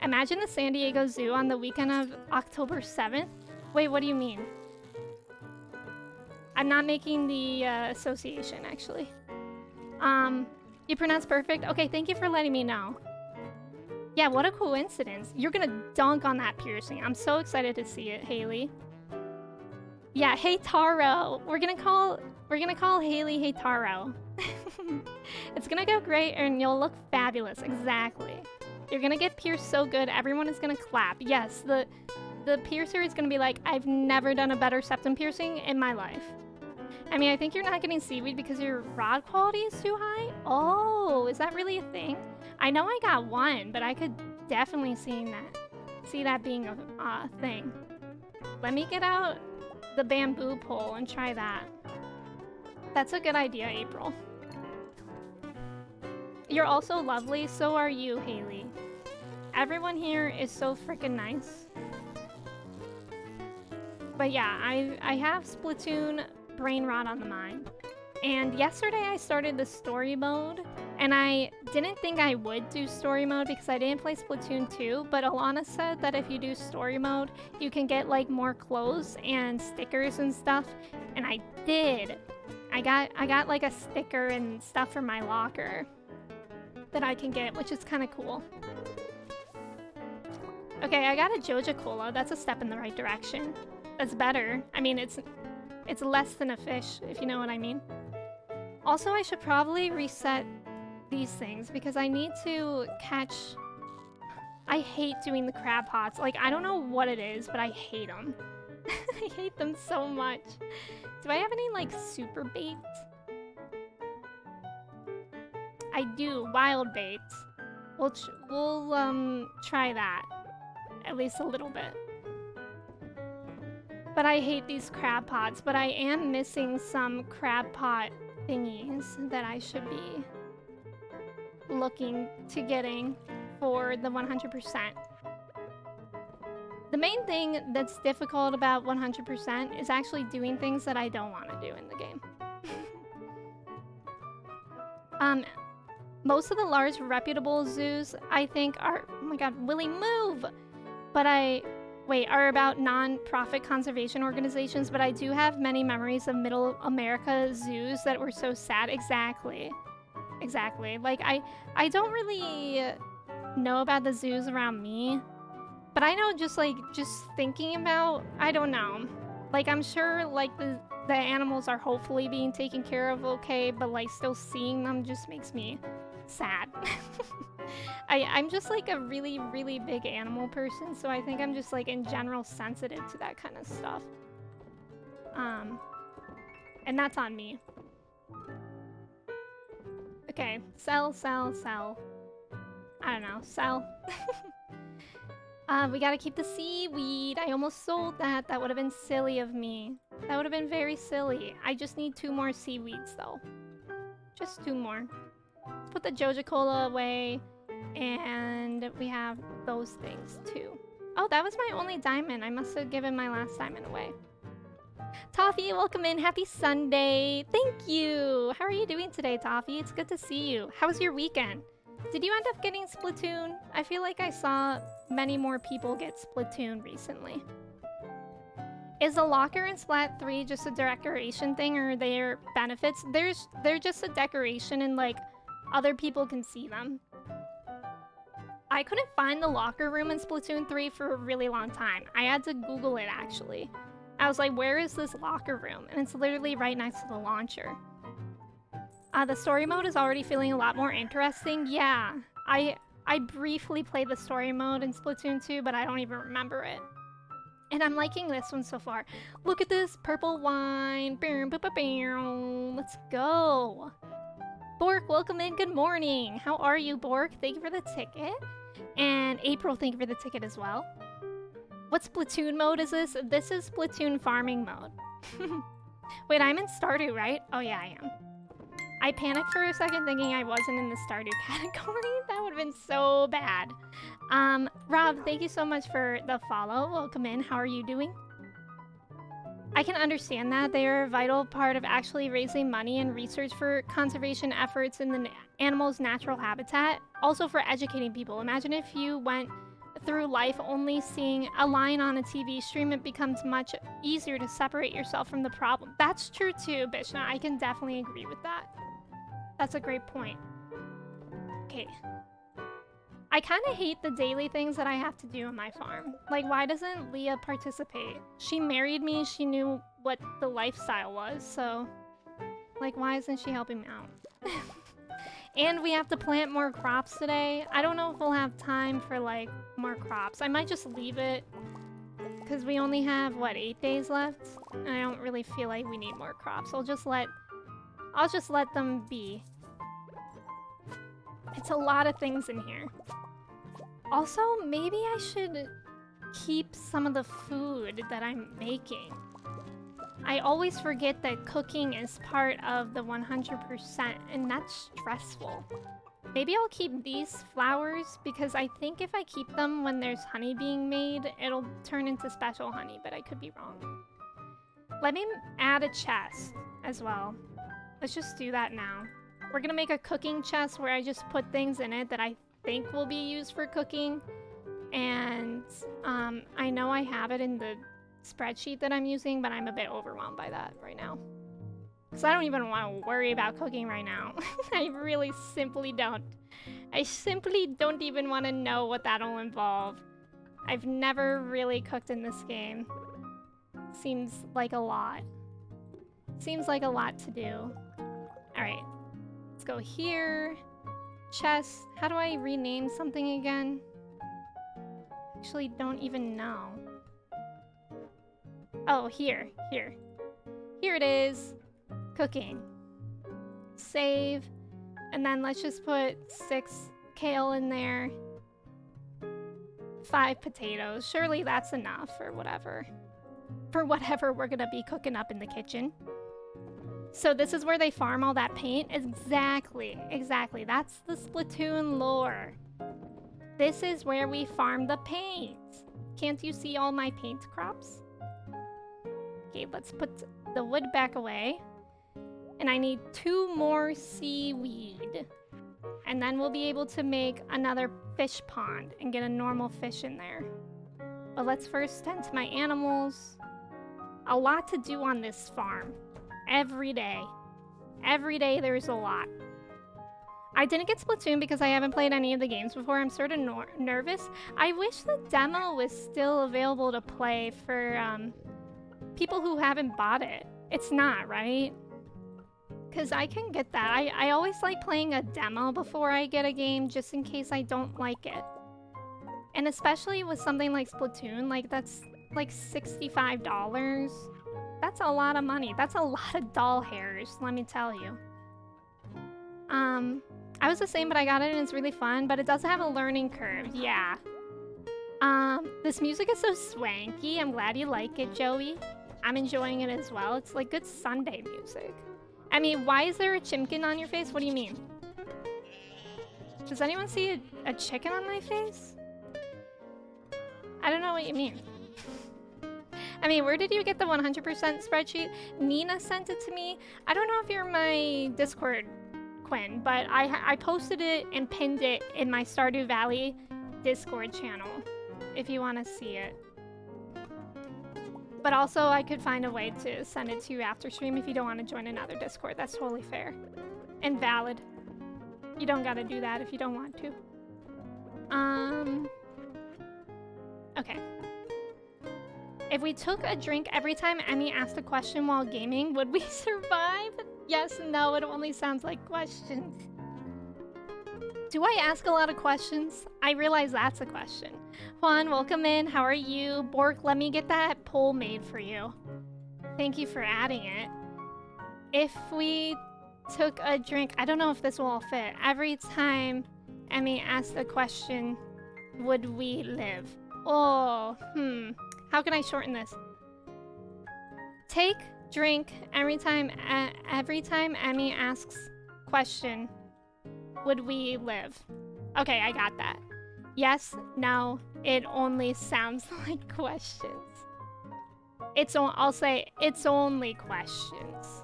Speaker 1: Imagine the San Diego Zoo on the weekend of October 7th. Wait, what do you mean? I'm not making the association, actually. You pronounce perfect? Okay, thank you for letting me know. Yeah, what a coincidence. You're gonna dunk on that piercing. I'm so excited to see it, Haley. Yeah, hey Taro. We're gonna call Haley Hey Taro. It's gonna go great and you'll look fabulous. Exactly. You're gonna get pierced so good, everyone is gonna clap. Yes, the piercer is gonna be like, I've never done a better septum piercing in my life. I mean, I think you're not getting seaweed because your rod quality is too high? Oh, is that really a thing? I know I got one, but I could definitely see that being a thing. Let me get out the bamboo pole and try that. That's a good idea, April. You're also lovely, so are you, Haley. Everyone here is so freaking nice. But yeah, I have Splatoon brain rot on the mind. And yesterday I started the story mode, and I didn't think I would do story mode because I didn't play Splatoon 2, but Alana said that if you do story mode, you can get like more clothes and stickers and stuff, and I did. I got like a sticker and stuff for my locker that I can get, which is kind of cool. Okay, I got a Joja Cola. That's a step in the right direction. That's better. I mean, it's less than a fish, if you know what I mean. Also, I should probably reset these things because I need to catch... I hate doing the crab pots. Like, I don't know what it is, but I hate them. I hate them so much. Do I have any, like, super bait? I do. Wild bait. We'll try that. At least a little bit. But I hate these crab pots, but I am missing some crab pot thingies that I should be looking to getting for the 100%. The main thing that's difficult about 100% is actually doing things that I don't want to do in the game. Most of the large reputable zoos, I think, are... Oh my god, Willie, move! But are about non-profit conservation organizations, but I do have many memories of Middle America zoos that were so sad. Exactly. Like, I don't really know about the zoos around me, but I know just thinking about, I don't know. Like, I'm sure, like, the animals are hopefully being taken care of okay, but, like, still seeing them just makes me sad. I'm just like a really, really big animal person, so I think I'm just like in general sensitive to that kind of stuff. And that's on me. Okay, sell. I don't know, sell. We gotta keep the seaweed. I almost sold that. That would have been silly of me. That would have been very silly. I just need 2 more seaweeds though. Just 2 more. Let's put the Joja Cola away. And we have those things too. Oh, that was my only diamond. I must have given my last diamond away. Toffee, welcome in. Happy Sunday. Thank you. How are you doing today, Toffee? It's good to see you. How was your weekend? Did you end up getting Splatoon? I feel like I saw many more people get Splatoon recently. Is the locker in Splat 3 just a decoration thing, or are there benefits? They're just a decoration and like other people can see them. I couldn't find the locker room in Splatoon 3 for a really long time. I had to Google it, actually. I was like, where is this locker room? And it's literally right next to the launcher. The story mode is already feeling a lot more interesting. Yeah, I briefly played the story mode in Splatoon 2, but I don't even remember it. And I'm liking this one so far. Look at this purple wine. Let's go. Bork, welcome in. Good morning. How are you, Bork? Thank you for the ticket. And April, thank you for the ticket as well. What Splatoon mode is this? This is Splatoon farming mode. Wait, I'm in Stardew, right? Oh yeah, I am. I panicked for a second thinking I wasn't in the Stardew category. That would have been so bad. Rob, thank you so much for the follow. Welcome in. How are you doing? I can understand that. They are a vital part of actually raising money and research for conservation efforts in the animal's natural habitat. Also for educating people. Imagine if you went through life only seeing a line on a TV stream, it becomes much easier to separate yourself from the problem. That's true too, Bishna. I can definitely agree with that. That's a great point. Okay. I kind of hate the daily things that I have to do on my farm. Like, why doesn't Leah participate? She married me, she knew what the lifestyle was, so... Like, why isn't she helping me out? And we have to plant more crops today. I don't know if we'll have time for, like, more crops. I might just leave it, because we only have, what, 8 days left? And I don't really feel like we need more crops. I'll just let them be. It's a lot of things in here. Also, maybe I should keep some of the food that I'm making. I always forget that cooking is part of the 100%, and that's stressful. Maybe I'll keep these flowers, because I think if I keep them when there's honey being made, it'll turn into special honey, but I could be wrong. Let me add a chest as well. Let's just do that now. We're gonna make a cooking chest where I just put things in it that I think will be used for cooking. And I know I have it in the spreadsheet that I'm using, but I'm a bit overwhelmed by that right now. Because I don't even want to worry about cooking right now. I really simply don't. I simply don't even want to know what that'll involve. I've never really cooked in this game. Seems like a lot. Seems like a lot to do. Alright. Let's go here. Chest. How do I rename something again? Actually, don't even know. Oh, here. Here. Here it is. Cooking. Save. And then let's just put 6 kale in there. 5 potatoes. Surely that's enough or whatever. For whatever we're gonna be cooking up in the kitchen. So this is where they farm all that paint? Exactly. Exactly. That's the Splatoon lore. This is where we farm the paint. Can't you see all my paint crops? Okay, let's put the wood back away. And I need 2 more seaweed. And then we'll be able to make another fish pond and get a normal fish in there. But let's first tend to my animals. A lot to do on this farm. Every day. Every day there's a lot. I didn't get Splatoon because I haven't played any of the games before. I'm sort of nervous. I wish the demo was still available to play for people who haven't bought it. It's not, right? Because I can get that. I always like playing a demo before I get a game just in case I don't like it. And especially with something like Splatoon, like that's like $65. That's a lot of money. That's a lot of doll hairs, let me tell you. I was the same, but I got it and it's really fun, but it does have a learning curve, yeah. This music is so swanky. I'm glad you like it, Joey. I'm enjoying it as well. It's like good Sunday music. I mean, why is there a chimkin on your face? What do you mean? Does anyone see a chicken on my face? I don't know what you mean. I mean, where did you get the 100% spreadsheet? Nina sent it to me. I don't know if you're my Discord, Quinn, but I posted it and pinned it in my Stardew Valley Discord channel, if you want to see it. But also, I could find a way to send it to you after stream if you don't want to join another Discord. That's totally fair. And valid. You don't gotta do that if you don't want to. Okay. If we took a drink every time Emmy asked a question while gaming, would we survive? Yes, no, it only sounds like questions. Do I ask a lot of questions? I realize that's a question. Juan, welcome in. How are you? Bork, let me get that poll made for you. Thank you for adding it. If we took a drink, I don't know if this will all fit. Every time Emmy asked a question, would we live? Oh, How can I shorten this? Take drink every time Emmy asks question, would we live? Okay, I got that. Yes, no, it only sounds like questions. I'll say it's only questions.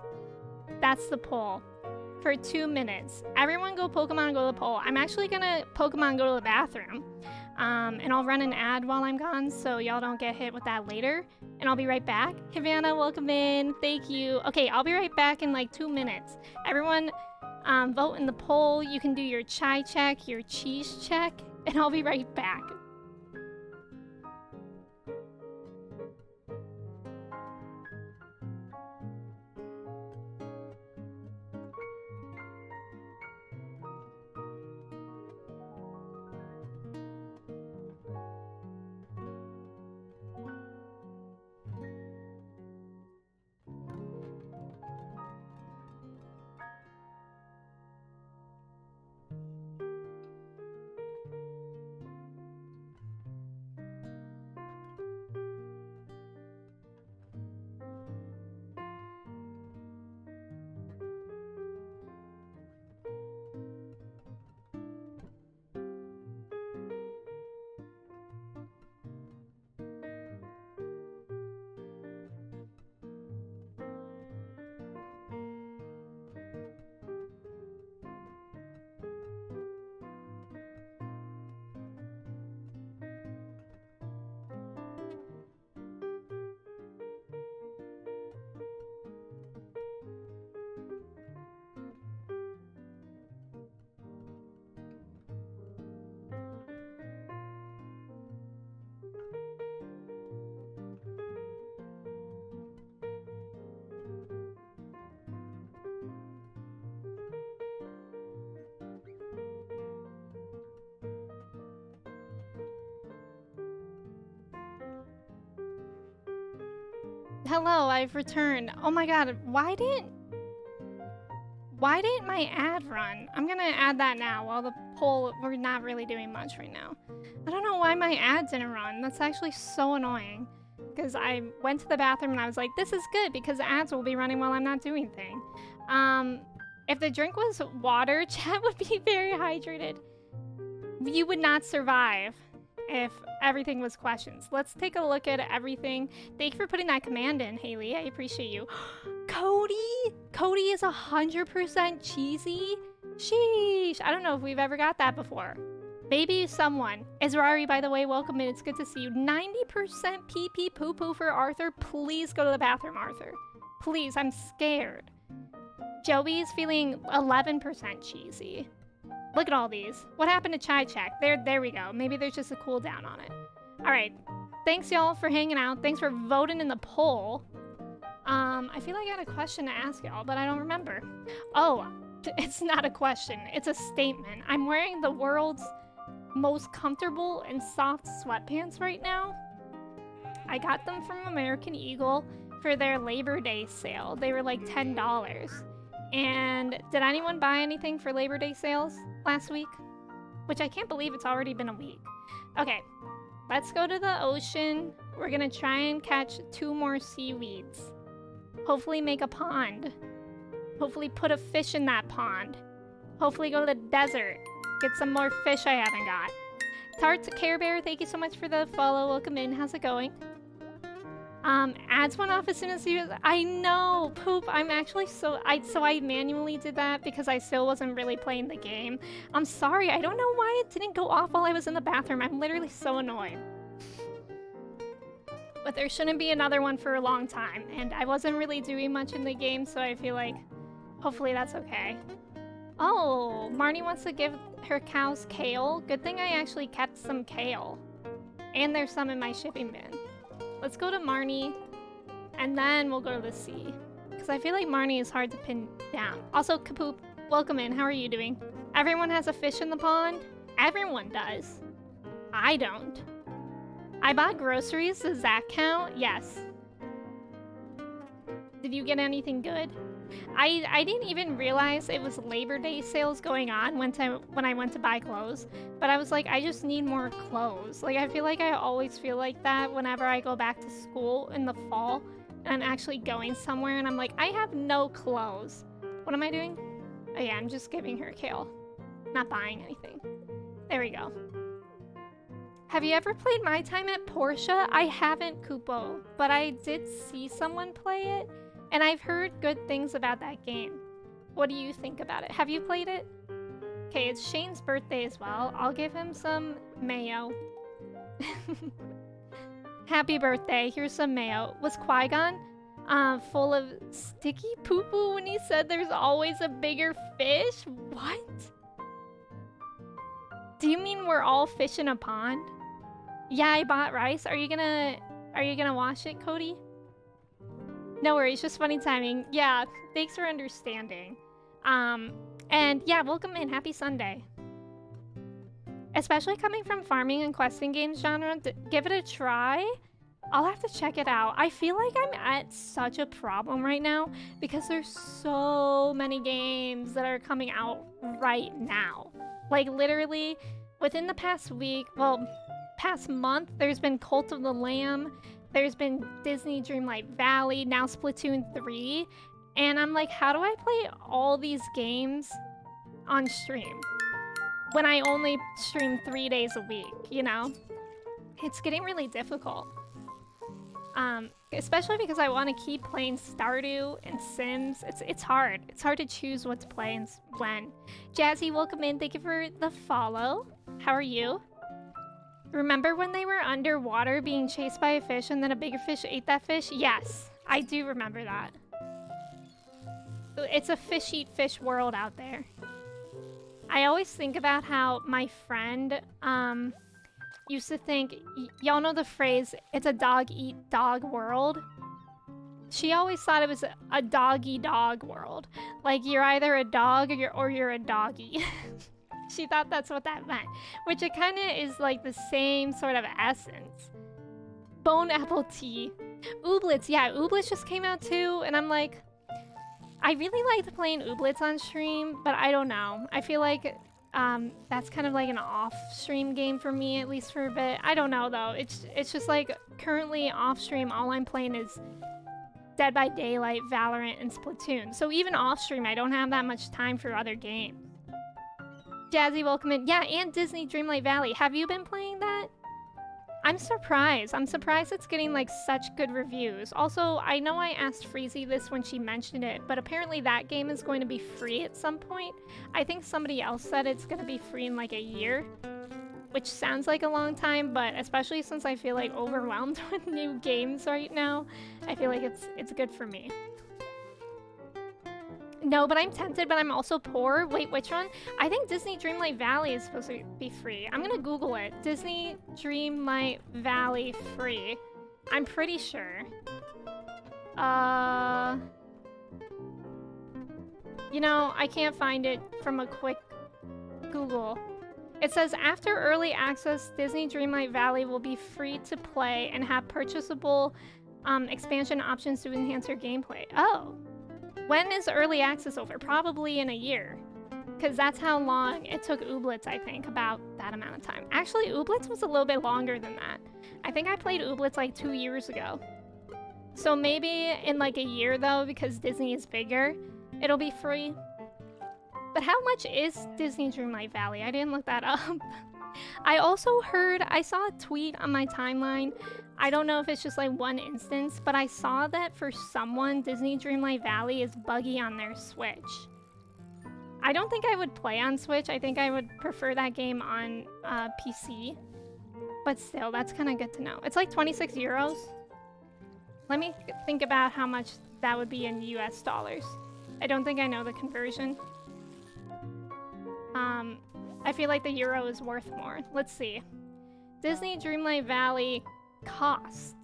Speaker 1: That's the poll. For 2 minutes. Everyone go Pokemon Go to the poll. I'm actually gonna Pokemon Go to the bathroom. And I'll run an ad while I'm gone so y'all don't get hit with that later. And I'll be right back. Havana, welcome in. Thank you. Okay, I'll be right back in like 2 minutes. Everyone vote in the poll. You can do your chai check, your cheese check, and I'll be right back. Hello, I've returned. Oh my god, why didn't my ad run? I'm gonna add that now while the poll, we're not really doing much right now. I don't know why my ad didn't run. That's actually so annoying. Because I went to the bathroom and I was like, this is good because ads will be running while I'm not doing thing. If the drink was water, chat would be very hydrated. You would not survive if everything was questions. Let's take a look at everything. Thank you for putting that command in, Haley. I appreciate you. Cody! Cody is 100% cheesy? Sheesh. I don't know if we've ever got that before. Maybe someone. Israri, by the way, welcome in. It's good to see you. 90% pee-pee poo-poo for Arthur. Please go to the bathroom, Arthur. Please, I'm scared. Joey's feeling 11% cheesy. Look at all these. What happened to Chai Check? There we go. Maybe there's just a cooldown on it. All right. Thanks, y'all, for hanging out. Thanks for voting in the poll. I feel like I had a question to ask y'all, but I don't remember. Oh, it's not a question. It's a statement. I'm wearing the world's most comfortable and soft sweatpants right now. I got them from American Eagle for their Labor Day sale. They were like $10. And did anyone buy anything for Labor Day sales last week? Which I can't believe it's already been a week. Okay, let's go to the ocean. We're gonna try and catch 2 more seaweeds. Hopefully make a pond. Hopefully put a fish in that pond. Hopefully go to the desert. Get some more fish I haven't got. Tart Care Bear, thank you so much for the follow. Welcome in. How's it going? Ads went off as soon as you... I know! Poop, I'm actually so I manually did that because I still wasn't really playing the game. I'm sorry, I don't know why it didn't go off while I was in the bathroom. I'm literally so annoyed. But there shouldn't be another one for a long time, and I wasn't really doing much in the game, so I feel like hopefully that's okay. Oh, Marnie wants to give her cows kale. Good thing I actually kept some kale. And there's some in my shipping bin. Let's go to Marnie, and then we'll go to the sea. Because I feel like Marnie is hard to pin down. Also, Kapoop, welcome in. How are you doing? Everyone has a fish in the pond? Everyone does. I don't. I bought groceries. Does that count? Yes. Did you get anything good? I didn't even realize it was Labor Day sales going on when I went to buy clothes. But I was like, I just need more clothes. Like, I feel like I always feel like that whenever I go back to school in the fall and I'm actually going somewhere and I'm like, I have no clothes. What am I doing? Oh yeah, I'm just giving her kale. Not buying anything. There we go. Have you ever played My Time at Portia? I haven't, Kupo, but I did see someone play it, and I've heard good things about that game. What do you think about it? Have you played it? Okay, it's Shane's birthday as well. I'll give him some mayo. Happy birthday. Here's some mayo. Was Qui-Gon full of sticky poo-poo when he said there's always a bigger fish? What? Do you mean we're all fish in a pond? Yeah, I bought rice. Are you gonna wash it, Cody? No worries, just funny timing. Yeah, thanks for understanding. And yeah, welcome in. Happy Sunday. Especially coming from farming and questing games genre, give it a try. I'll have to check it out. I feel like I'm at such a problem right now because there's so many games that are coming out right now. Like literally within the past week, well, past month, there's been Cult of the Lamb, there's been Disney Dreamlight Valley, now Splatoon 3, and I'm like, how do I play all these games on stream when I only stream 3 days a week, you know? It's getting really difficult. Especially because I want to keep playing Stardew and Sims. It's hard. It's hard to choose what to play and when. Jazzy, welcome in. Thank you for the follow. How are you? Remember when they were underwater being chased by a fish and then a bigger fish ate that fish? Yes, I do remember that. It's a fish eat fish world out there. I always think about how my friend used to think, y'all know the phrase, it's a dog eat dog world? She always thought it was a doggy dog world. Like you're either a dog or you're a doggy. She thought that's what that meant, which it kind of is like the same sort of essence. Bone apple tea. Ooblets, yeah, Ooblets just came out too, and I'm like, I really liked playing Ooblets on stream, but I don't know. I feel like that's kind of like an off-stream game for me, at least for a bit. I don't know though. It's just like currently off-stream, all I'm playing is Dead by Daylight, Valorant, and Splatoon. So even off-stream, I don't have that much time for other games. Jazzy, welcome in. Yeah, and Disney Dreamlight Valley. Have you been playing that? I'm surprised. I'm surprised it's getting like such good reviews. Also, I know I asked Freezy this when she mentioned it, but apparently that game is going to be free at some point. I think somebody else said it's going to be free in like a year, which sounds like a long time, but especially since I feel like overwhelmed with new games right now, I feel like it's good for me. No, but I'm tempted, but I'm also poor. Wait, which one? I think Disney Dreamlight Valley is supposed to be free. I'm gonna Google it. Disney Dreamlight Valley free. I'm pretty sure. You know, I can't find it from a quick Google. It says, after early access, Disney Dreamlight Valley will be free to play and have purchasable expansion options to enhance your gameplay. Oh. When is early access over? Probably in a year. Because that's how long it took Ooblets, I think, about that amount of time. Actually, Ooblets was a little bit longer than that. I think I played Ooblets like 2 years ago. So maybe in like a year though, because Disney is bigger, it'll be free. But how much is Disney Dreamlight Valley? I didn't look that up. I also heard, I saw a tweet on my timeline. I don't know if it's just like one instance, but I saw that for someone, Disney Dreamlight Valley is buggy on their Switch. I don't think I would play on Switch. I think I would prefer that game on PC. But still, that's kind of good to know. It's like 26 euros. Let me think about how much that would be in US dollars. I don't think I know the conversion. I feel like the euro is worth more. Let's see. Disney Dreamlight Valley cost.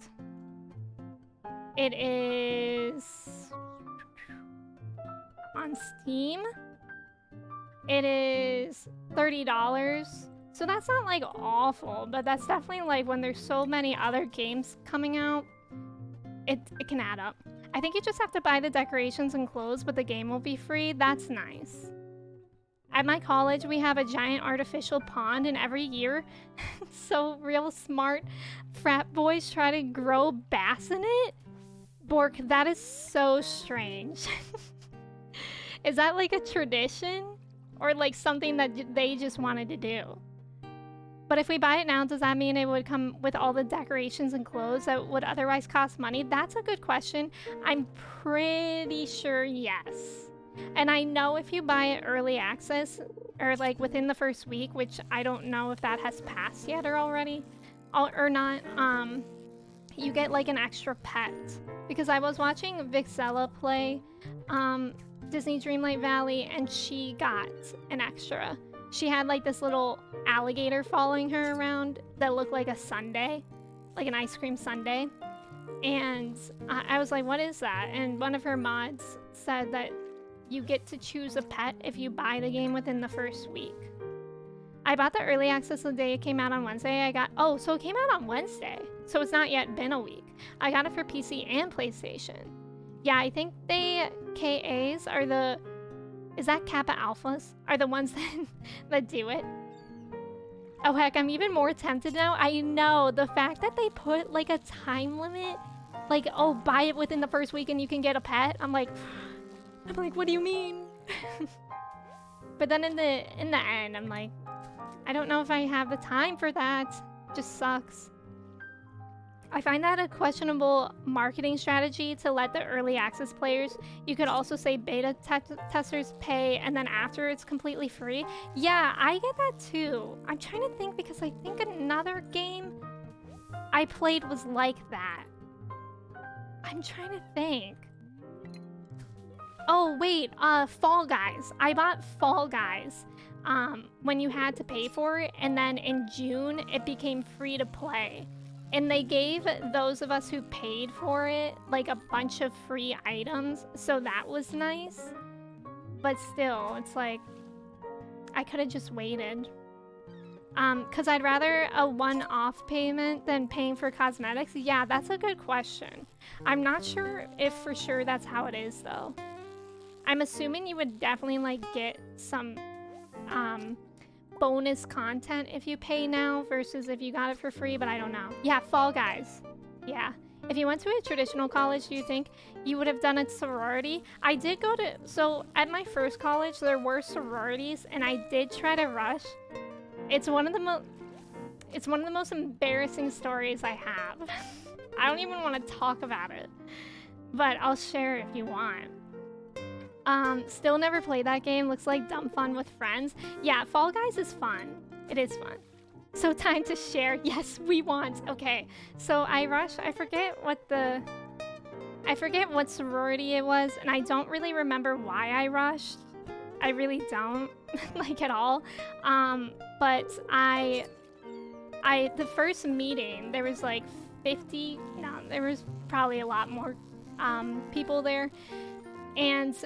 Speaker 1: It is on Steam. It is $30. So that's not like awful, but that's definitely like when there's so many other games coming out, it can add up. I think you just have to buy the decorations and clothes, but the game will be free. That's nice. At my college, we have a giant artificial pond, and every year, so real smart frat boys try to grow bass in it. Bork, that is so strange. Is that like a tradition? Or like something that they just wanted to do? But if we buy it now, does that mean it would come with all the decorations and clothes that would otherwise cost money? That's a good question. I'm pretty sure yes. And I know if you buy it early access, or like within the first week, which I don't know if that has passed yet or already, or not, you get like an extra pet. Because I was watching Vixella play Disney Dreamlight Valley, and she got an extra. She had like this little alligator following her around that looked like a sundae, like an ice cream sundae. And I was like, what is that? And one of her mods said that you get to choose a pet if you buy the game within the first week. I bought the early access the day it came out on Wednesday. So it came out on Wednesday. So it's not yet been a week. I got it for PC and PlayStation. Yeah, I think they KAs are the... Is that Kappa Alphas? Are the ones that do it? Oh heck, I'm even more tempted now. I know, the fact that they put like a time limit, like, oh, buy it within the first week and you can get a pet. I'm like, what do you mean? But then in the end, I'm like, I don't know if I have the time for that. Just sucks. I find that a questionable marketing strategy to let the early access players. You could also say beta testers pay and then after it's completely free. Yeah, I get that too. I'm trying to think because I think another game I played was like that. I'm trying to think. Oh wait, Fall Guys. I bought Fall Guys when you had to pay for it, and then in June it became free to play. And they gave those of us who paid for it like a bunch of free items, so that was nice. But still, it's like, I could have just waited. Because I'd rather a one-off payment than paying for cosmetics. Yeah, that's a good question. I'm not sure if for sure that's how it is, though. I'm assuming you would definitely like get some bonus content if you pay now versus if you got it for free, but I don't know. Yeah, Fall Guys. Yeah. If you went to a traditional college, do you think you would have done a sorority? I did go to... So, at my first college, there were sororities, and I did try to rush. It's one of the most embarrassing stories I have. I don't even want to talk about it, but I'll share if you want. Still never played that game. Looks like dumb fun with friends. Yeah, Fall Guys is fun. It is fun. So time to share. Yes, we want. Okay, so I rushed. I forget what sorority it was, and I don't really remember why I rushed. I really don't, like at all. But the first meeting, there was like 50, no, there was probably a lot more people there. And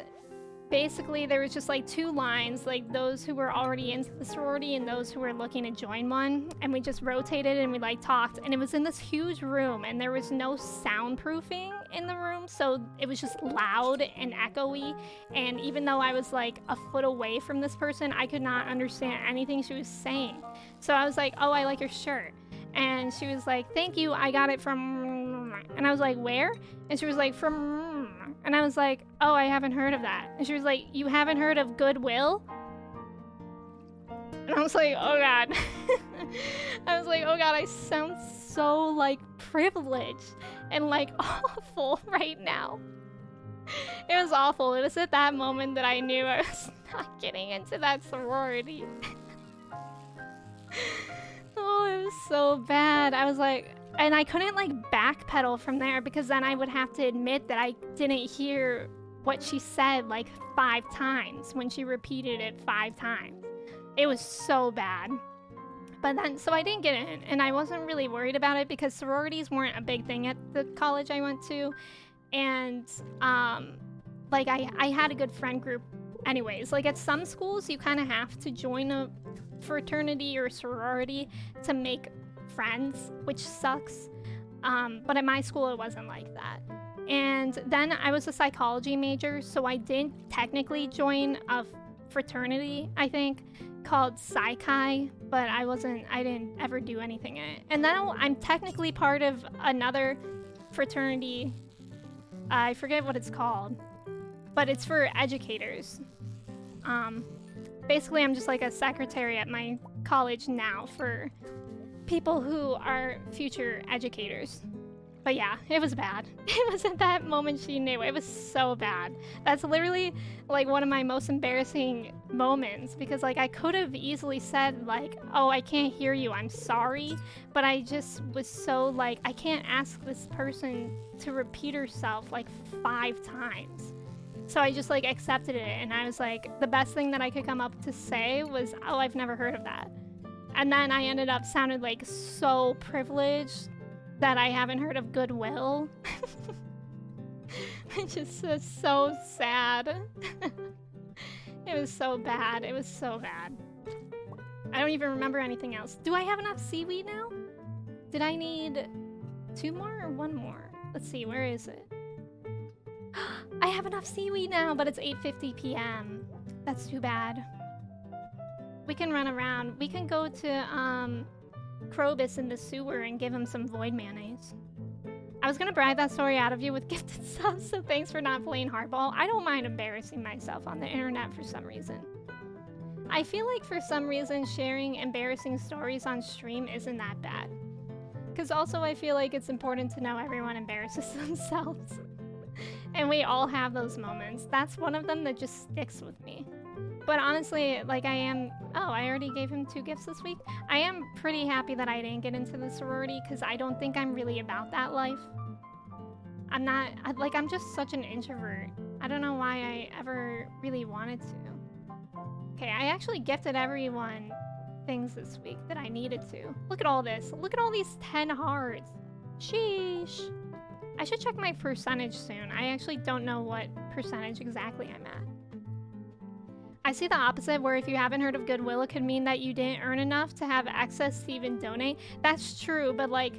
Speaker 1: basically there was just like two lines, like those who were already in the sorority and those who were looking to join one. And we just rotated and we like talked, and it was in this huge room and there was no soundproofing in the room. So it was just loud and echoey. And even though I was like a foot away from this person, I could not understand anything she was saying. So I was like, oh, I like your shirt. And she was like, thank you, I got it from... And I was like, where? And she was like, from... And I was like, oh, I haven't heard of that. And she was like, you haven't heard of Goodwill? And I was like, oh God. I was like, oh God, I sound so like privileged and like awful right now. It was awful. It was at that moment that I knew I was not getting into that sorority. Oh, it was so bad. I was like, and I couldn't like backpedal from there because then I would have to admit that I didn't hear what she said like 5 times when she repeated it 5 times. It was so bad. But then, so I didn't get in, and I wasn't really worried about it because sororities weren't a big thing at the college I went to. And, like, I had a good friend group anyways. Like, at some schools, you kind of have to join a fraternity or sorority to make friends, which sucks. But at my school, it wasn't like that. And then I was a psychology major, so I didn't technically join a fraternity, I think, called Psychi, but I didn't ever do anything in it. And then I'm technically part of another fraternity. I forget what it's called, but it's for educators. Basically, I'm just like a secretary at my college now for people who are future educators. But yeah, it was bad. It was at that moment she knew. It was so bad. That's literally like one of my most embarrassing moments because like I could have easily said like, oh, I can't hear you, I'm sorry. But I just was so like, I can't ask this person to repeat herself like 5 times. So I just like accepted it and I was like, the best thing that I could come up to say was, oh, I've never heard of that. And then I ended up sounding like so privileged that I haven't heard of Goodwill. Which is just so sad. It was so bad. It was so bad. I don't even remember anything else. Do I have enough seaweed now? Did I need 2 more or 1 more? Let's see, where is it? I have enough seaweed now, but it's 8:50 p.m. That's too bad. We can run around. We can go to, Krobus in the sewer and give him some void mayonnaise. I was gonna brag that story out of you with gifted subs, so thanks for not playing hardball. I don't mind embarrassing myself on the internet for some reason. I feel like for some reason sharing embarrassing stories on stream isn't that bad. Because also I feel like it's important to know everyone embarrasses themselves. And we all have those moments. That's one of them that just sticks with me. But honestly, like I already gave him 2 gifts this week. I am pretty happy that I didn't get into the sorority because I don't think I'm really about that life. I'm just such an introvert. I don't know why I ever really wanted to. Okay, I actually gifted everyone things this week that I needed to. Look at all this. Look at all these 10 hearts. Sheesh. I should check my percentage soon. I actually don't know what percentage exactly I'm at. I see the opposite, where if you haven't heard of Goodwill, it could mean that you didn't earn enough to have access to even donate. That's true, but like,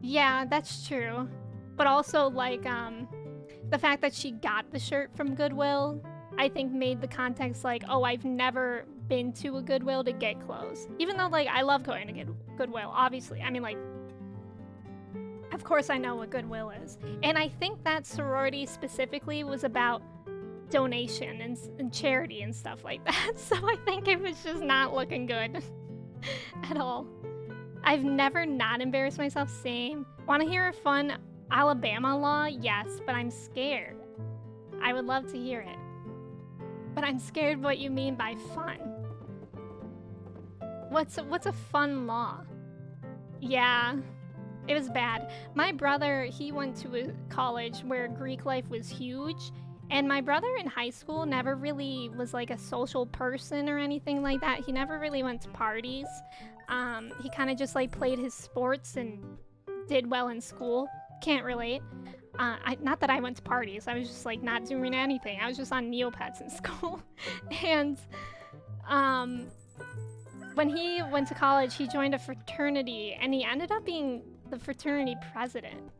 Speaker 1: yeah, that's true. But also, like, the fact that she got the shirt from Goodwill, I think made the context like, oh, I've never been to a Goodwill to get clothes. Even though, like, I love going to Goodwill, obviously. I mean, like, of course I know what Goodwill is. And I think that sorority specifically was about donation and charity and stuff like that. So I think it was just not looking good at all. I've never not embarrassed myself. Same. Want to hear a fun Alabama law? Yes, but I'm scared. I would love to hear it. But I'm scared what you mean by fun. What's a fun law? Yeah, it was bad. My brother, he went to a college where Greek life was huge. And my brother in high school never really was like a social person or anything like that. He never really went to parties. He kind of just like played his sports and did well in school. Can't relate. Not that I went to parties. I was just like not doing anything. I was just on Neopets in school. And when he went to college, he joined a fraternity and he ended up being the fraternity president,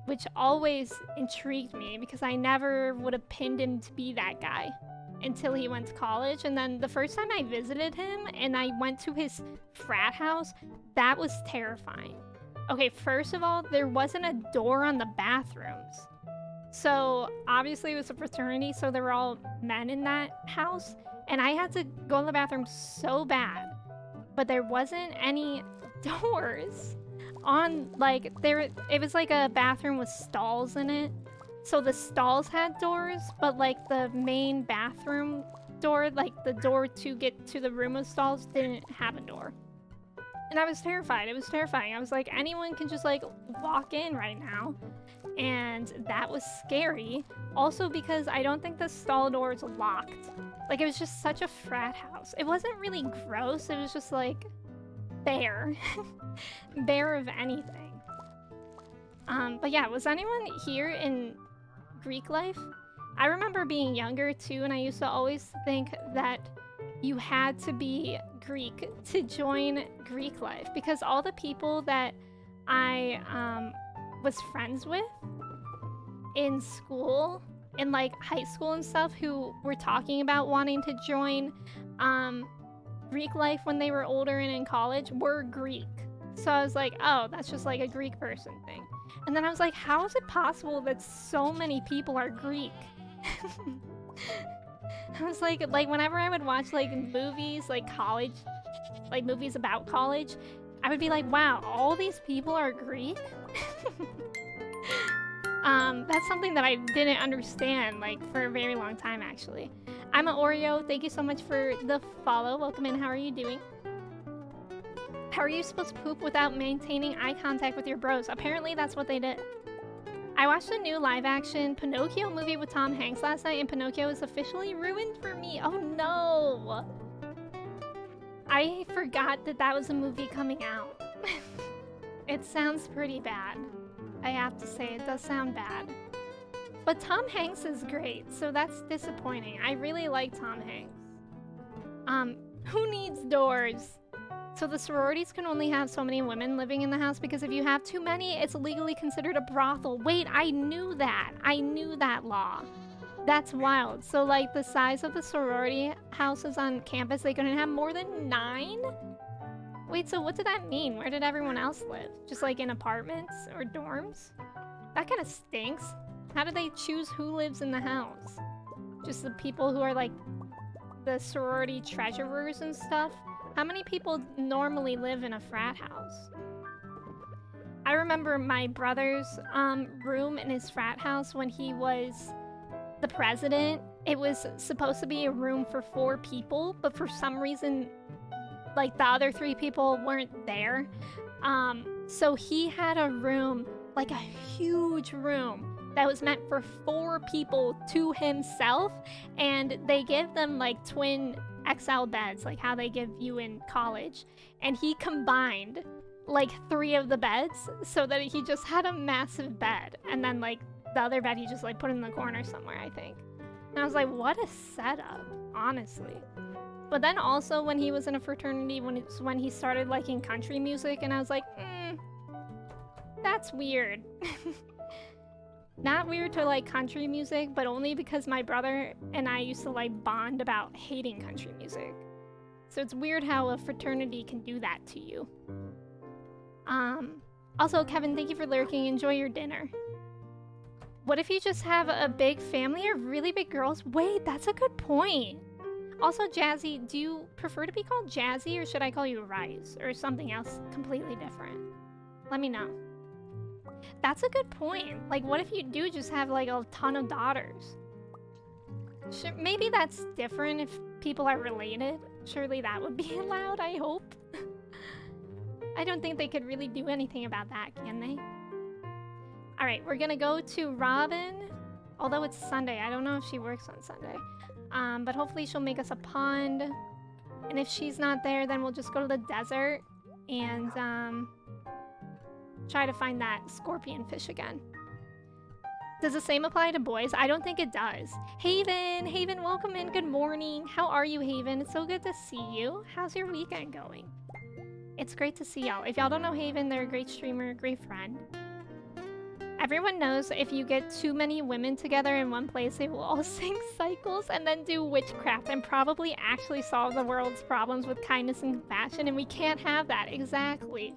Speaker 1: which always intrigued me because I never would have pinned him to be that guy until he went to college. And then the first time I visited him and I went to his frat house, that was terrifying. Okay, first of all, there wasn't a door on the bathrooms. So obviously it was a fraternity, so there were all men in that house. And I had to go to the bathroom so bad, but there wasn't any doors. It was like a bathroom with stalls in it. So the stalls had doors, but like the main bathroom door, like the door to get to the room with stalls, didn't have a door. And I was terrified. It was terrifying. I was like, anyone can just like walk in right now. and that was scary. Also because I don't think the stall door is locked. Like, it was just such a frat house. It wasn't really gross, it was just like bare. Bare of anything. But yeah, was anyone here in Greek life? I remember being younger too, and I used to always think that you had to be Greek to join Greek life, because all the people that I was friends with in school, in like high school and stuff, who were talking about wanting to join Greek life when they were older and in college, were Greek. So I was like, oh, that's just like a Greek person thing. And then I was like, how is it possible that so many people are Greek? I was like whenever I would watch like movies, like college, like movies about college, I would be like, wow, all these people are Greek? That's something that I didn't understand like for a very long time actually. I'm an Oreo, thank you so much for the follow. Welcome in, how are you doing? How are you supposed to poop without maintaining eye contact with your bros? Apparently that's what they did. I watched a new live-action Pinocchio movie with Tom Hanks last night, and Pinocchio is officially ruined for me. Oh no! I forgot that that was a movie coming out. It sounds pretty bad. I have to say, it does sound bad. But Tom Hanks is great, so that's disappointing. I really like Tom Hanks. Who needs doors? So the sororities can only have so many women living in the house, because if you have too many, it's legally considered a brothel. Wait, I knew that. I knew that law. That's wild. So like the size of the sorority houses on campus, they couldn't have more than 9? Wait, so what did that mean? Where did everyone else live? Just like in apartments or dorms? That kind of stinks. How do they choose who lives in the house? Just the people who are like the sorority treasurers and stuff? How many people normally live in a frat house? I remember my brother's room in his frat house when he was the president. It was supposed to be a room for 4 people, but for some reason, like the other 3 people weren't there. So he had a room, like a huge room, that was meant for 4 people to himself, and they give them like twin XL beds, like how they give you in college, and he combined like 3 of the beds so that he just had a massive bed, and then like the other bed he just like put in the corner somewhere, I think. And I was like, what a setup, honestly. But then also when he was in a fraternity, when he started liking country music, and I was like, that's weird. Not weird to like country music, but only because my brother and I used to like bond about hating country music. So it's weird how a fraternity can do that to you. Also, Kevin, thank you for lurking. Enjoy your dinner. What if you just have a big family of really big girls? Wait, that's a good point. Also, Jazzy, do you prefer to be called Jazzy, or should I call you Rise, or something else completely different? Let me know. That's a good point. Like, what if you do just have like a ton of daughters? Maybe that's different if people are related. Surely that would be allowed, I hope. I don't think they could really do anything about that, can they? Alright, we're gonna go to Robin. Although it's Sunday, I don't know if she works on Sunday. But hopefully she'll make us a pond. And if she's not there, then we'll just go to the desert and try to find that scorpion fish again. Does the same apply to boys? I don't think it does. Haven! Haven, welcome in. Good morning. How are you, Haven? It's so good to see you. How's your weekend going? It's great to see y'all. If y'all don't know Haven, they're a great streamer, a great friend. Everyone knows if you get too many women together in one place, they will all sing cycles and then do witchcraft and probably actually solve the world's problems with kindness and compassion, and we can't have that. Exactly.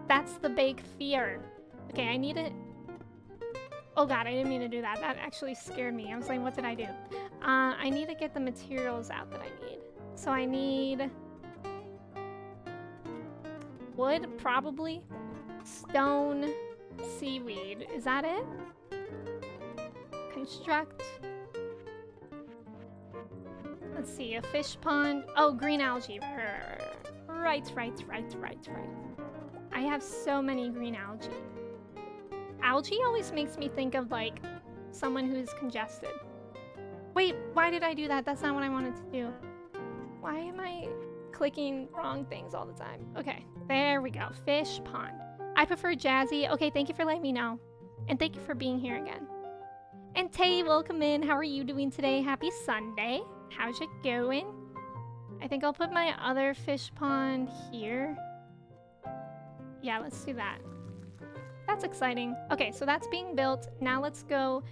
Speaker 1: That's the big fear. Okay, I need it. Oh god, I didn't mean to do that. That actually scared me. I was like, what did I do? I need to get the materials out that I need. So I need wood, probably. Stone, seaweed. Is that it? Construct. Let's see, a fish pond. Oh, green algae. Right. I have so many green algae. Algae always makes me think of like someone who's congested. Wait, why did I do that? That's not what I wanted to do. Why am I clicking wrong things all the time? Okay, there we go. Fish pond. I prefer Jazzy. Okay, thank you for letting me know. And thank you for being here again. And Tay, welcome in. How are you doing today? Happy Sunday. How's it going? I think I'll put my other fish pond here. Yeah, let's do that. That's exciting. Okay, so that's being built. Now let's go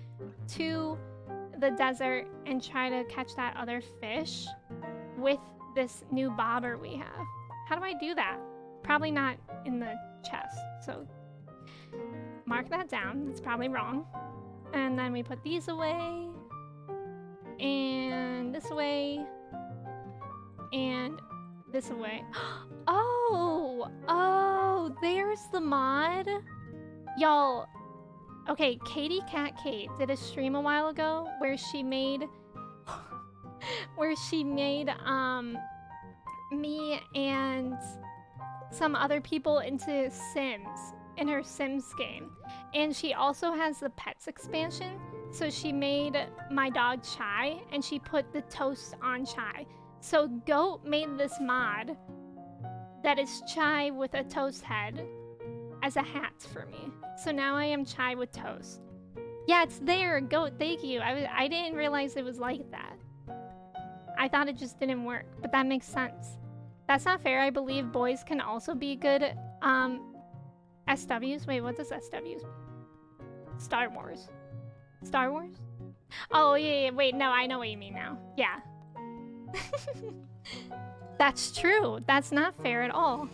Speaker 1: to the desert and try to catch that other fish with this new bobber we have. How do I do that? Probably not in the chest. So mark that down. That's probably wrong. And then we put these away. And this away. And this away. Oh, there's the mod. Y'all, okay, Katie Cat Kate did a stream a while ago where she made me and some other people into Sims in her Sims game. And she also has the pets expansion. So she made my dog Chai and she put the toast on Chai. So Goat made this mod that is Chai with a toast head as a hat for me. So now I am Chai with toast. Yeah, it's there. Goat, thank you. I didn't realize it was like that. I thought it just didn't work, but that makes sense. That's not fair. I believe boys can also be good SWs. Wait, what does SWs mean? Star Wars. Star Wars? Oh, yeah, wait, no, I know what you mean now. Yeah. That's true. That's not fair at all.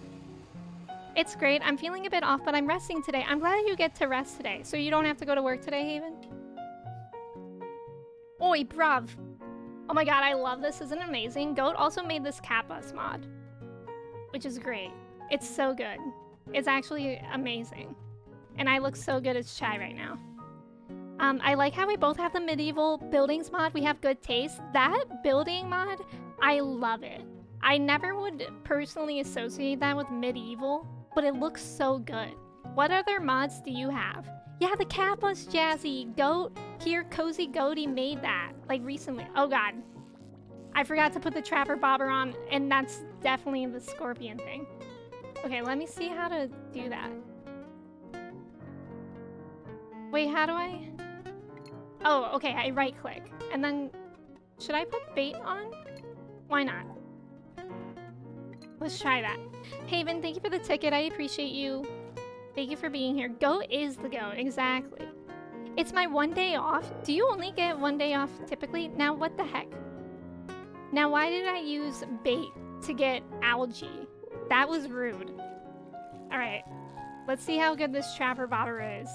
Speaker 1: It's great. I'm feeling a bit off, but I'm resting today. I'm glad you get to rest today, so you don't have to go to work today, Haven. Oi, bruv. Oh my god, I love this. Isn't it amazing? Goat also made this Kappa's mod, which is great. It's so good. It's actually amazing. And I look so good as Chai right now. I like how we both have the medieval buildings mod. We have good taste. That building mod, I love it. I never would personally associate that with medieval, but it looks so good. What other mods do you have? Yeah, the Kappa's Jazzy. Goat here, Cozy Goaty made that, like recently. Oh god. I forgot to put the Trapper Bobber on, and that's definitely the scorpion thing. Okay, let me see how to do that. Wait, how do I? Oh, okay, I right click. And then, should I put bait on? Why not? Let's try that. Haven, thank you for the ticket. I appreciate you. Thank you for being here. Goat is the goat, exactly. It's my one day off. Do you only get one day off typically? Now, what the heck? Now, why did I use bait to get algae? That was rude. All right, let's see how good this Trapper Bobber is.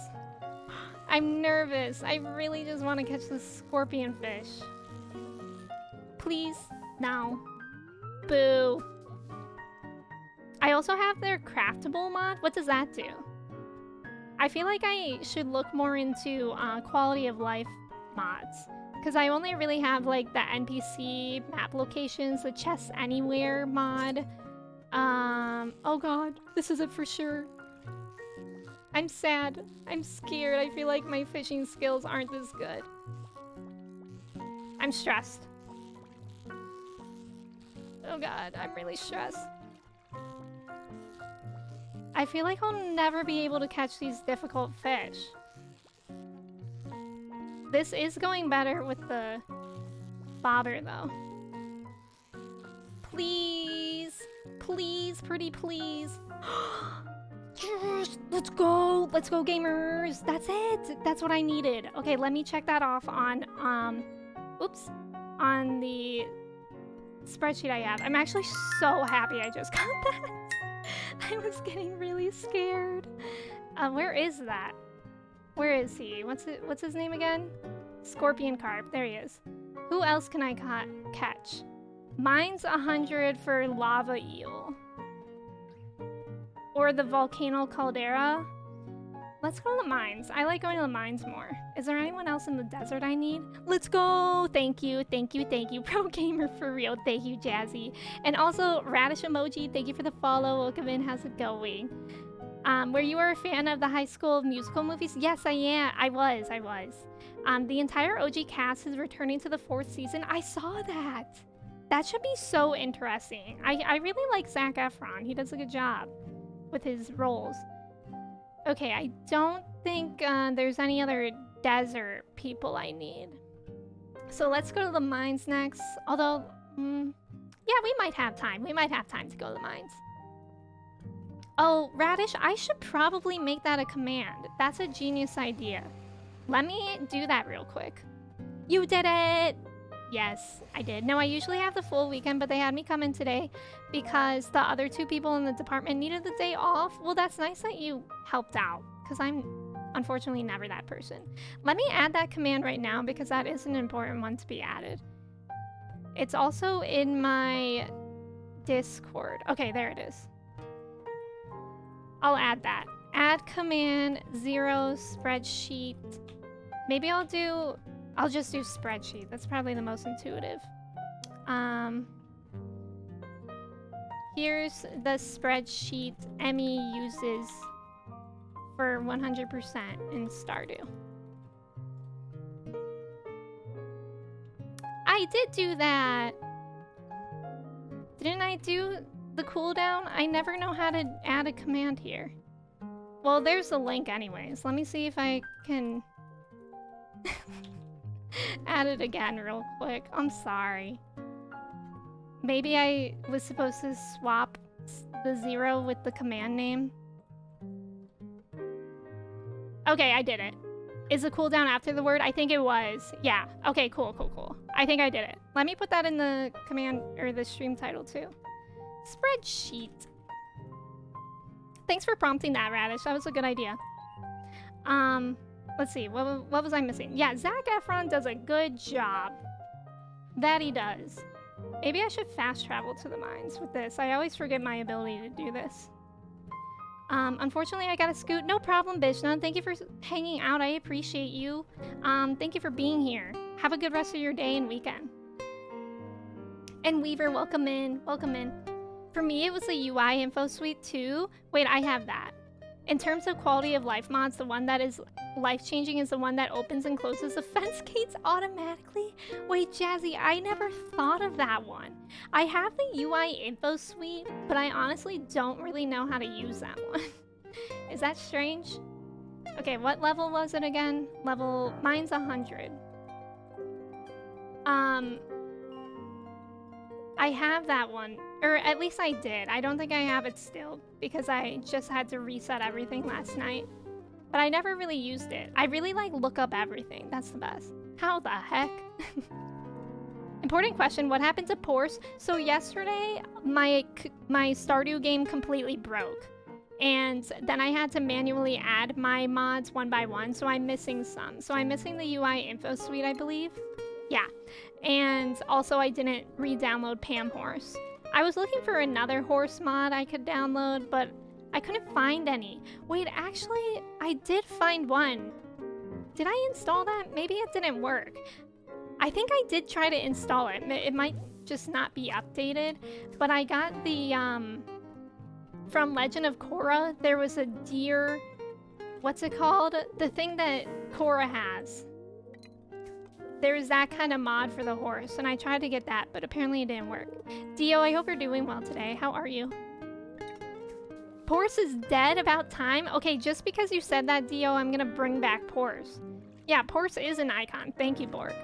Speaker 1: I'm nervous. I really just want to catch this scorpion fish. Please? No. Boo. I also have their craftable mod. What does that do? I feel like I should look more into quality of life mods. Because I only really have like the NPC map locations, the chests anywhere mod. Oh god, this is it for sure. I'm sad. I'm scared. I feel like my fishing skills aren't this good. I'm stressed. Oh god, I'm really stressed. I feel like I'll never be able to catch these difficult fish. This is going better with the bobber though. Please. Please, pretty please. Yes, let's go. Let's go, gamers. That's it. That's what I needed. Okay, let me check that off on, oops, on the spreadsheet I have. I'm actually so happy I just got that. I was getting really scared. Where is that? Where is he? What's his name again? Scorpion Carp. There he is. Who else can I catch? Mine's 100 for lava eel. Or the volcano caldera. Let's go to the mines. I like going to the mines more. Is there anyone else in the desert I need? Let's go! Thank you, thank you, thank you. Pro gamer for real. Thank you, Jazzy. And also, Radish Emoji, thank you for the follow. Welcome in. How's it going? Were you a fan of the High School Musical movies? Yes, I am. I was. The entire OG cast is returning to the 4th season. I saw that. That should be so interesting. I really like Zac Efron. He does a good job with his roles. Okay, I don't think there's any other desert people I need. So let's go to the mines next. Although, yeah, we might have time. We might have time to go to the mines. Oh, Radish, I should probably make that a command. That's a genius idea. Let me do that real quick. You did it! Yes, I did. No, I usually have the full weekend, but they had me come in today because the other 2 people in the department needed the day off. Well, that's nice that you helped out because I'm unfortunately never that person. Let me add that command right now because that is an important one to be added. It's also in my Discord. Okay, there it is. I'll add that. Add command 0 spreadsheet. Maybe I'll just do spreadsheet. That's probably the most intuitive. Here's the spreadsheet Emmy uses for 100% in Stardew. I did do that. Didn't I do the cooldown? I never know how to add a command here. Well, there's a link anyways. Let me see if I can add it again real quick. I'm sorry. Maybe I was supposed to swap the 0 with the command name. Okay, I did it. Is the cooldown after the word? I think it was. Yeah. Okay, cool. I think I did it. Let me put that in the command or the stream title too. Spreadsheet. Thanks for prompting that, Radish. That was a good idea. Let's see. What was I missing? Yeah, Zac Efron does a good job. That he does. Maybe I should fast travel to the mines with this. I always forget my ability to do this. Unfortunately, I gotta scoot. No problem, Bishna. Thank you for hanging out. I appreciate you. Thank you for being here. Have a good rest of your day and weekend. And Weaver, welcome in. Welcome in. For me, it was the UI info suite too. Wait, I have that. In terms of quality of life mods, the one that is life-changing is the one that opens and closes the fence gates automatically. Wait, Jazzy, I never thought of that one. I have the UI info suite, but I honestly don't really know how to use that one. Is that strange? Okay, what level was it again? Mine's 100. I have that one, or at least I did. I don't think I have it still because I just had to reset everything last night. But I never really used it. I really like look up everything. That's the best. How the heck? Important question, what happened to Porse? So yesterday, my Stardew game completely broke. And then I had to manually add my mods one by one, so I'm missing some. So I'm missing the UI info suite, I believe. Yeah. And also I didn't re-download Pam Horse. I was looking for another horse mod I could download, but I couldn't find any. Wait, actually, I did find one. Did I install that? Maybe it didn't work. I think I did try to install it. It might just not be updated, but I got the, from Legend of Korra, there was a deer, what's it called? The thing that Korra has. There's that kind of mod for the horse, and I tried to get that, but apparently it didn't work. Dio, I hope you're doing well today. How are you? Porse is dead, about time? Okay, just because you said that, Dio, I'm gonna bring back Porse. Yeah, Porse is an icon. Thank you, Borg.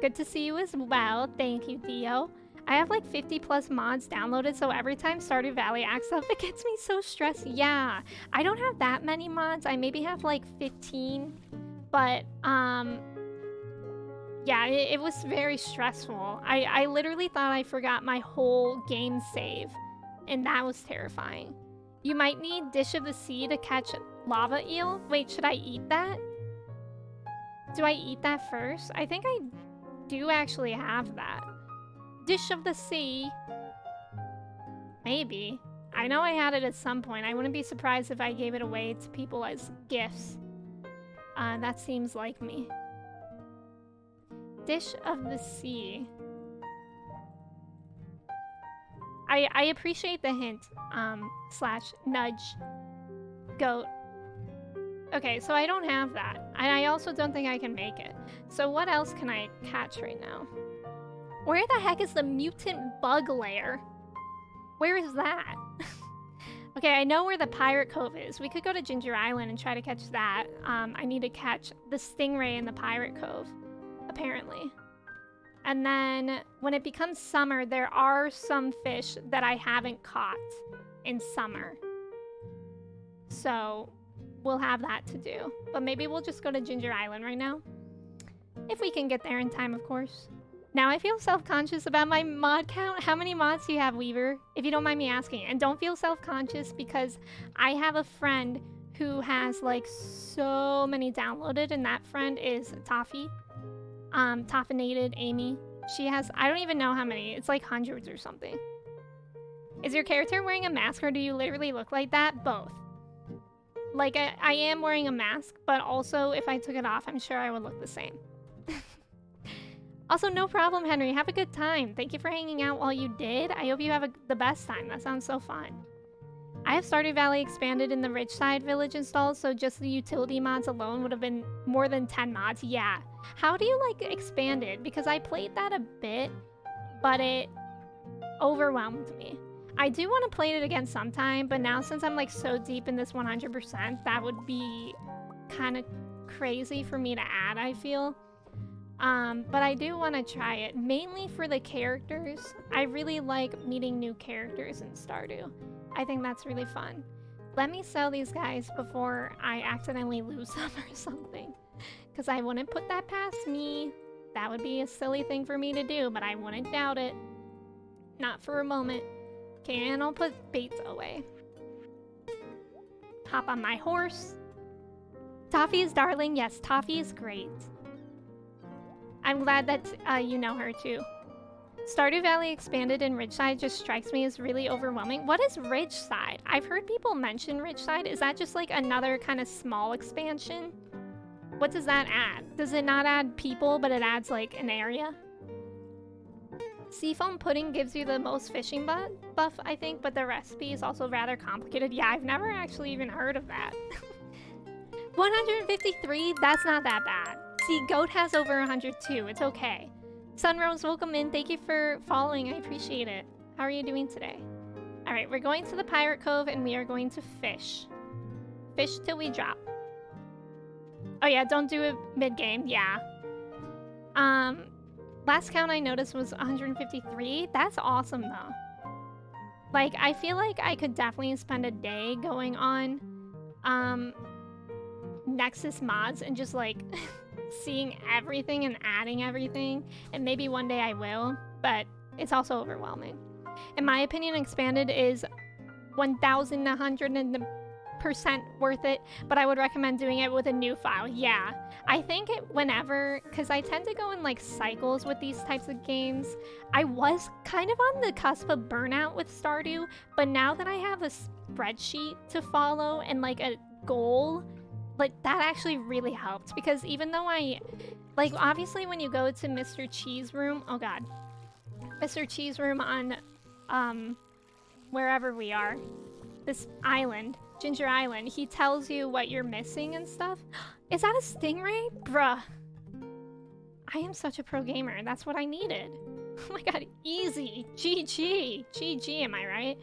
Speaker 1: Good to see you as well. Thank you, Dio. I have like 50 plus mods downloaded, so every time Stardew Valley acts up, it gets me so stressed. Yeah, I don't have that many mods. I maybe have like 15, but yeah, it was very stressful. I literally thought I forgot my whole game save, and that was terrifying. You might need Dish of the Sea to catch lava eel. Wait, should I eat that? Do I eat that first? I think I do actually have that. Dish of the Sea. Maybe. I know I had it at some point. I wouldn't be surprised if I gave it away to people as gifts. That seems like me. Dish of the Sea. I appreciate the hint, slash nudge. goat. Okay, so I don't have that. And I also don't think I can make it. So what else can I catch right now? Where the heck is the mutant bug lair? Where is that? Okay, I know where the pirate cove is. We could go to Ginger Island and try to catch that. I need to catch the stingray in the pirate cove, apparently. And then when it becomes summer, there are some fish that I haven't caught in summer. So we'll have that to do. But maybe we'll just go to Ginger Island right now. If we can get there in time, of course. Now I feel self-conscious about my mod count. How many mods do you have, Weaver? If you don't mind me asking. And don't feel self-conscious because I have a friend who has like so many downloaded, and that friend is Toffee. Toffinated Amy. She has, I don't even know how many. It's like hundreds or something. Is your character wearing a mask or do you literally look like that? Both. Like I am wearing a mask, but also if I took it off, I'm sure I would look the same. Also, no problem, Henry. Have a good time. Thank you for hanging out while you did. I hope you have the best time. That sounds so fun. I have Stardew Valley expanded in the Richside village installed, so just the utility mods alone would have been more than 10 mods. Yeah. How do you, like, expand it? Because I played that a bit, but it overwhelmed me. I do want to play it again sometime, but now since I'm, like, so deep in this 100%, that would be kind of crazy for me to add, I feel. But I do want to try it, mainly for the characters. I really like meeting new characters in Stardew. I think that's really fun. Let me sell these guys before I accidentally lose them or something. Because I wouldn't put that past me. That would be a silly thing for me to do, but I wouldn't doubt it. Not for a moment. Okay, and I'll put baits away. Hop on my horse. Toffee is darling. Yes, Toffee is great. I'm glad that you know her too. Stardew Valley expanded in Ridgeside just strikes me as really overwhelming. What is Ridgeside? I've heard people mention Ridgeside. Is that just like another kind of small expansion? What does that add? Does it not add people, but it adds like an area? Seafoam pudding gives you the most fishing buff, I think, but the recipe is also rather complicated. Yeah, I've never actually even heard of that. 153? That's not that bad. See, Goat has over 102. It's okay. Sunrose, welcome in. Thank you for following. I appreciate it. How are you doing today? All right, we're going to the Pirate Cove and we are going to fish. Fish till we drop. Oh yeah, don't do it mid-game. Yeah. Last count I noticed was 153. That's awesome though. Like, I feel like I could definitely spend a day going on Nexus mods and just like seeing everything and adding everything, and maybe one day I will, but it's also overwhelming. In my opinion, expanded is 1,100% worth it, but I would recommend doing it with a new file. Yeah, I think whenever, because I tend to go in like cycles with these types of games. I was kind of on the cusp of burnout with Stardew, but now that I have a spreadsheet to follow and like a goal, like that actually really helped, because even though like obviously when you go to Mr. Cheese Room, oh god, Mr. Cheese Room on wherever we are, this island, Ginger Island, he tells you what you're missing and stuff. Is that a stingray? Bruh. I am such a pro gamer. That's what I needed. Oh my god, easy. GG. GG, am I right?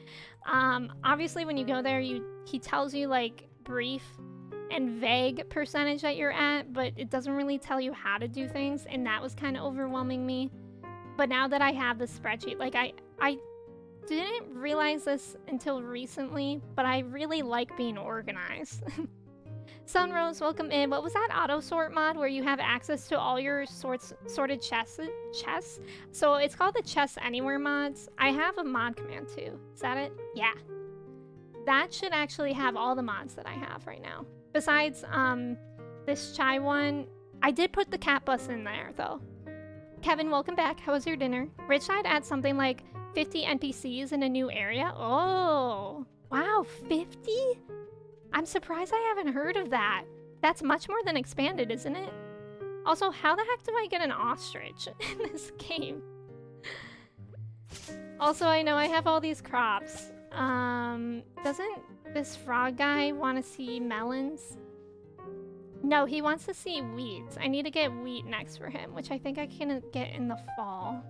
Speaker 1: Obviously when you go there, he tells you like brief and vague percentage that you're at, but it doesn't really tell you how to do things, and that was kind of overwhelming me. But now that I have the spreadsheet, like I didn't realize this until recently, but I really like being organized. Sunrose, welcome in. What was that auto sort mod where you have access to all your sorted chests? So it's called the Chests Anywhere mods. I have a mod command too. Is that it? Yeah. That should actually have all the mods that I have right now. Besides this chai one, I did put the cat bus in there though. Kevin, welcome back. How was your dinner? Richside adds something like 50 NPCs in a new area. Oh, wow, 50? I'm surprised I haven't heard of that. That's much more than expanded, isn't it? Also, how the heck do I get an ostrich in this game? Also, I know I have all these crops. Doesn't this frog guy want to see melons? No, he wants to see wheat. I need to get wheat next for him, which I think I can get in the fall.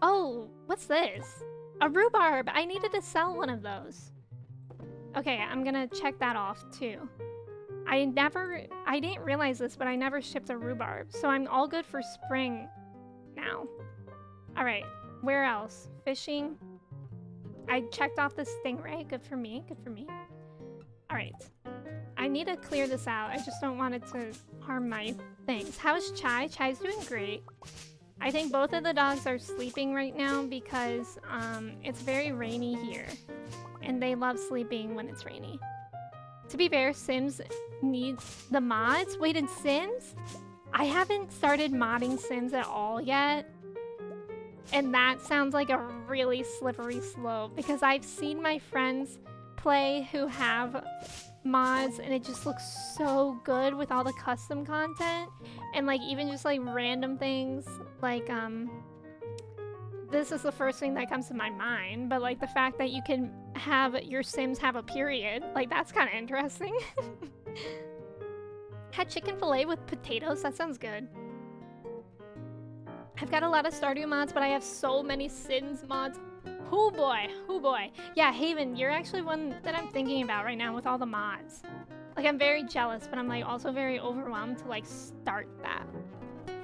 Speaker 1: Oh, what's this? A rhubarb! I needed to sell one of those. Okay, I'm gonna check that off too. I didn't realize this, but I never shipped a rhubarb, so I'm all good for spring now. All right, where else? Fishing. I checked off the stingray. Good for me, good for me. All right, I need to clear this out. I just don't want it to harm my things. How's Chai? Chai's doing great. I think both of the dogs are sleeping right now because it's very rainy here, and they love sleeping when it's rainy. To be fair, Sims needs the mods. Wait, in Sims? I haven't started modding Sims at all yet. And that sounds like a really slippery slope because I've seen my friends play who have mods and it just looks so good with all the custom content and like even just like random things like this is the first thing that comes to my mind, but like the fact that you can have your Sims have a period, like that's kind of interesting. Had chicken fillet with potatoes, that sounds good. I've got a lot of Stardew mods, but I have so many Sims mods. Oh boy, oh boy. Yeah, Haven, you're actually one that I'm thinking about right now with all the mods. Like I'm very jealous, but I'm like also very overwhelmed to like start that.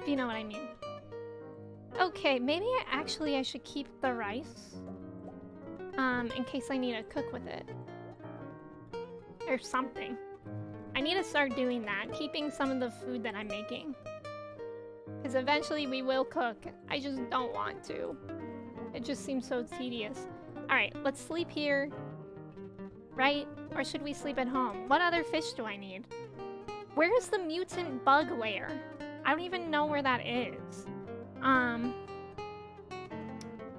Speaker 1: If you know what I mean. Okay, maybe I should keep the rice. In case I need to cook with it. Or something. I need to start doing that, keeping some of the food that I'm making. Because eventually we will cook. I just don't want to. It just seems so tedious. Alright, let's sleep here. Right? Or should we sleep at home? What other fish do I need? Where's the mutant bug lair? I don't even know where that is.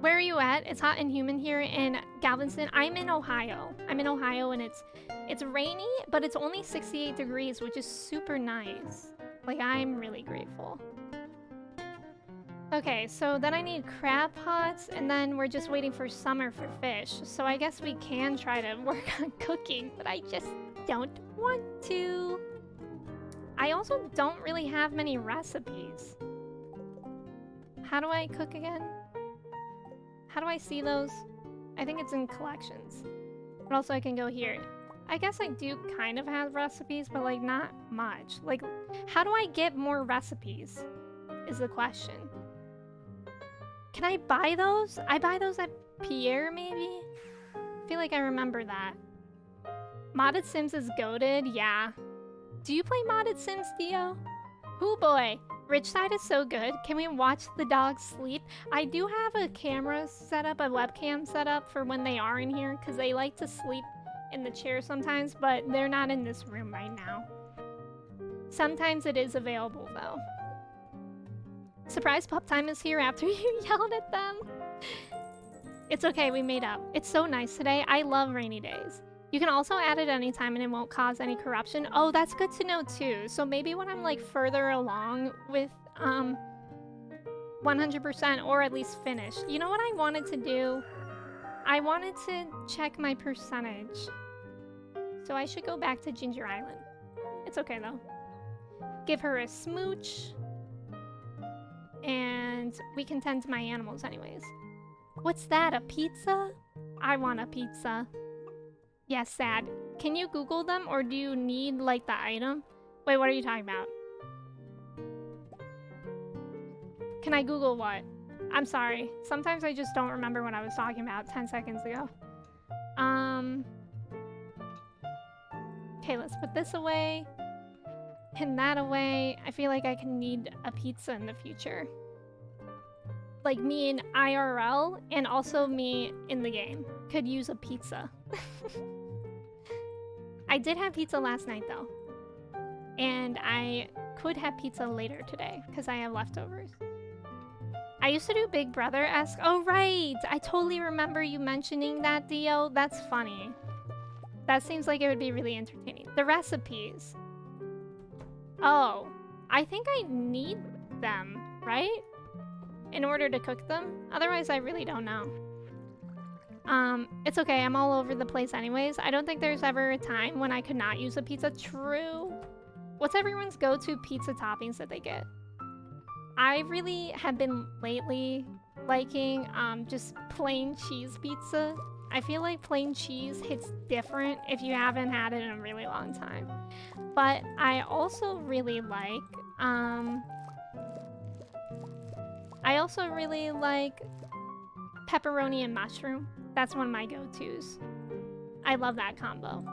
Speaker 1: Where are you at? It's hot and humid here in Galveston. I'm in Ohio. I'm in Ohio and it's rainy, but it's only 68 degrees, which is super nice. Like, I'm really grateful. Okay, so then I need crab pots, and then we're just waiting for summer for fish. So I guess we can try to work on cooking, but I just don't want to. I also don't really have many recipes. How do I cook again? How do I see those? I think it's in collections. But also I can go here. I guess I do kind of have recipes, but like not much. Like, how do I get more recipes? Is the question. Can I buy those? I buy those at Pierre, maybe? I feel like I remember that. Modded Sims is goated, yeah. Do you play Modded Sims, Theo? Oh boy, Rich Side is so good. Can we watch the dogs sleep? I do have a camera set up, a webcam set up for when they are in here, because they like to sleep in the chair sometimes, but they're not in this room right now. Sometimes it is available, though. Surprise pup time is here after you yelled at them. It's okay, we made up. It's so nice today. I love rainy days. You can also add it anytime and it won't cause any corruption. Oh, that's good to know too. So maybe when I'm like further along with 100% or at least finished. You know what I wanted to do? I wanted to check my percentage. So I should go back to Ginger Island. It's okay though. Give her a smooch. And we can tend to my animals anyways. What's that, a pizza? I want a pizza. Yeah, sad. Can you Google them or do you need like the item? Wait, what are you talking about? Can I Google what? I'm sorry. Sometimes I just don't remember what I was talking about 10 seconds ago. Okay, let's put this away. And that away. I feel like I can need a pizza in the future. Like me in IRL and also me in the game could use a pizza. I did have pizza last night though. And I could have pizza later today because I have leftovers. I used to do Big Brother-esque. Oh, right. I totally remember you mentioning that, Dio. That's funny. That seems like it would be really entertaining. The recipes. Oh, I think I need them, right? In order to cook them. Otherwise, I really don't know. It's okay, I'm all over the place anyways. I don't think there's ever a time when I could not use a pizza. True. What's everyone's go-to pizza toppings that they get? I really have been lately liking just plain cheese pizza. I feel like plain cheese hits different if you haven't had it in a really long time. But I also really like pepperoni and mushroom. That's one of my go-tos. I love that combo.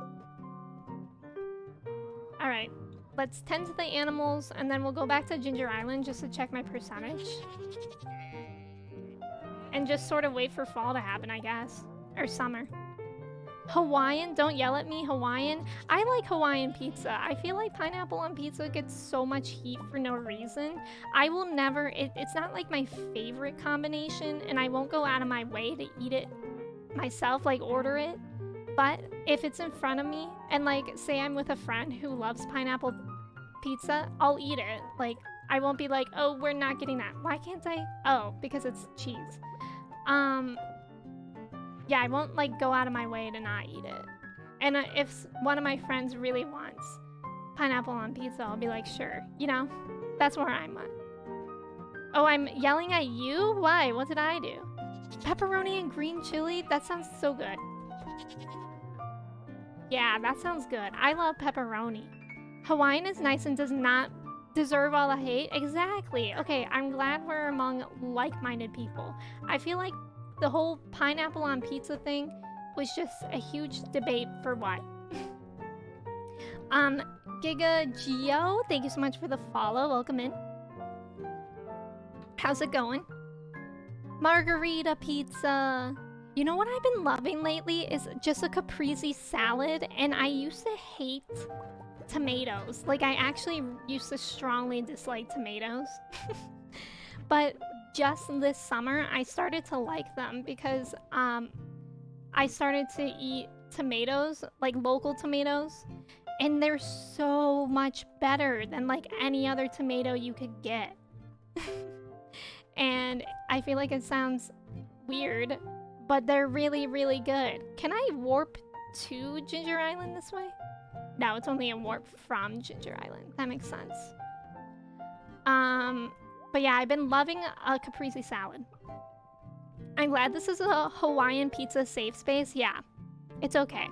Speaker 1: All right, let's tend to the animals and then we'll go back to Ginger Island just to check my percentage. And just sort of wait for fall to happen, I guess. Or summer. Hawaiian, don't yell at me, Hawaiian. I like Hawaiian pizza. I feel like pineapple on pizza gets so much heat for no reason. I will never, it's not like my favorite combination and I won't go out of my way to eat it myself, like order it. But if it's in front of me and like say I'm with a friend who loves pineapple pizza, I'll eat it. Like I won't be like, oh, we're not getting that. Why can't I? Oh, because it's cheese. Yeah, I won't like go out of my way to not eat it. And if one of my friends really wants pineapple on pizza, I'll be like, sure. You know, that's where I'm at. Oh, I'm yelling at you? Why? What did I do? Pepperoni and green chili? That sounds so good. Yeah, that sounds good. I love pepperoni. Hawaiian is nice and does not deserve all the hate. Exactly. Okay, I'm glad we're among like-minded people. I feel like the whole pineapple on pizza thing was just a huge debate for what? Giga Geo, thank you so much for the follow. Welcome in. How's it going? Margarita pizza. You know what I've been loving lately is just a caprese salad, and I used to hate tomatoes. Like, I actually used to strongly dislike tomatoes. But just this summer, I started to like them because I started to eat tomatoes, like local tomatoes, and they're so much better than like any other tomato you could get. And I feel like it sounds weird, but they're really, really good. Can I warp to Ginger Island this way? No, it's only a warp from Ginger Island. That makes sense. But yeah, I've been loving a caprese salad. I'm glad this is a Hawaiian pizza safe space. Yeah, it's okay.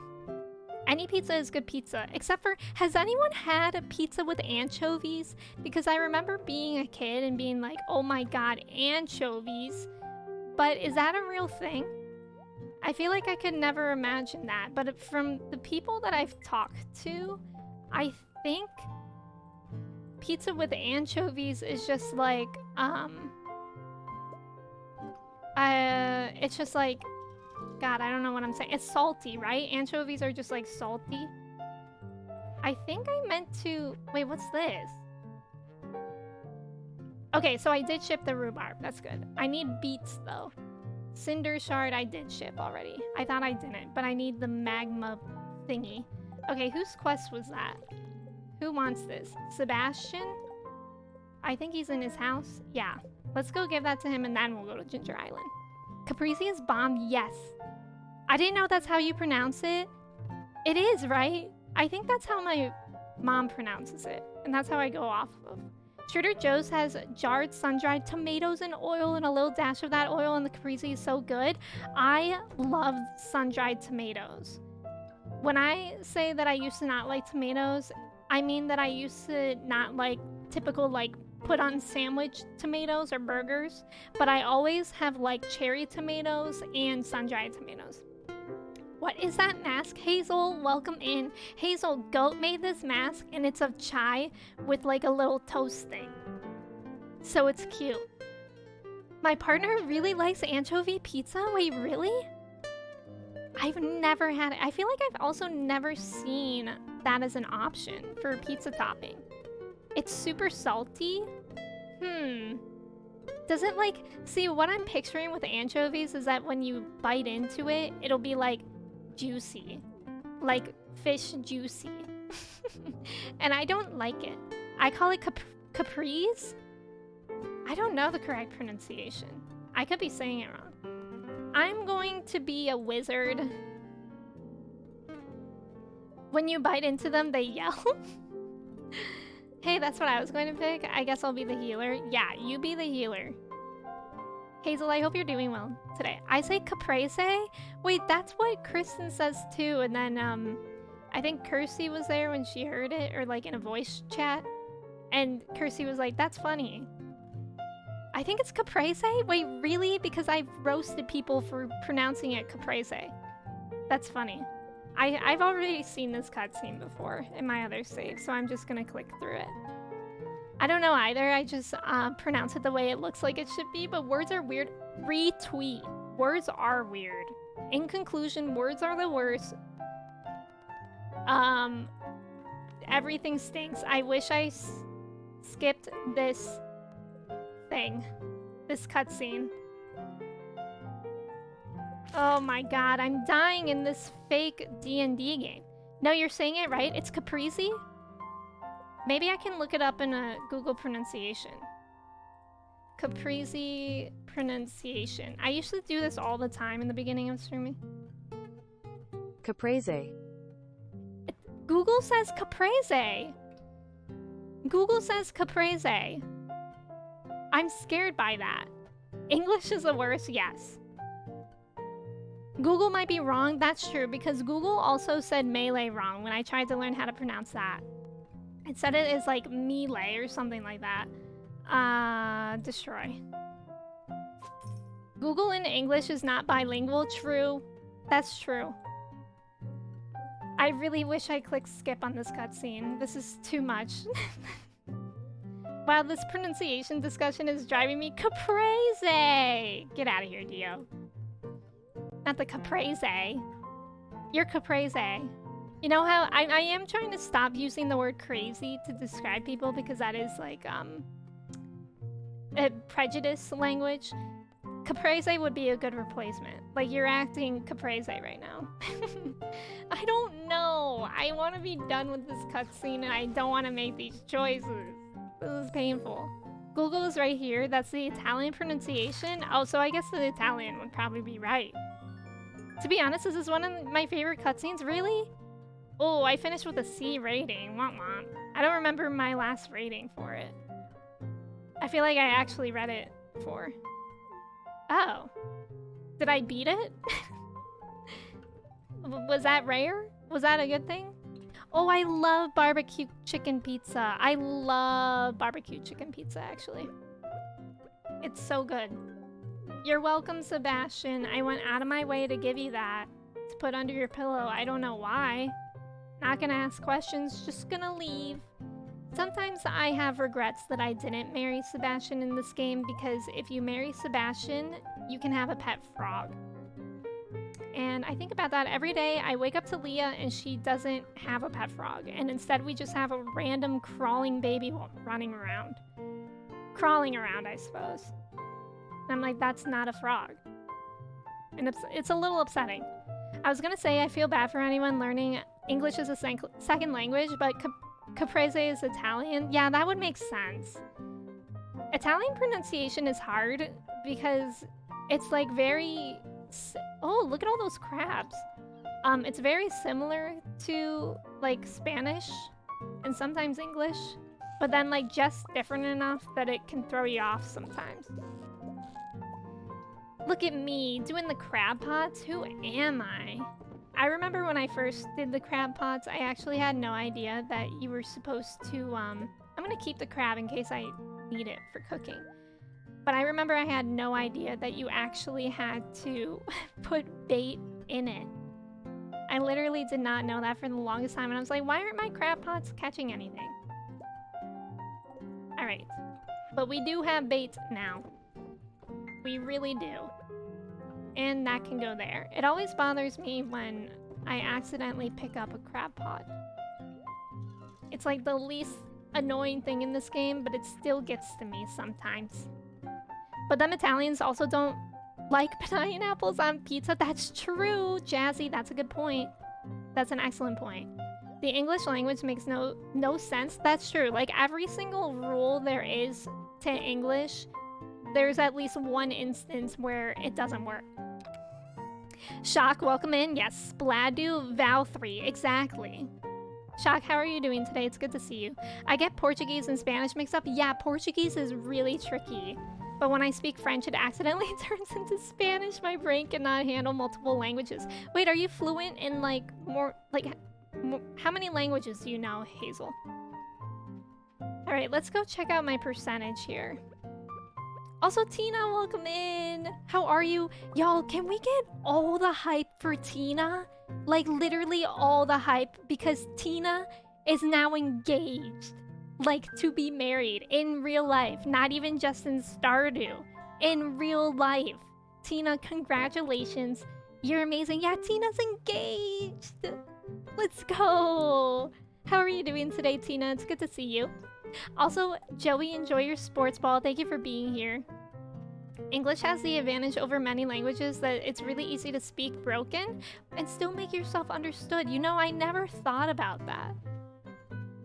Speaker 1: Any pizza is good pizza, except for, has anyone had a pizza with anchovies? Because I remember being a kid and being like, oh my god, anchovies. But is that a real thing? I feel like I could never imagine that. But from the people that I've talked to, I think pizza with anchovies is just like, it's just like, God, I don't know what I'm saying. It's salty, right? Anchovies are just like salty. I think I meant to, wait, what's this? Okay, so I did ship the rhubarb. That's good. I need beets though. Cinder shard I did ship already. I thought I didn't, but I need the magma thingy. Okay, whose quest was that? Who wants this? Sebastian? I think he's in his house. Yeah. Let's go give that to him and then we'll go to Ginger Island. Caprese is bomb, yes. I didn't know that's how you pronounce it. It is, right? I think that's how my mom pronounces it. And that's how I go off of. Trader Joe's has jarred sun-dried tomatoes and oil and a little dash of that oil, and the caprese is so good. I love sun-dried tomatoes. When I say that I used to not like tomatoes, I mean that I used to not like typical like put on sandwich tomatoes or burgers, but I always have liked cherry tomatoes and sun-dried tomatoes. What is that mask, Hazel? Welcome in. Hazel, Goat made this mask and it's of chai with like a little toast thing. So it's cute. My partner really likes anchovy pizza? Wait, really? I've never had it. I feel like I've also never seen that as an option for a pizza topping. It's super salty. Does it like, see what I'm picturing with anchovies is that when you bite into it, it'll be like juicy, like fish juicy. And I don't like it. I call it caprese. I don't know the correct pronunciation. I could be saying it wrong. I'm going to be a wizard. When you bite into them, they yell. Hey, that's what I was going to pick. I guess I'll be the healer. Yeah, you be the healer. Hazel, I hope you're doing well today. I say caprese. Wait, that's what Kristen says too. And then I think Kirsty was there when she heard it, or like in a voice chat. And Kirsty was like, that's funny. I think it's caprese? Wait, really? Because I've roasted people for pronouncing it caprese. That's funny. I've already seen this cutscene before in my other save, so I'm just gonna click through it. I don't know either, I just pronounce it the way it looks like it should be, but words are weird. Retweet. Words are weird. In conclusion, words are the worst. Everything stinks. I wish I skipped this thing. This cutscene. Oh my god, I'm dying in this fake D&D game. No, you're saying it right. It's caprese? Maybe I can look it up in a Google pronunciation. Caprese pronunciation. I used to do this all the time in the beginning of streaming.
Speaker 2: Caprese.
Speaker 1: Google says caprese. Google says caprese. I'm scared by that. English is the worst, yes. Google might be wrong, that's true, because Google also said melee wrong when I tried to learn how to pronounce that. It said it is like melee or something like that. Destroy. Google in English is not bilingual, true. That's true. I really wish I clicked skip on this cutscene. This is too much. Wow, this pronunciation discussion is driving me caprese! Get out of here, Dio. Not the caprese. You're caprese. You know how I am trying to stop using the word crazy to describe people because that is like a prejudice language. Caprese would be a good replacement. Like, you're acting caprese right now. I don't know. I want to be done with this cutscene and I don't want to make these choices. This is painful. Google is right here. That's the Italian pronunciation. Oh, so I guess the Italian would probably be right. To be honest, this is one of my favorite cutscenes. Really? Oh, I finished with a C rating. Womp womp. I don't remember my last rating for it. I feel like I actually read it before. Oh. Did I beat it? Was that rare? Was that a good thing? Oh, I love barbecue chicken pizza. I love barbecue chicken pizza, actually. It's so good. You're welcome, Sebastian. I went out of my way to give you that. To put under your pillow. I don't know why. Not gonna ask questions, just gonna leave. Sometimes I have regrets that I didn't marry Sebastian in this game because if you marry Sebastian, you can have a pet frog. And I think about that every day. I wake up to Leah and she doesn't have a pet frog. And instead we just have a random crawling baby running around. Crawling around, I suppose. And I'm like, that's not a frog. And it's a little upsetting. I was gonna say I feel bad for anyone learning English as a second language, but caprese is Italian. Yeah, that would make sense. Italian pronunciation is hard because it's like very... Oh, look at all those crabs. It's very similar to like Spanish and sometimes English, but then like just different enough that it can throw you off sometimes. Look at me doing the crab pots. Who am I? I remember when I first did the crab pots, I actually had no idea that you were supposed to, I'm gonna keep the crab in case I need it for cooking. But I remember I had no idea that you actually had to put bait in it. I literally did not know that for the longest time, and I was like, why aren't my crab pots catching anything? Alright. But we do have bait now. We really do. And that can go there. It always bothers me when I accidentally pick up a crab pot. It's like the least annoying thing in this game, but it still gets to me sometimes. But them Italians also don't like pineapples on pizza. That's true, Jazzy. That's a good point. That's an excellent point. The English language makes no sense. That's true. Like, every single rule there is to English, there's at least one instance where it doesn't work. Shock, welcome in. Yes, Spladu Val 3, exactly. Shock, how are you doing today? It's good to see you. I get Portuguese and Spanish mixed up. Yeah, Portuguese is really tricky. But when I speak French, it accidentally turns into Spanish. My brain cannot handle multiple languages. Wait, are you fluent in how many languages do you know, Hazel? All right, let's go check out my percentage here. Also, Tina, welcome in. How are you? Y'all, can we get all the hype for Tina? Like, literally all the hype, because Tina is now engaged. Like, to be married in real life, not even just in Stardew. In real life. Tina, congratulations. You're amazing. Yeah, Tina's engaged. Let's go. How are you doing today, Tina? It's good to see you. Also, Joey, enjoy your sports ball. Thank you for being here. English has the advantage over many languages that it's really easy to speak broken and still make yourself understood. You know, I never thought about that.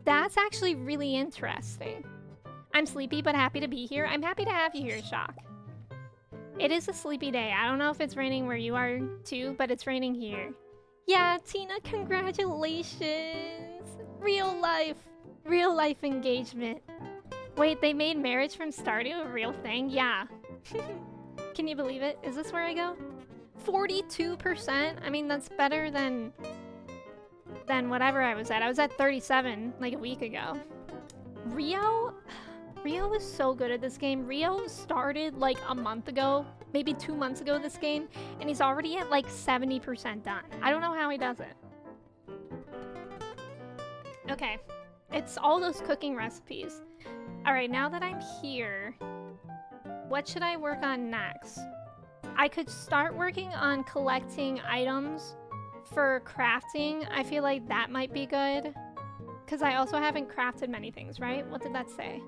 Speaker 1: That's actually really interesting. I'm sleepy but happy to be here. I'm happy to have you here, Shock. It is a sleepy day. I don't know if it's raining where you are too, but it's raining here. Yeah, Tina, congratulations. Real life engagement. Wait, they made marriage from Stardew a real thing? Yeah. Can you believe it? Is this where I go? 42%? I mean, that's better than whatever I was at. I was at 37 like a week ago. Rio is so good at this game. Rio started like a month ago, maybe 2 months ago this game, and he's already at like 70% done. I don't know how he does it. Okay, it's all those cooking recipes. All right, now that I'm here, what should I work on next? I could start working on collecting items for crafting. I feel like that might be good, because I also haven't crafted many things, right? What did that say?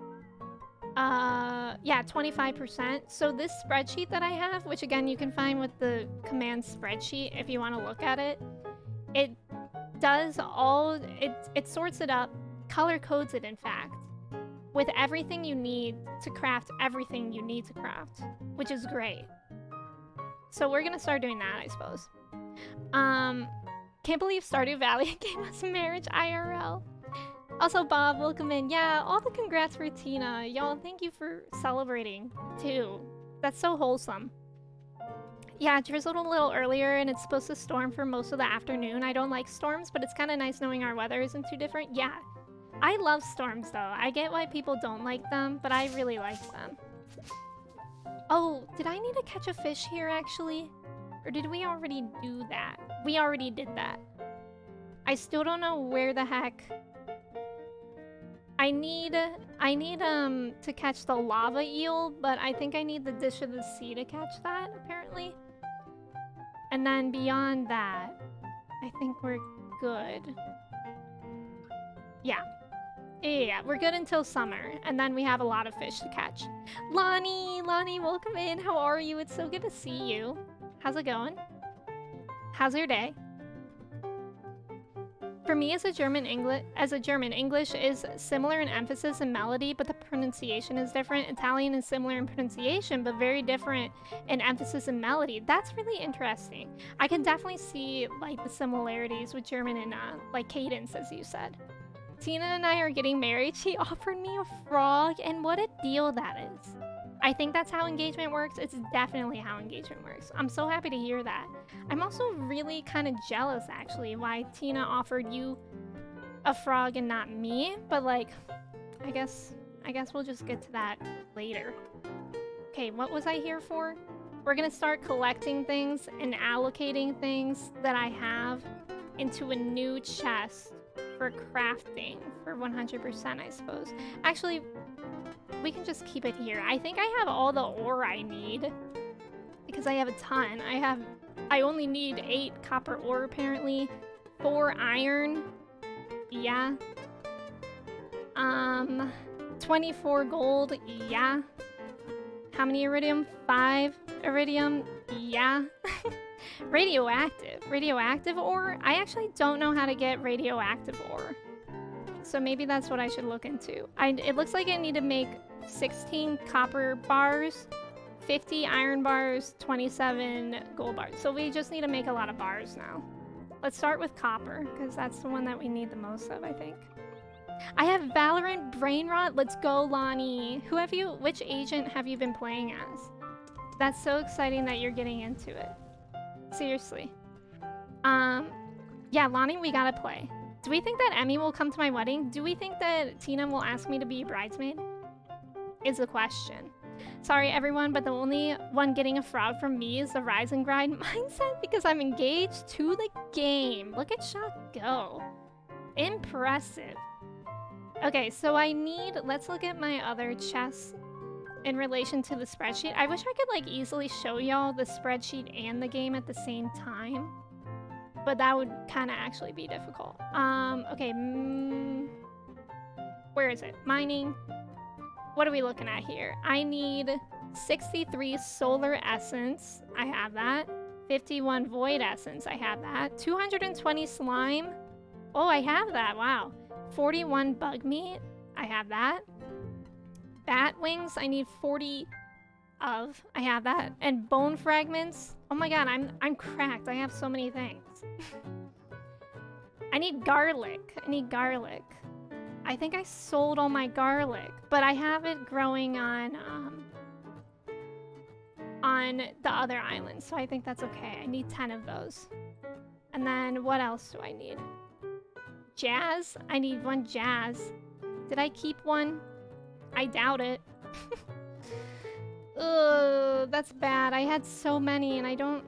Speaker 1: Yeah, 25%. So this spreadsheet that I have, which again you can find with the command spreadsheet if you want to look at it, it does all, it sorts it up, color codes it in fact, with everything you need to craft everything you need to craft, which is great. So we're gonna start doing that, I suppose. Can't believe Stardew Valley gave us marriage IRL. Also, Bob, welcome in. Yeah, all the congrats for Tina. Y'all, thank you for celebrating, too. That's so wholesome. Yeah, it drizzled a little earlier, and it's supposed to storm for most of the afternoon. I don't like storms, but it's kind of nice knowing our weather isn't too different. Yeah, I love storms, though. I get why people don't like them, but I really like them. Oh, did I need to catch a fish here, actually? Or did we already do that? We already did that. I still don't know where the heck... I need to catch the lava eel, but I think I need the dish of the sea to catch that, apparently. And then beyond that, I think we're good. Yeah. Yeah, we're good until summer, and then we have a lot of fish to catch. Lonnie, welcome in. How are you? It's so good to see you. How's it going? How's your day? For me, as a German, English is similar in emphasis and melody, but the pronunciation is different. Italian is similar in pronunciation, but very different in emphasis and melody. That's really interesting. I can definitely see like the similarities with German and like cadence, as you said. Tina and I are getting married. She offered me a frog, and what a deal that is. I think that's how engagement works. It's definitely how engagement works. I'm so happy to hear that. I'm also really kind of jealous, actually, why Tina offered you a frog and not me. But, like, I guess we'll just get to that later. Okay, what was I here for? We're gonna start collecting things and allocating things that I have into a new chest for crafting for 100%, I suppose. Actually, we can just keep it here. I think I have all the ore I need because I have a ton. I only need 8 copper ore apparently, 4 iron. Yeah. 24 gold. Yeah. How many iridium? 5 iridium. Yeah. Radioactive ore? I actually don't know how to get radioactive ore. So maybe that's what I should look into. It looks like I need to make 16 copper bars 50 iron bars, 27 gold bars. So we just need to make a lot of bars now. Let's start with copper, because that's the one that we need the most of, I think. I have Valorant Brain Rot. Let's go, Lonnie. Which agent have you been playing as? That's so exciting that you're getting into it. Seriously. Yeah, Lonnie, we gotta play. Do we think that Emmy will come to my wedding? Do we think that Tina will ask me to be a bridesmaid? Is the question. Sorry, everyone, but the only one getting a fraud from me is the rise and grind mindset because I'm engaged to the game. Look at Shock go. Impressive. Okay, so let's look at my other chests in relation to the spreadsheet. I wish I could like easily show y'all the spreadsheet and the game at the same time, but that would kind of actually be difficult. Okay, where is it? Mining. What are we looking at here? I need 63 solar essence. I have that. 51 void essence. I have that. 220 slime. Oh, I have that. Wow. 41 bug meat. I have that. Bat wings. I need 40 of. I have that. And bone fragments. Oh my god, I'm cracked. I have so many things. I need garlic. I think I sold all my garlic, but I have it growing on the other island, so I think that's okay. I need 10 of those. And then what else do I need? Jazz? I need 1 jazz. Did I keep one? I doubt it. Ugh, that's bad. I had so many and I don't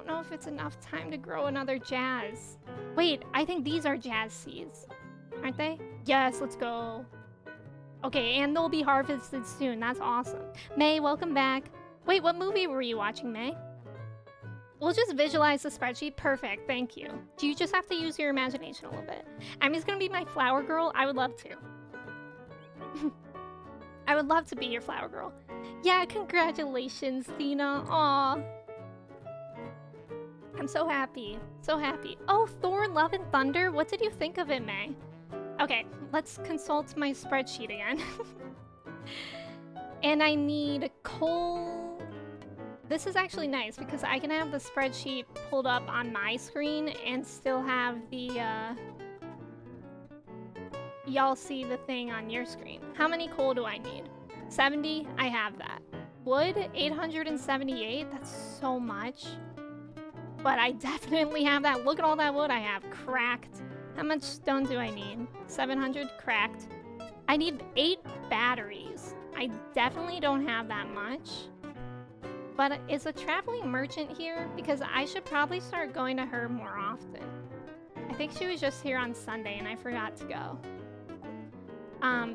Speaker 1: know if it's enough time to grow another jazz. Wait, I think these are jazz seeds. Aren't they? Yes, let's go. Okay, and they'll be harvested soon. That's awesome. May, welcome back. Wait, what movie were you watching, May? We'll just visualize the spreadsheet. Perfect, thank you. Do you just have to use your imagination a little bit? Emmy's gonna be my flower girl. I would love to. I would love to be your flower girl. Yeah, congratulations, Thina. Aw. I'm so happy. So happy. Oh, Thor, Love, and Thunder. What did you think of it, May? Okay, let's consult my spreadsheet again. And I need coal. This is actually nice because I can have the spreadsheet pulled up on my screen and still have the, y'all see the thing on your screen. How many coal do I need? 70? I have that. Wood? 878? That's so much. But I definitely have that. Look at all that wood I have. Cracked. How much stone do I need? 700? Cracked. I need 8 batteries. I definitely don't have that much. But is a traveling merchant here? Because I should probably start going to her more often. I think she was just here on Sunday and I forgot to go.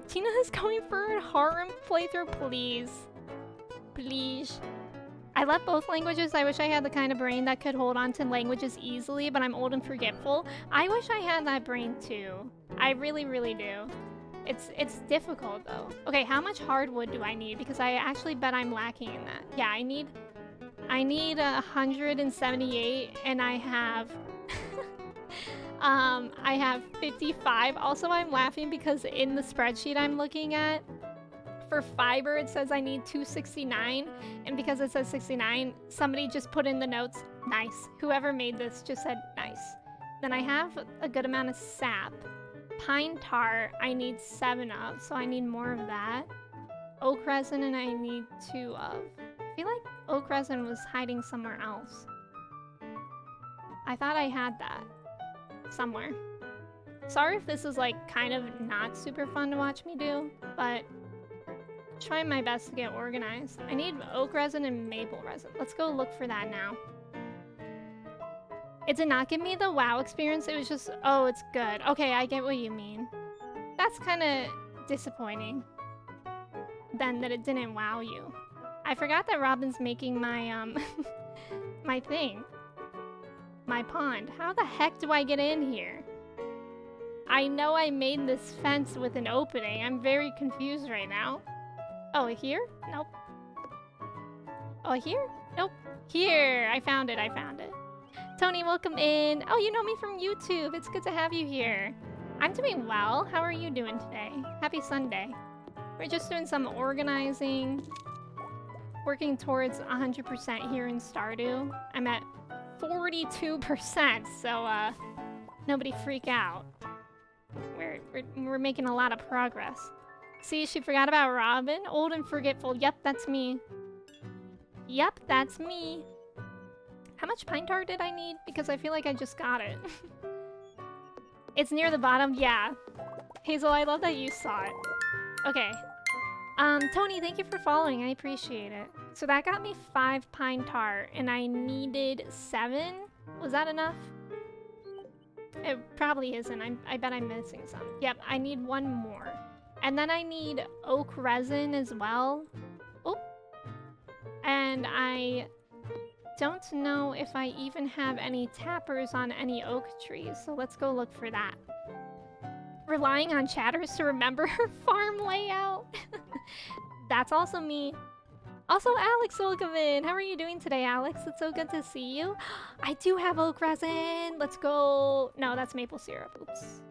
Speaker 1: Tina is going for a harem playthrough, please. Please. I love both languages. I wish I had the kind of brain that could hold on to languages easily, but I'm old and forgetful. I wish I had that brain too. I really, really do. It's difficult though. Okay, how much hardwood do I need? Because I actually bet I'm lacking in that. Yeah, I need 178 and I have I have 55. Also, I'm laughing because in the spreadsheet I'm looking at, for fiber, it says I need 269, and because it says 69, somebody just put in the notes, nice. Whoever made this just said nice. Then I have a good amount of sap. Pine tar, I need 7 of, so I need more of that. Oak resin, and I need 2 of. I feel like oak resin was hiding somewhere else. I thought I had that somewhere. Sorry if this is like kind of not super fun to watch me do, but trying my best to get organized. I need oak resin and maple resin. Let's go look for that now. It did not give me the WoW experience. It was just, oh, it's good. Okay, I get what you mean. That's kind of disappointing. Then that it didn't wow you. I forgot that Robin's making my, my thing. My pond. How the heck do I get in here? I know I made this fence with an opening. I'm very confused right now. Oh, here? Nope. Oh, here? Nope. Here! I found it, I found it. Tony, welcome in. Oh, you know me from YouTube. It's good to have you here. I'm doing well. How are you doing today? Happy Sunday. We're just doing some organizing. working towards 100% here in Stardew. I'm at 42%, so nobody freak out. We're making a lot of progress. See, she forgot about Robin. Old and forgetful. Yep, that's me. Yep, that's me. How much pine tar did I need? Because I feel like I just got it. It's near the bottom. Yeah. Hazel, I love that you saw it. Okay. Tony, thank you for following. I appreciate it. So that got me 5 pine tar, and I needed 7. Was that enough? It probably isn't. I bet I'm missing some. Yep, I need 1 more. And then I need oak resin as well. Oh. And I don't know if I even have any tappers on any oak trees, so let's go look for that. Relying on chatters to remember her farm layout. That's also me. Also, Alex, welcome in. How are you doing today, Alex? It's so good to see you. I do have oak resin. Let's go. No, that's maple syrup. Oops.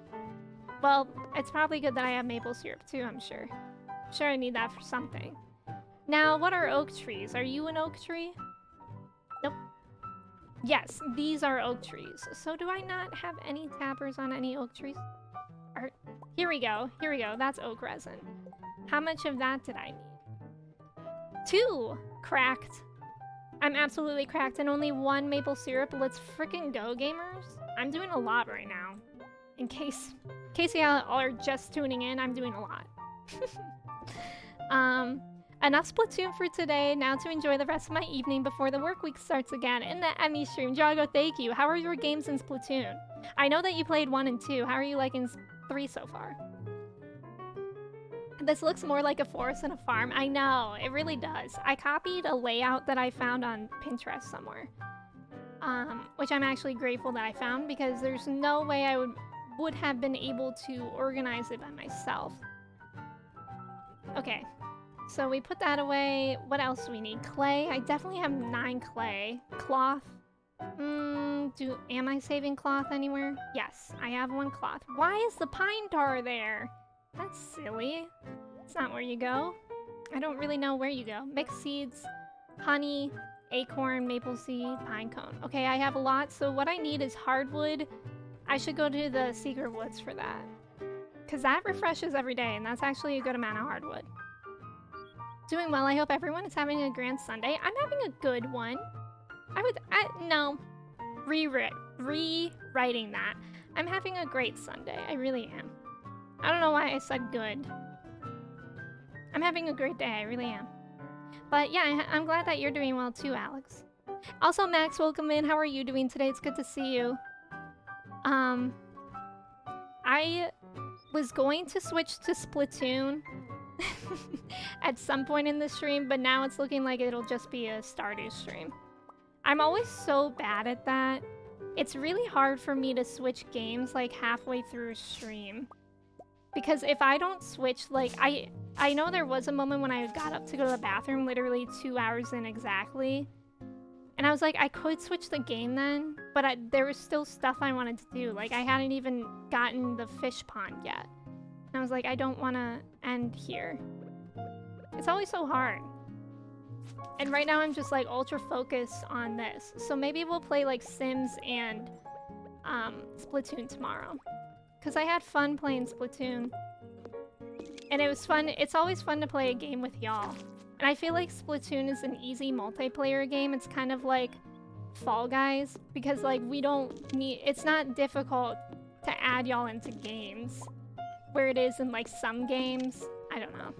Speaker 1: Well, it's probably good that I have maple syrup too, I'm sure. I'm sure I need that for something. Now, what are oak trees? Are you an oak tree? Nope. Yes, these are oak trees. So do I not have any tappers on any oak trees? Here we go. Here we go. That's oak resin. How much of that did I need? 2! Cracked. I'm absolutely cracked, and only 1 maple syrup. Let's freaking go, gamers. I'm doing a lot right now. In case you all are just tuning in, I'm doing a lot. Enough Splatoon for today. Now to enjoy the rest of my evening before the work week starts again in the Emmy stream. Jago, thank you. How are your games in Splatoon? I know that you played 1 and 2. How are you liking 3 so far? This looks more like a forest than a farm. I know, it really does. I copied a layout that I found on Pinterest somewhere. Which I'm actually grateful that I found, because there's no way I would have been able to organize it by myself. Okay, so we put that away. What else do we need? Clay. I definitely have 9 clay. Cloth. Am I saving cloth anywhere? Yes, I have 1 cloth. Why is the pine tar there? That's silly. It's not where you go. I don't really know where you go. Mixed seeds, honey, acorn, maple seed, pine cone. Okay, I have a lot, so what I need is hardwood. I should go to the secret woods for that, because that refreshes every day, and that's actually a good amount of hardwood. Doing well. I hope everyone is having a grand Sunday. I'm having a good one. No. Rewriting that. I'm having a great Sunday. I really am. I don't know why I said good. I'm having a great day. I really am. But yeah, I'm glad that you're doing well too, Alex. Also, Max, welcome in. How are you doing today? It's good to see you. I was going to switch to Splatoon at some point in the stream, but now it's looking like it'll just be a Stardew stream. I'm always so bad at that. It's really hard for me to switch games like halfway through a stream. Because if I don't switch, like, I know there was a moment when I got up to go to the bathroom literally 2 hours in exactly. And I was like, I could switch the game then, but there was still stuff I wanted to do. Like, I hadn't even gotten the fish pond yet. And I was like, I don't want to end here. It's always so hard. And right now I'm just like ultra focused on this. So maybe we'll play like Sims and Splatoon tomorrow. Because I had fun playing Splatoon. And it was fun. It's always fun to play a game with y'all. And I feel like Splatoon is an easy multiplayer game. It's kind of like Fall Guys. Because like we don't need... It's not difficult to add y'all into games. Where it is in like some games. I don't know.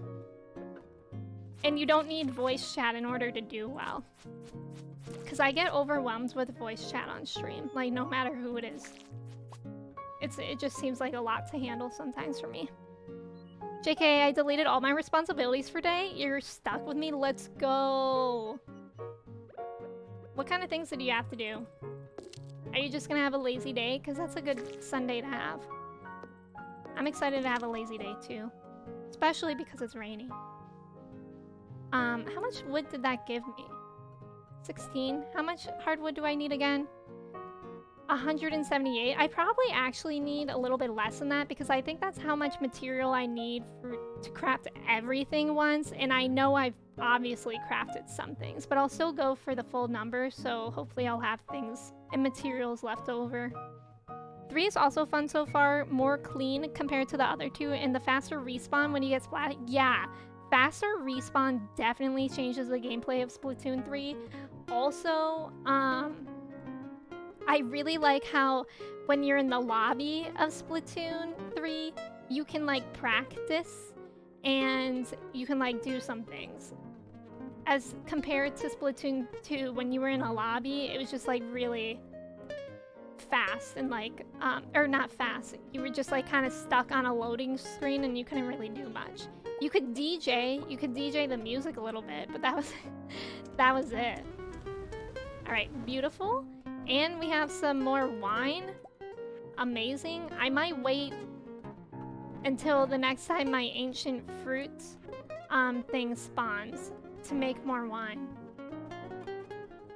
Speaker 1: And you don't need voice chat in order to do well. Because I get overwhelmed with voice chat on stream. Like no matter who it is. It just seems like a lot to handle sometimes for me. JK, I deleted all my responsibilities for today. You're stuck with me. Let's go. What kind of things did you have to do? Are you just gonna have a lazy day? Because that's a good Sunday to have. I'm excited to have a lazy day too. Especially because it's rainy. How much wood did that give me? 16. How much hardwood do I need again? 178. I probably actually need a little bit less than that because I think that's how much material I need to craft everything once, and I know I've obviously crafted some things, but I'll still go for the full number, so hopefully I'll have things and materials left over. 3 is also fun so far, more clean compared to the other 2, and the faster respawn when you get splatted. Yeah, faster respawn definitely changes the gameplay of Splatoon 3. Also, I really like how when you're in the lobby of Splatoon 3, you can like practice and you can like do some things. As compared to Splatoon 2, when you were in a lobby, it was just like really fast and like, or not fast, you were just like kind of stuck on a loading screen and you couldn't really do much. You could DJ the music a little bit, but that was it. All right, beautiful. And we have some more wine. Amazing. I might wait until the next time my ancient fruit thing spawns to make more wine.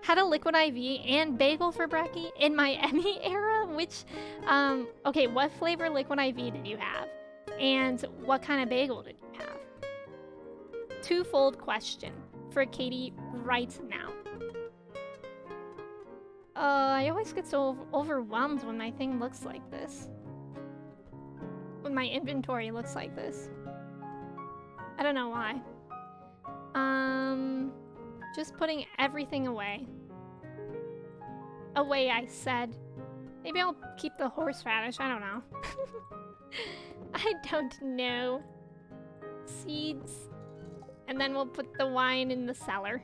Speaker 1: Had a liquid IV and bagel for brekkie in my Emmy era, which, okay, what flavor liquid IV did you have? And what kind of bagel did you have? Twofold question for Katie right now. I always get so overwhelmed when my thing looks like this. When my inventory looks like this. I don't know why. Just putting everything away. Away, I said. Maybe I'll keep the horseradish, I don't know. I don't know. Seeds. And then we'll put the wine in the cellar.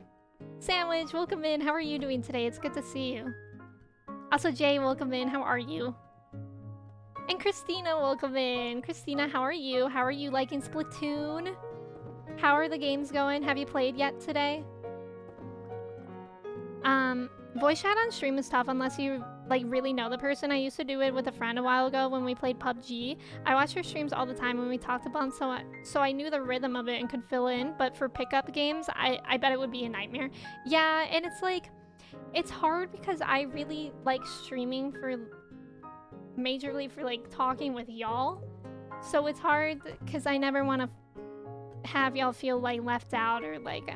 Speaker 1: Sandwich, welcome in. How are you doing today? It's good to see you. Also, Jay, welcome in. How are you? And Christina, welcome in. Christina, how are you? How are you liking Splatoon? How are the games going? Have you played yet today? Voice chat on stream is tough unless you like really know the person. I used to do it with a friend a while ago when we played PUBG. I watched her streams all the time when we talked about so I knew the rhythm of it and could fill in. But for pickup games, I bet it would be a nightmare. Yeah, and it's like, it's hard because I really like streaming for majorly for like talking with y'all. So it's hard because I never want to have y'all feel like left out or like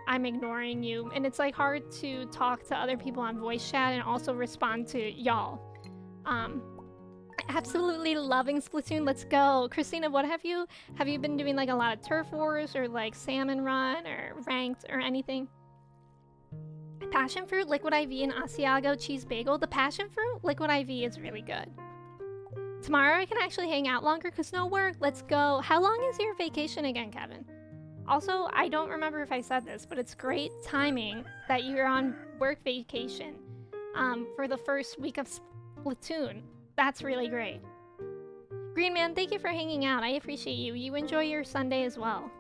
Speaker 1: I'm ignoring you, and it's like hard to talk to other people on voice chat and also respond to y'all. Absolutely loving Splatoon. Let's go. Christina, what have you been doing, like a lot of turf wars or like salmon run or ranked or anything? Passion fruit, liquid IV, and Asiago cheese bagel. The passion fruit liquid IV is really good. Tomorrow I can actually hang out longer because no work. Let's go. How long is your vacation again, Kevin? Also, I don't remember if I said this, but it's great timing that you're on work vacation for the first week of Splatoon. That's really great. Green Man, thank you for hanging out. I appreciate you. You enjoy your Sunday as well.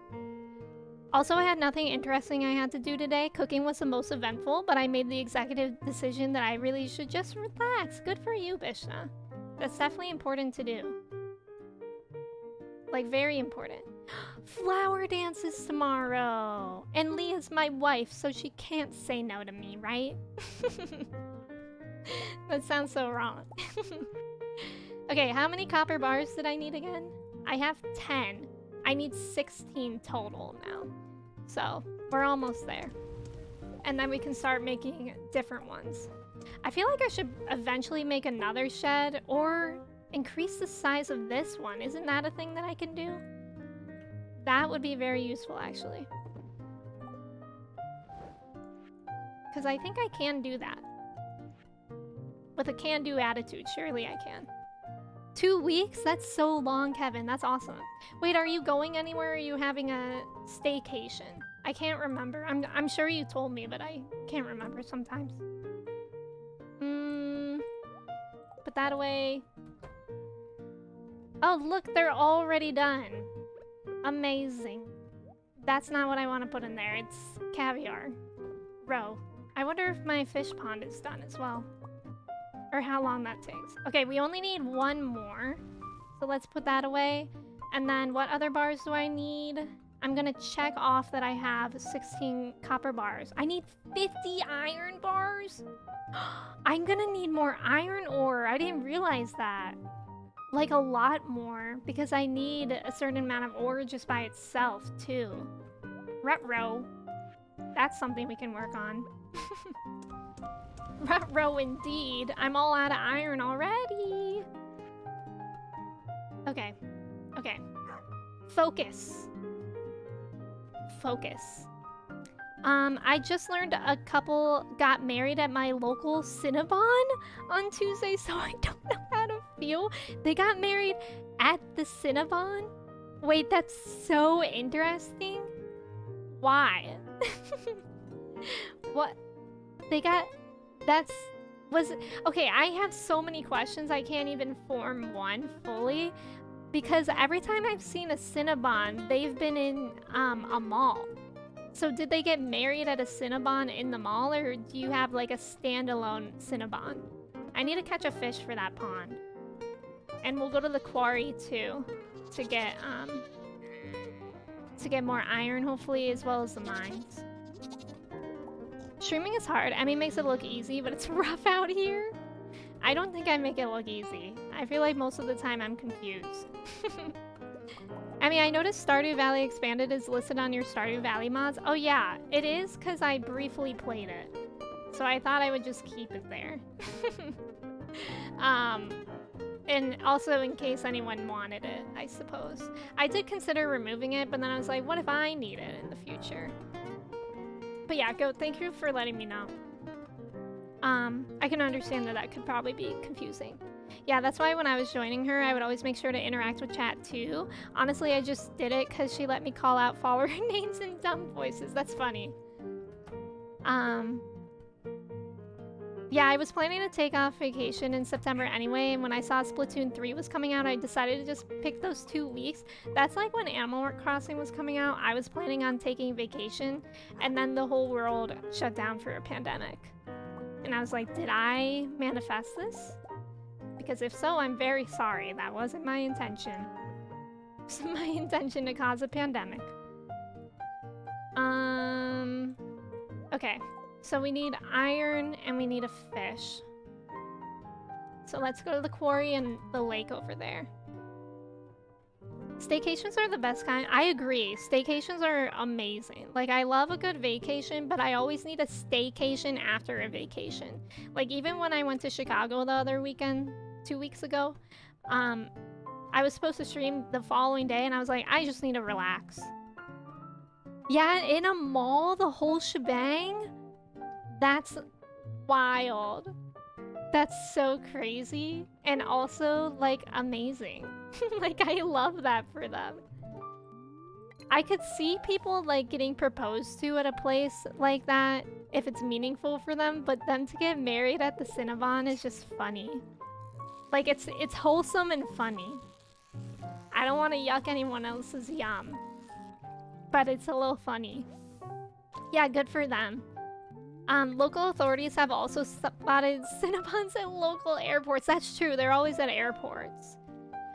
Speaker 1: Also, I had nothing interesting I had to do today. Cooking was the most eventful, but I made the executive decision that I really should just relax. Good for you, Bishna. That's definitely important to do. Like, very important. Flower dances tomorrow. And Leah's my wife, so she can't say no to me, right? That sounds so wrong. Okay, how many copper bars did I need again? I have 10. I need 16 total now. So, we're almost there. And then we can start making different ones. I feel like I should eventually make another shed or increase the size of this one. Isn't that a thing that I can do? That would be very useful, actually. Because I think I can do that. With a can-do attitude, surely I can. 2 weeks? That's so long, Kevin. That's awesome. Wait, are you going anywhere or are you having a staycation? I can't remember. I'm sure you told me, but I can't remember sometimes. Put that away. Oh, look, they're already done. Amazing. That's not what I want to put in there. It's caviar. Roe. I wonder if my fish pond is done as well. Or how long that takes. Okay, we only need one more. So let's put that away. And then what other bars do I need? I'm gonna check off that I have 16 copper bars. I need 50 iron bars? I'm gonna need more iron ore. I didn't realize that. Like a lot more, because I need a certain amount of ore just by itself too. Retro. That's something we can work on. Ruh-roh indeed. I'm all out of iron already. Okay. Okay. Focus. Focus. I just learned a couple got married at my local Cinnabon on Tuesday, so I don't know how to feel. They got married at the Cinnabon? Wait, that's so interesting. Why? What? They got... That's... Was... Okay, I have so many questions, I can't even form one fully. Because every time I've seen a Cinnabon, they've been in a mall. So did they get married at a Cinnabon in the mall, or do you have like a standalone Cinnabon? I need to catch a fish for that pond. And we'll go to the quarry too, to get more iron hopefully, as well as the mines. Streaming is hard. Emmy makes it look easy, but it's rough out here. I don't think I make it look easy. I feel like most of the time I'm confused. I mean, I noticed Stardew Valley Expanded is listed on your Stardew Valley mods. Oh yeah, it is because I briefly played it. So I thought I would just keep it there. And also in case anyone wanted it, I suppose. I did consider removing it, but then I was like, what if I need it in the future? But yeah, thank you for letting me know. I can understand that could probably be confusing. Yeah, that's why when I was joining her, I would always make sure to interact with chat too. Honestly, I just did it because she let me call out follower names in dumb voices. That's funny. Yeah, I was planning to take off vacation in September anyway, and when I saw Splatoon 3 was coming out, I decided to just pick those 2 weeks. That's like when Animal Crossing was coming out. I was planning on taking vacation, and then the whole world shut down for a pandemic. And I was like, did I manifest this? Because if so, I'm very sorry. That wasn't my intention. It was my intention to cause a pandemic. Okay. So we need iron and we need a fish. So let's go to the quarry and the lake over there. Staycations are the best kind. I agree. Staycations are amazing. Like, I love a good vacation, but I always need a staycation after a vacation. Like, even when I went to Chicago the other weekend, 2 weeks ago, I was supposed to stream the following day, and I was like, I just need to relax. Yeah, in a mall, the whole shebang? That's wild. That's so crazy. And also, like, amazing. Like, I love that for them. I could see people, like, getting proposed to at a place like that if it's meaningful for them, but them to get married at the Cinnabon is just funny. Like, it's wholesome and funny. I don't want to yuck anyone else's yum. But it's a little funny. Yeah, good for them. Local authorities have also spotted Cinnabons at local airports. That's true, they're always at airports.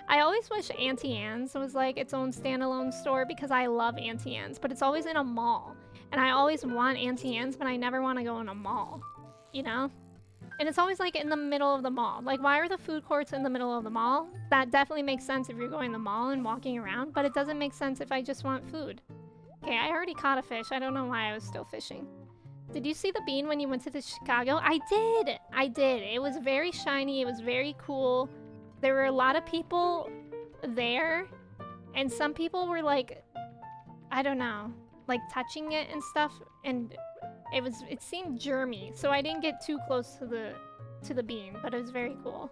Speaker 1: I always wish Auntie Anne's was like its own standalone store because I love Auntie Anne's, but it's always in a mall. And I always want Auntie Anne's, but I never want to go in a mall, you know? And it's always like in the middle of the mall. Like, why are the food courts in the middle of the mall? That definitely makes sense if you're going to the mall and walking around, but it doesn't make sense if I just want food. Okay, I already caught a fish. I don't know why I was still fishing. Did you see the bean when you went to Chicago? I did! I did. It was very shiny. It was very cool. There were a lot of people there. And some people were like, I don't know, like touching it and stuff. And it seemed germy. So I didn't get too close to the bean, but it was very cool.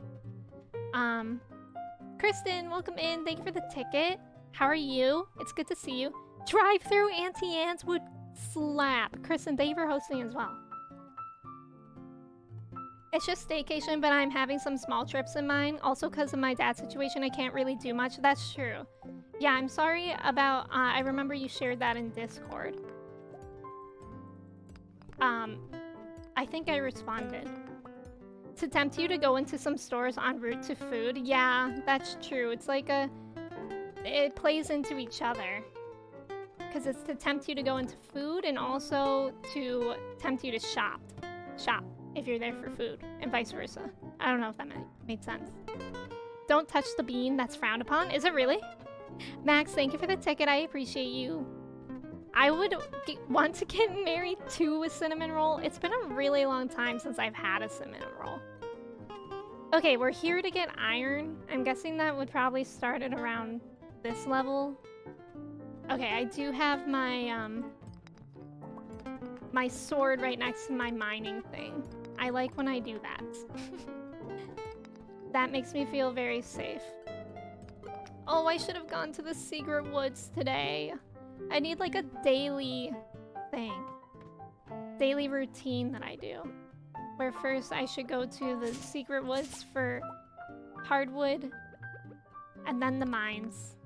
Speaker 1: Kristen, welcome in. Thank you for the ticket. How are you? It's good to see you. Drive-through Auntie Anne's would slap. Kristen, thank you for hosting as well. It's just staycation, but I'm having some small trips in mind. Also, because of my dad's situation, I can't really do much. That's true. Yeah, I'm sorry about... I remember you shared that in Discord. I think I responded. To tempt you to go into some stores en route to food. Yeah, that's true. It's like a... It plays into each other. Because it's to tempt you to go into food and also to tempt you to shop. Shop if you're there for food, and vice versa. I don't know if that made sense. Don't touch the bean, that's frowned upon. Is it really? Max, thank you for the ticket. I appreciate you. I would want to get married to a cinnamon roll. It's been a really long time since I've had a cinnamon roll. Okay, we're here to get iron. I'm guessing that would probably start at around this level. Okay, I do have my, my sword right next to my mining thing. I like when I do that. That makes me feel very safe. Oh, I should have gone to the secret woods today. I need like a daily thing. Daily routine that I do. Where first I should go to the secret woods for hardwood and then the mines.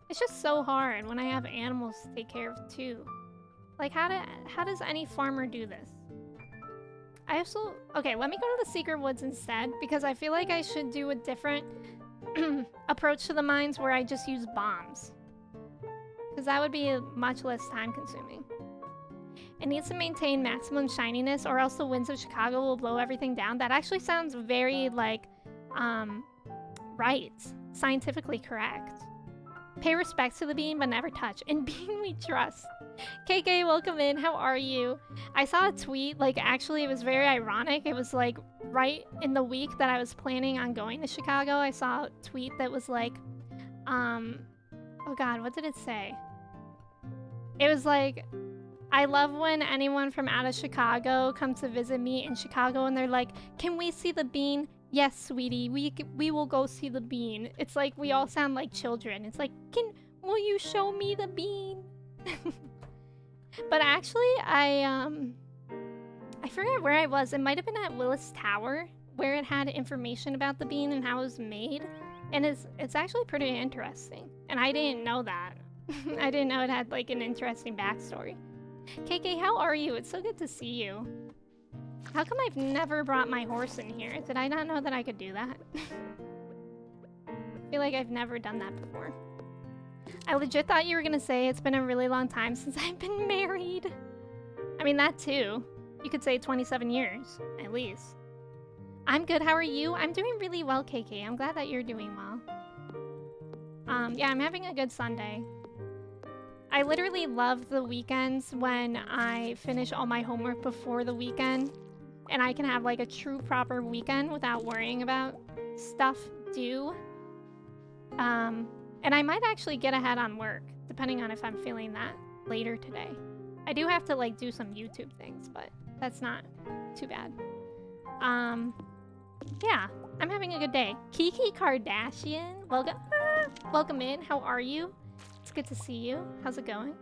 Speaker 1: It's just so hard when I have animals to take care of too. Like how does any farmer do this? Okay, let me go to the secret woods instead because I feel like I should do a different approach to the mines where I just use bombs. Because that would be much less time consuming. It needs to maintain maximum shininess or else the winds of Chicago will blow everything down. That actually sounds very, like, right. Scientifically correct. Pay respects to the bean, but never touch. In bean we trust. KK, welcome in. How are you? I saw a tweet, like, actually it was very ironic. It was, like, right in the week that I was planning on going to Chicago. I saw a tweet that was, like, oh god, what did it say? It was like, I love when anyone from out of Chicago comes to visit me in Chicago and they're like, can we see the bean? Yes, sweetie, we will go see the bean. It's like we all sound like children. It's like, will you show me the bean? But actually, I forget where I was. It might have been at Willis Tower where it had information about the bean and how it was made. And it's actually pretty interesting. And I didn't know that. I didn't know it had like an interesting backstory. KK, how are you? It's so good to see you. How come I've never brought my horse in here? Did I not know that I could do that? I feel like I've never done that before. I legit thought you were gonna say it's been a really long time since I've been married. I mean, that too. You could say 27 years, at least. I'm good, how are you? I'm doing really well, KK. I'm glad that you're doing well. Yeah, I'm having a good Sunday. I literally love the weekends when I finish all my homework before the weekend and I can have like a true proper weekend without worrying about stuff due. And I might actually get ahead on work, depending on if I'm feeling that later today. I do have to like do some YouTube things, but that's not too bad. Yeah, I'm having a good day. Kiki Kardashian, welcome in. How are you? It's good to see you. How's it going?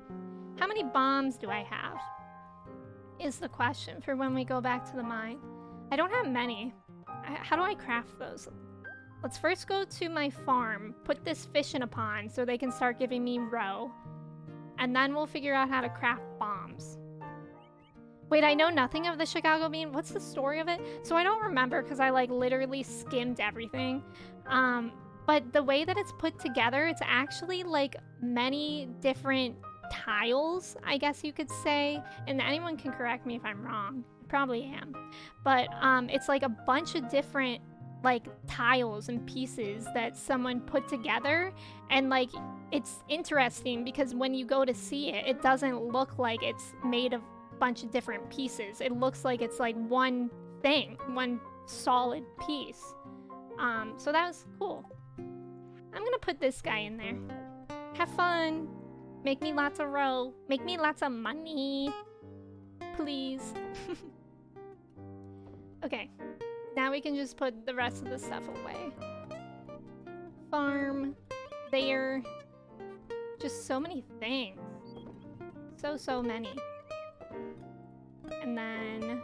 Speaker 1: How many bombs do I have? Is the question for when we go back to the mine. I don't have many. How do I craft those? Let's first go to my farm, put this fish in a pond so they can start giving me roe. And then we'll figure out how to craft bombs. Wait, I know nothing of the Chicago bean. What's the story of it? So I don't remember because I like literally skimmed everything. But the way that it's put together, it's actually like many different tiles, I guess you could say. And anyone can correct me if I'm wrong. I probably am. But it's like a bunch of different like tiles and pieces that someone put together. And like, it's interesting because when you go to see it, it doesn't look like it's made of a bunch of different pieces. It looks like it's like one thing, one solid piece. So that was cool. I'm gonna put this guy in there. Have fun. Make me lots of roe. Make me lots of money. Please. Okay. Now we can just put the rest of the stuff away. Farm. There. Just so many things. So many. And then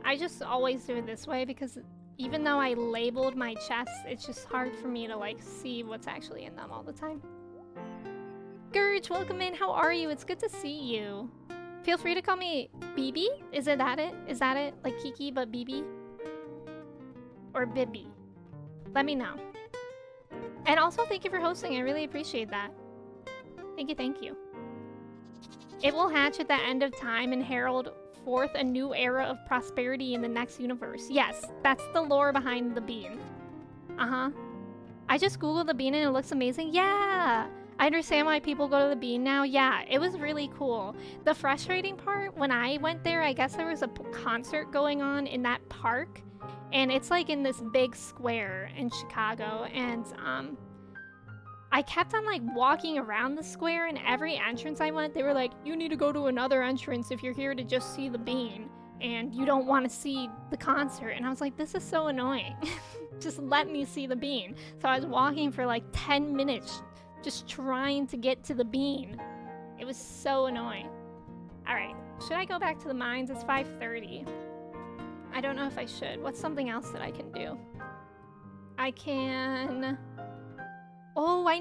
Speaker 1: I just always do it this way because even though I labeled my chests, it's just hard for me to like see what's actually in them all the time. Gurge, welcome in. How are you? It's good to see you. Feel free to call me BB. Is that it? Is that it? Like Kiki, but BB? Or Bibby? Let me know. And also, thank you for hosting. I really appreciate that. Thank you, thank you. It will hatch at the end of time and herald forth a new era of prosperity in the next universe. Yes, that's the lore behind the bean. I just googled the bean and it looks amazing. Yeah! I understand why people go to the bean now. Yeah, it was really cool. The frustrating part, when I went there, I guess there was a concert going on in that park. And it's like in this big square in Chicago. And I kept on like walking around the square, and every entrance I went, they were like, you need to go to another entrance if you're here to just see the bean and you don't want to see the concert. And I was like, this is so annoying. Just let me see the bean. So I was walking for like 10 minutes just trying to get to the bean. It was so annoying. All right, should I go back to the mines? It's 5:30. I don't know if I should. What's something else that I can do? I can... Oh, I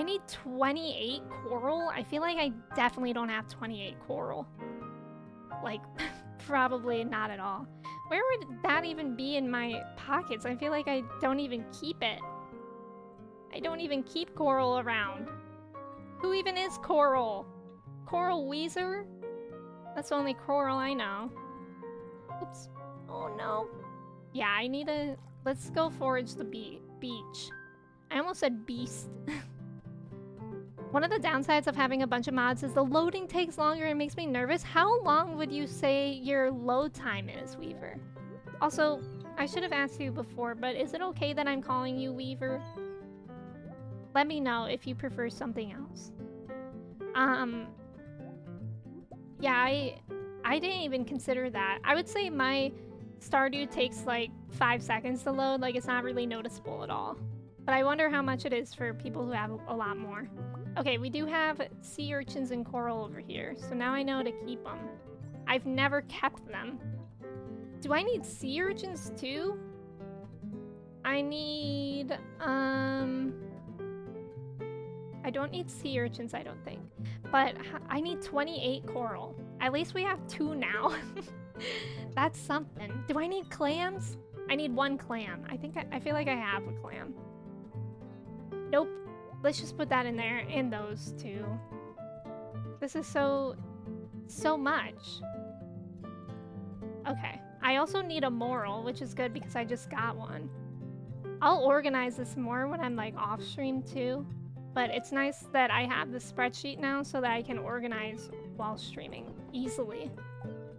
Speaker 1: need 28 coral. I feel like I definitely don't have 28 coral. Like, probably not at all. Where would that even be in my pockets? I feel like I don't even keep it. I don't even keep coral around. Who even is Coral? Coral Weezer? That's the only coral I know. Oops. Oh no. Yeah, I need to... Let's go forage the beach. I almost said beast. One of the downsides of having a bunch of mods is the loading takes longer and makes me nervous. How long would you say your load time is, Weaver? Also, I should have asked you before, but is it okay that I'm calling you Weaver? Let me know if you prefer something else. Yeah, I didn't even consider that. I would say my Stardew takes like 5 seconds to load, like it's not really noticeable at all. But I wonder how much it is for people who have a lot more. Okay, we do have sea urchins and coral over here, so now I know to keep them. I've never kept them. Do I need sea urchins too? I need, I don't need sea urchins, I don't think. But I need 28 coral. At least we have 2 now. That's something. Do I need clams? I need 1 clam. I feel like I have a clam. Nope. Let's just put that in there, and those 2. This is so much. Okay. I also need a moral, which is good because I just got one. I'll organize this more when I'm like off stream too. But it's nice that I have the spreadsheet now so that I can organize while streaming easily.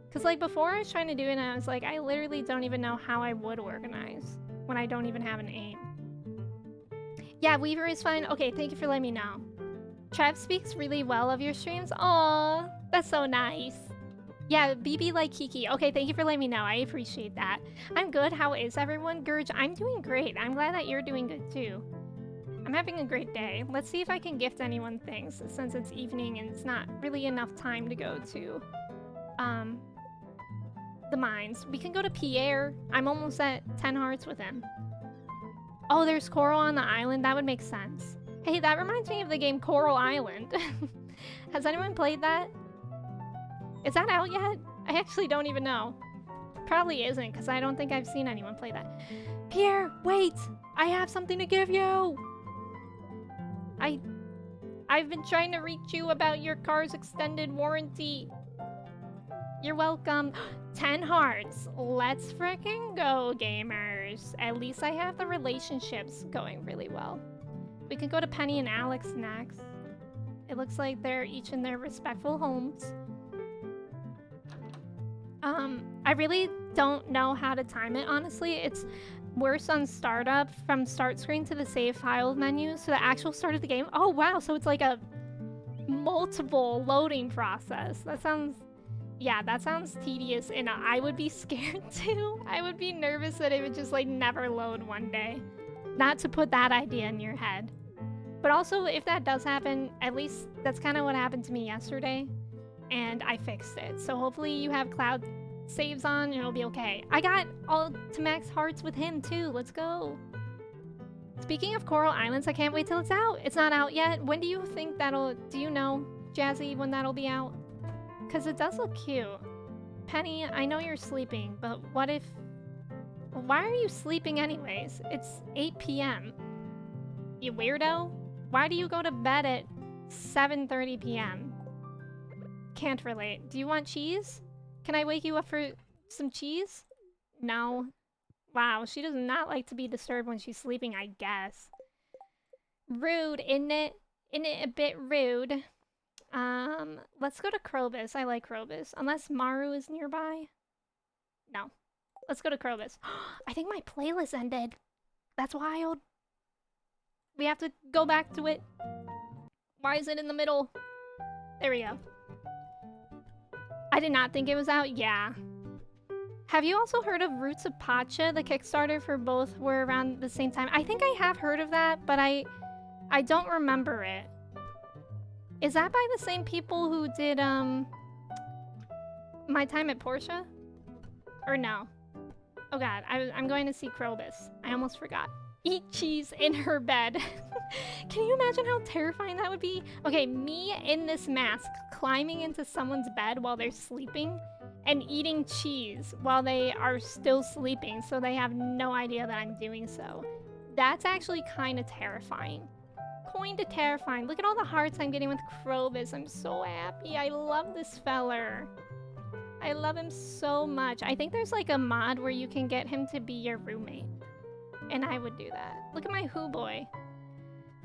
Speaker 1: Because like before I was trying to do it and I was like, I literally don't even know how I would organize when I don't even have an aim. Yeah, Weaver is fine. Okay, thank you for letting me know. Trev speaks really well of your streams. Aww, that's so nice. Yeah, BB like Kiki. Okay, thank you for letting me know. I appreciate that. I'm good. How is everyone? Gurge, I'm doing great. I'm glad that you're doing good too. I'm having a great day. Let's see if I can gift anyone things since it's evening and it's not really enough time to go to the mines. We can go to Pierre. I'm almost at 10 hearts with him. Oh, there's coral on the island. That would make sense. Hey, that reminds me of the game Coral Island. Has anyone played that? Is that out yet? I actually don't even know. Probably isn't, because I don't think I've seen anyone play that. Pierre, wait! I have something to give you! I've been trying to reach you about your car's extended warranty. You're welcome. 10 hearts. Let's frickin' go, gamers. At least I have the relationships going really well. We could go to Penny and Alex next. It looks like they're each in their respectful homes. I really don't know how to time it, honestly. It's worse on startup from start screen to the save file menu. So the actual start of the game. Oh, wow. So it's like a multiple loading process. That sounds... Yeah, that sounds tedious, and I would be scared too. I would be nervous that it would just like never load one day. Not to put that idea in your head. But also, if that does happen, at least that's kind of what happened to me yesterday, and I fixed it. So hopefully you have cloud saves on and it'll be okay. I got all to max hearts with him too. Let's go. Speaking of Coral Islands, I can't wait till it's out. It's not out yet. When do you think that'll... Do you know, Jazzy, when that'll be out? Because it does look cute. Penny, I know you're sleeping, but what if... Why are you sleeping anyways? It's 8 p.m. You weirdo? Why do you go to bed at 7:30 p.m.? Can't relate. Do you want cheese? Can I wake you up for some cheese? No. Wow, she does not like to be disturbed when she's sleeping, I guess. Rude, isn't it? Isn't it a bit rude? Let's go to Krobus. I like Krobus. Unless Maru is nearby. No. Let's go to Krobus. I think my playlist ended. That's wild. We have to go back to it. Why is it in the middle? There we go. I did not think it was out. Yeah. Have you also heard of Roots of Pacha? The Kickstarter for both were around the same time. I think I have heard of that, but I don't remember it. Is that by the same people who did My Time at Portia? Or no? Oh god, I'm going to see Krobus. I almost forgot. Eat cheese in her bed. Can you imagine how terrifying that would be? Okay, me in this mask climbing into someone's bed while they're sleeping and eating cheese while they are still sleeping, so they have no idea that I'm doing so. That's actually kind of terrifying. Kinda terrifying. Look at all the hearts I'm getting with Krobus. I'm so happy. I love this feller. I love him so much. I think there's like a mod where you can get him to be your roommate. And I would do that. Look at my Who Boy.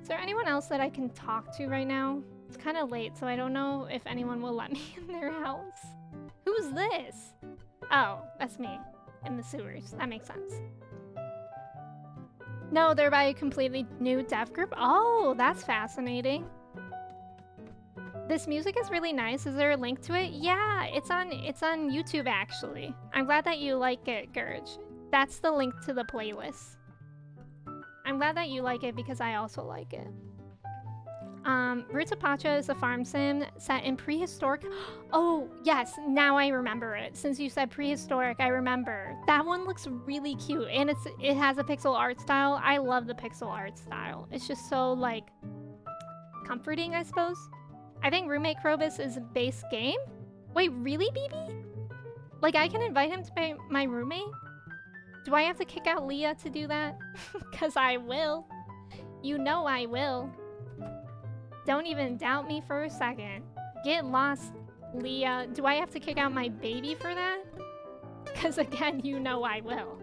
Speaker 1: Is there anyone else that I can talk to right now? It's kind of late, so I don't know if anyone will let me in their house. Who's this? Oh, that's me. In the sewers. That makes sense. No, they're by a completely new dev group? Oh, that's fascinating. This music is really nice. Is there a link to it? Yeah, it's on YouTube actually. I'm glad that you like it, Gurge. That's the link to the playlist. I'm glad that you like it because I also like it. Roots of Pacha is a farm sim set in prehistoric... Oh, yes, now I remember it. Since you said prehistoric, I remember. That one looks really cute, and it has a pixel art style. I love the pixel art style. It's just so, like, comforting, I suppose. I think Roommate Krobus is base game? Wait, really, BB? Like, I can invite him to be my roommate? Do I have to kick out Leah to do that? Because I will. You know I will. Don't even doubt me for a second. Get lost, Leah. Do I have to kick out my baby for that? Because again, you know I will.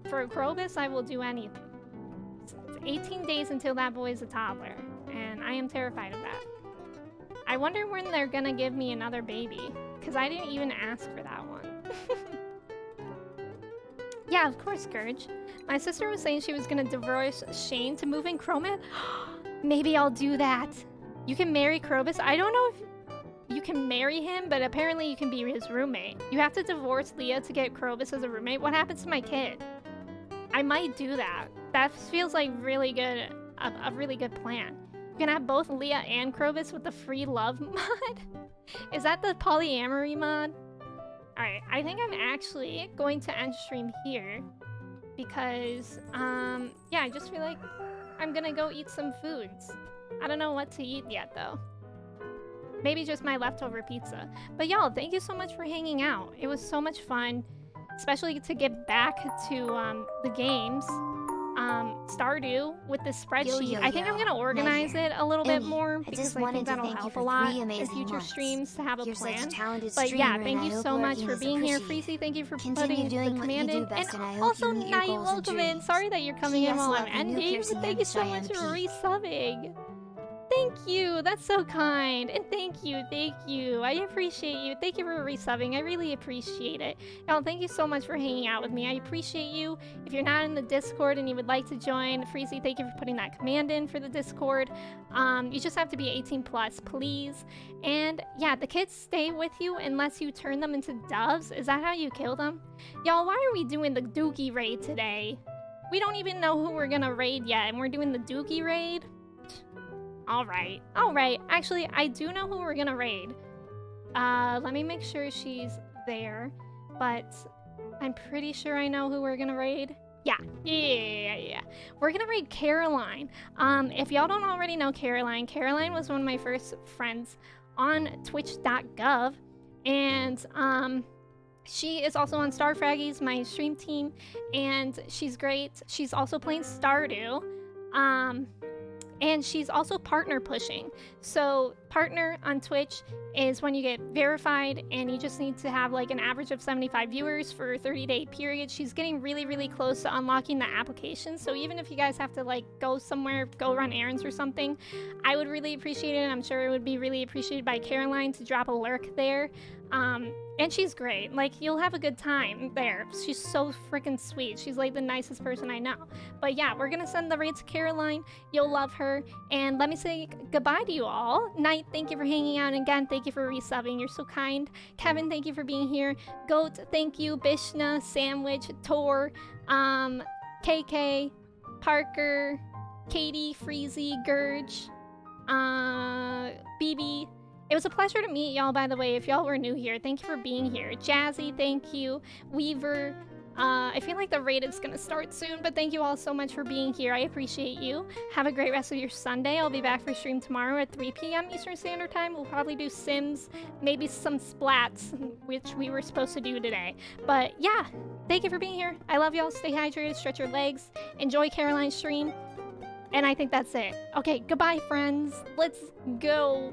Speaker 1: For Krobus, I will do anything. It's 18 days until that boy is a toddler, and I am terrified of that. I wonder when they're gonna give me another baby, because I didn't even ask for that one. Yeah, of course, Gurge. My sister was saying she was gonna divorce Shane to move in Chroma. Maybe I'll do that. You can marry Krobus. I don't know if you can marry him, but apparently you can be his roommate. You have to divorce Leah to get Krobus as a roommate. What happens to my kid? I might do that. That feels like really good, a really good plan. You can have both Leah and Krobus with the free love mod. Is that the polyamory mod? Alright, I think I'm actually going to end stream here because, yeah, I just feel like I'm gonna go eat some foods. I don't know what to eat yet, though. Maybe just my leftover pizza. But y'all, thank you so much for hanging out. It was so much fun, especially to get back to the games. Stardew with the spreadsheet. I think I'm gonna organize it a little bit more because I think that'll help a lot in future streams to have a plan. But yeah, thank you so much for being here. Freezy, thank you for putting the command in. And also, Night, welcome in. Sorry that you're coming in while I'm ending, but thank you so much for resubbing. Thank you. That's so kind. And thank you. I appreciate you. Thank you for resubbing. I really appreciate it. Y'all, thank you so much for hanging out with me. I appreciate you. If you're not in the Discord and you would like to join, Freezy, thank you for putting that command in for the Discord. You just have to be 18 plus, please. And yeah, the kids stay with you unless you turn them into doves. Is that how you kill them? Y'all, why are we doing the Dookie raid today? We don't even know who we're gonna raid yet, and we're doing the Dookie raid? Alright. Actually, I do know who we're gonna raid. Let me make sure she's there. But I'm pretty sure I know who we're gonna raid. Yeah. We're gonna raid Caroline. If y'all don't already know Caroline was one of my first friends on twitch.gov. And, she is also on Starfraggies, my stream team. And she's great. She's also playing Stardew. And she's also partner pushing. So partner on Twitch is when you get verified and you just need to have like an average of 75 viewers for a 30-day period. She's getting really, really close to unlocking the application. So even if you guys have to like go somewhere, go run errands or something, I would really appreciate it. And I'm sure it would be really appreciated by Caroline to drop a lurk there. And she's great. Like, you'll have a good time there. She's so freaking sweet. She's like the nicest person I know. But yeah, we're gonna send the raid to Caroline. You'll love her. And let me say goodbye to you all. Knight, thank you for hanging out. And again, thank you for resubbing. You're so kind. Kevin, thank you for being here. Goat, thank you. Bishna, Sandwich, Tor, KK, Parker, Katie, Freezy, Gurge, BB. It was a pleasure to meet y'all, by the way. If y'all were new here, thank you for being here. Jazzy, thank you. Weaver, I feel like the raid is gonna start soon, but thank you all so much for being here. I appreciate you. Have a great rest of your Sunday. I'll be back for stream tomorrow at 3 p.m. Eastern Standard Time. We'll probably do Sims, maybe some splats, which we were supposed to do today. But yeah, thank you for being here. I love y'all. Stay hydrated, stretch your legs, enjoy Caroline's stream. And I think that's it. Okay, goodbye, friends. Let's go.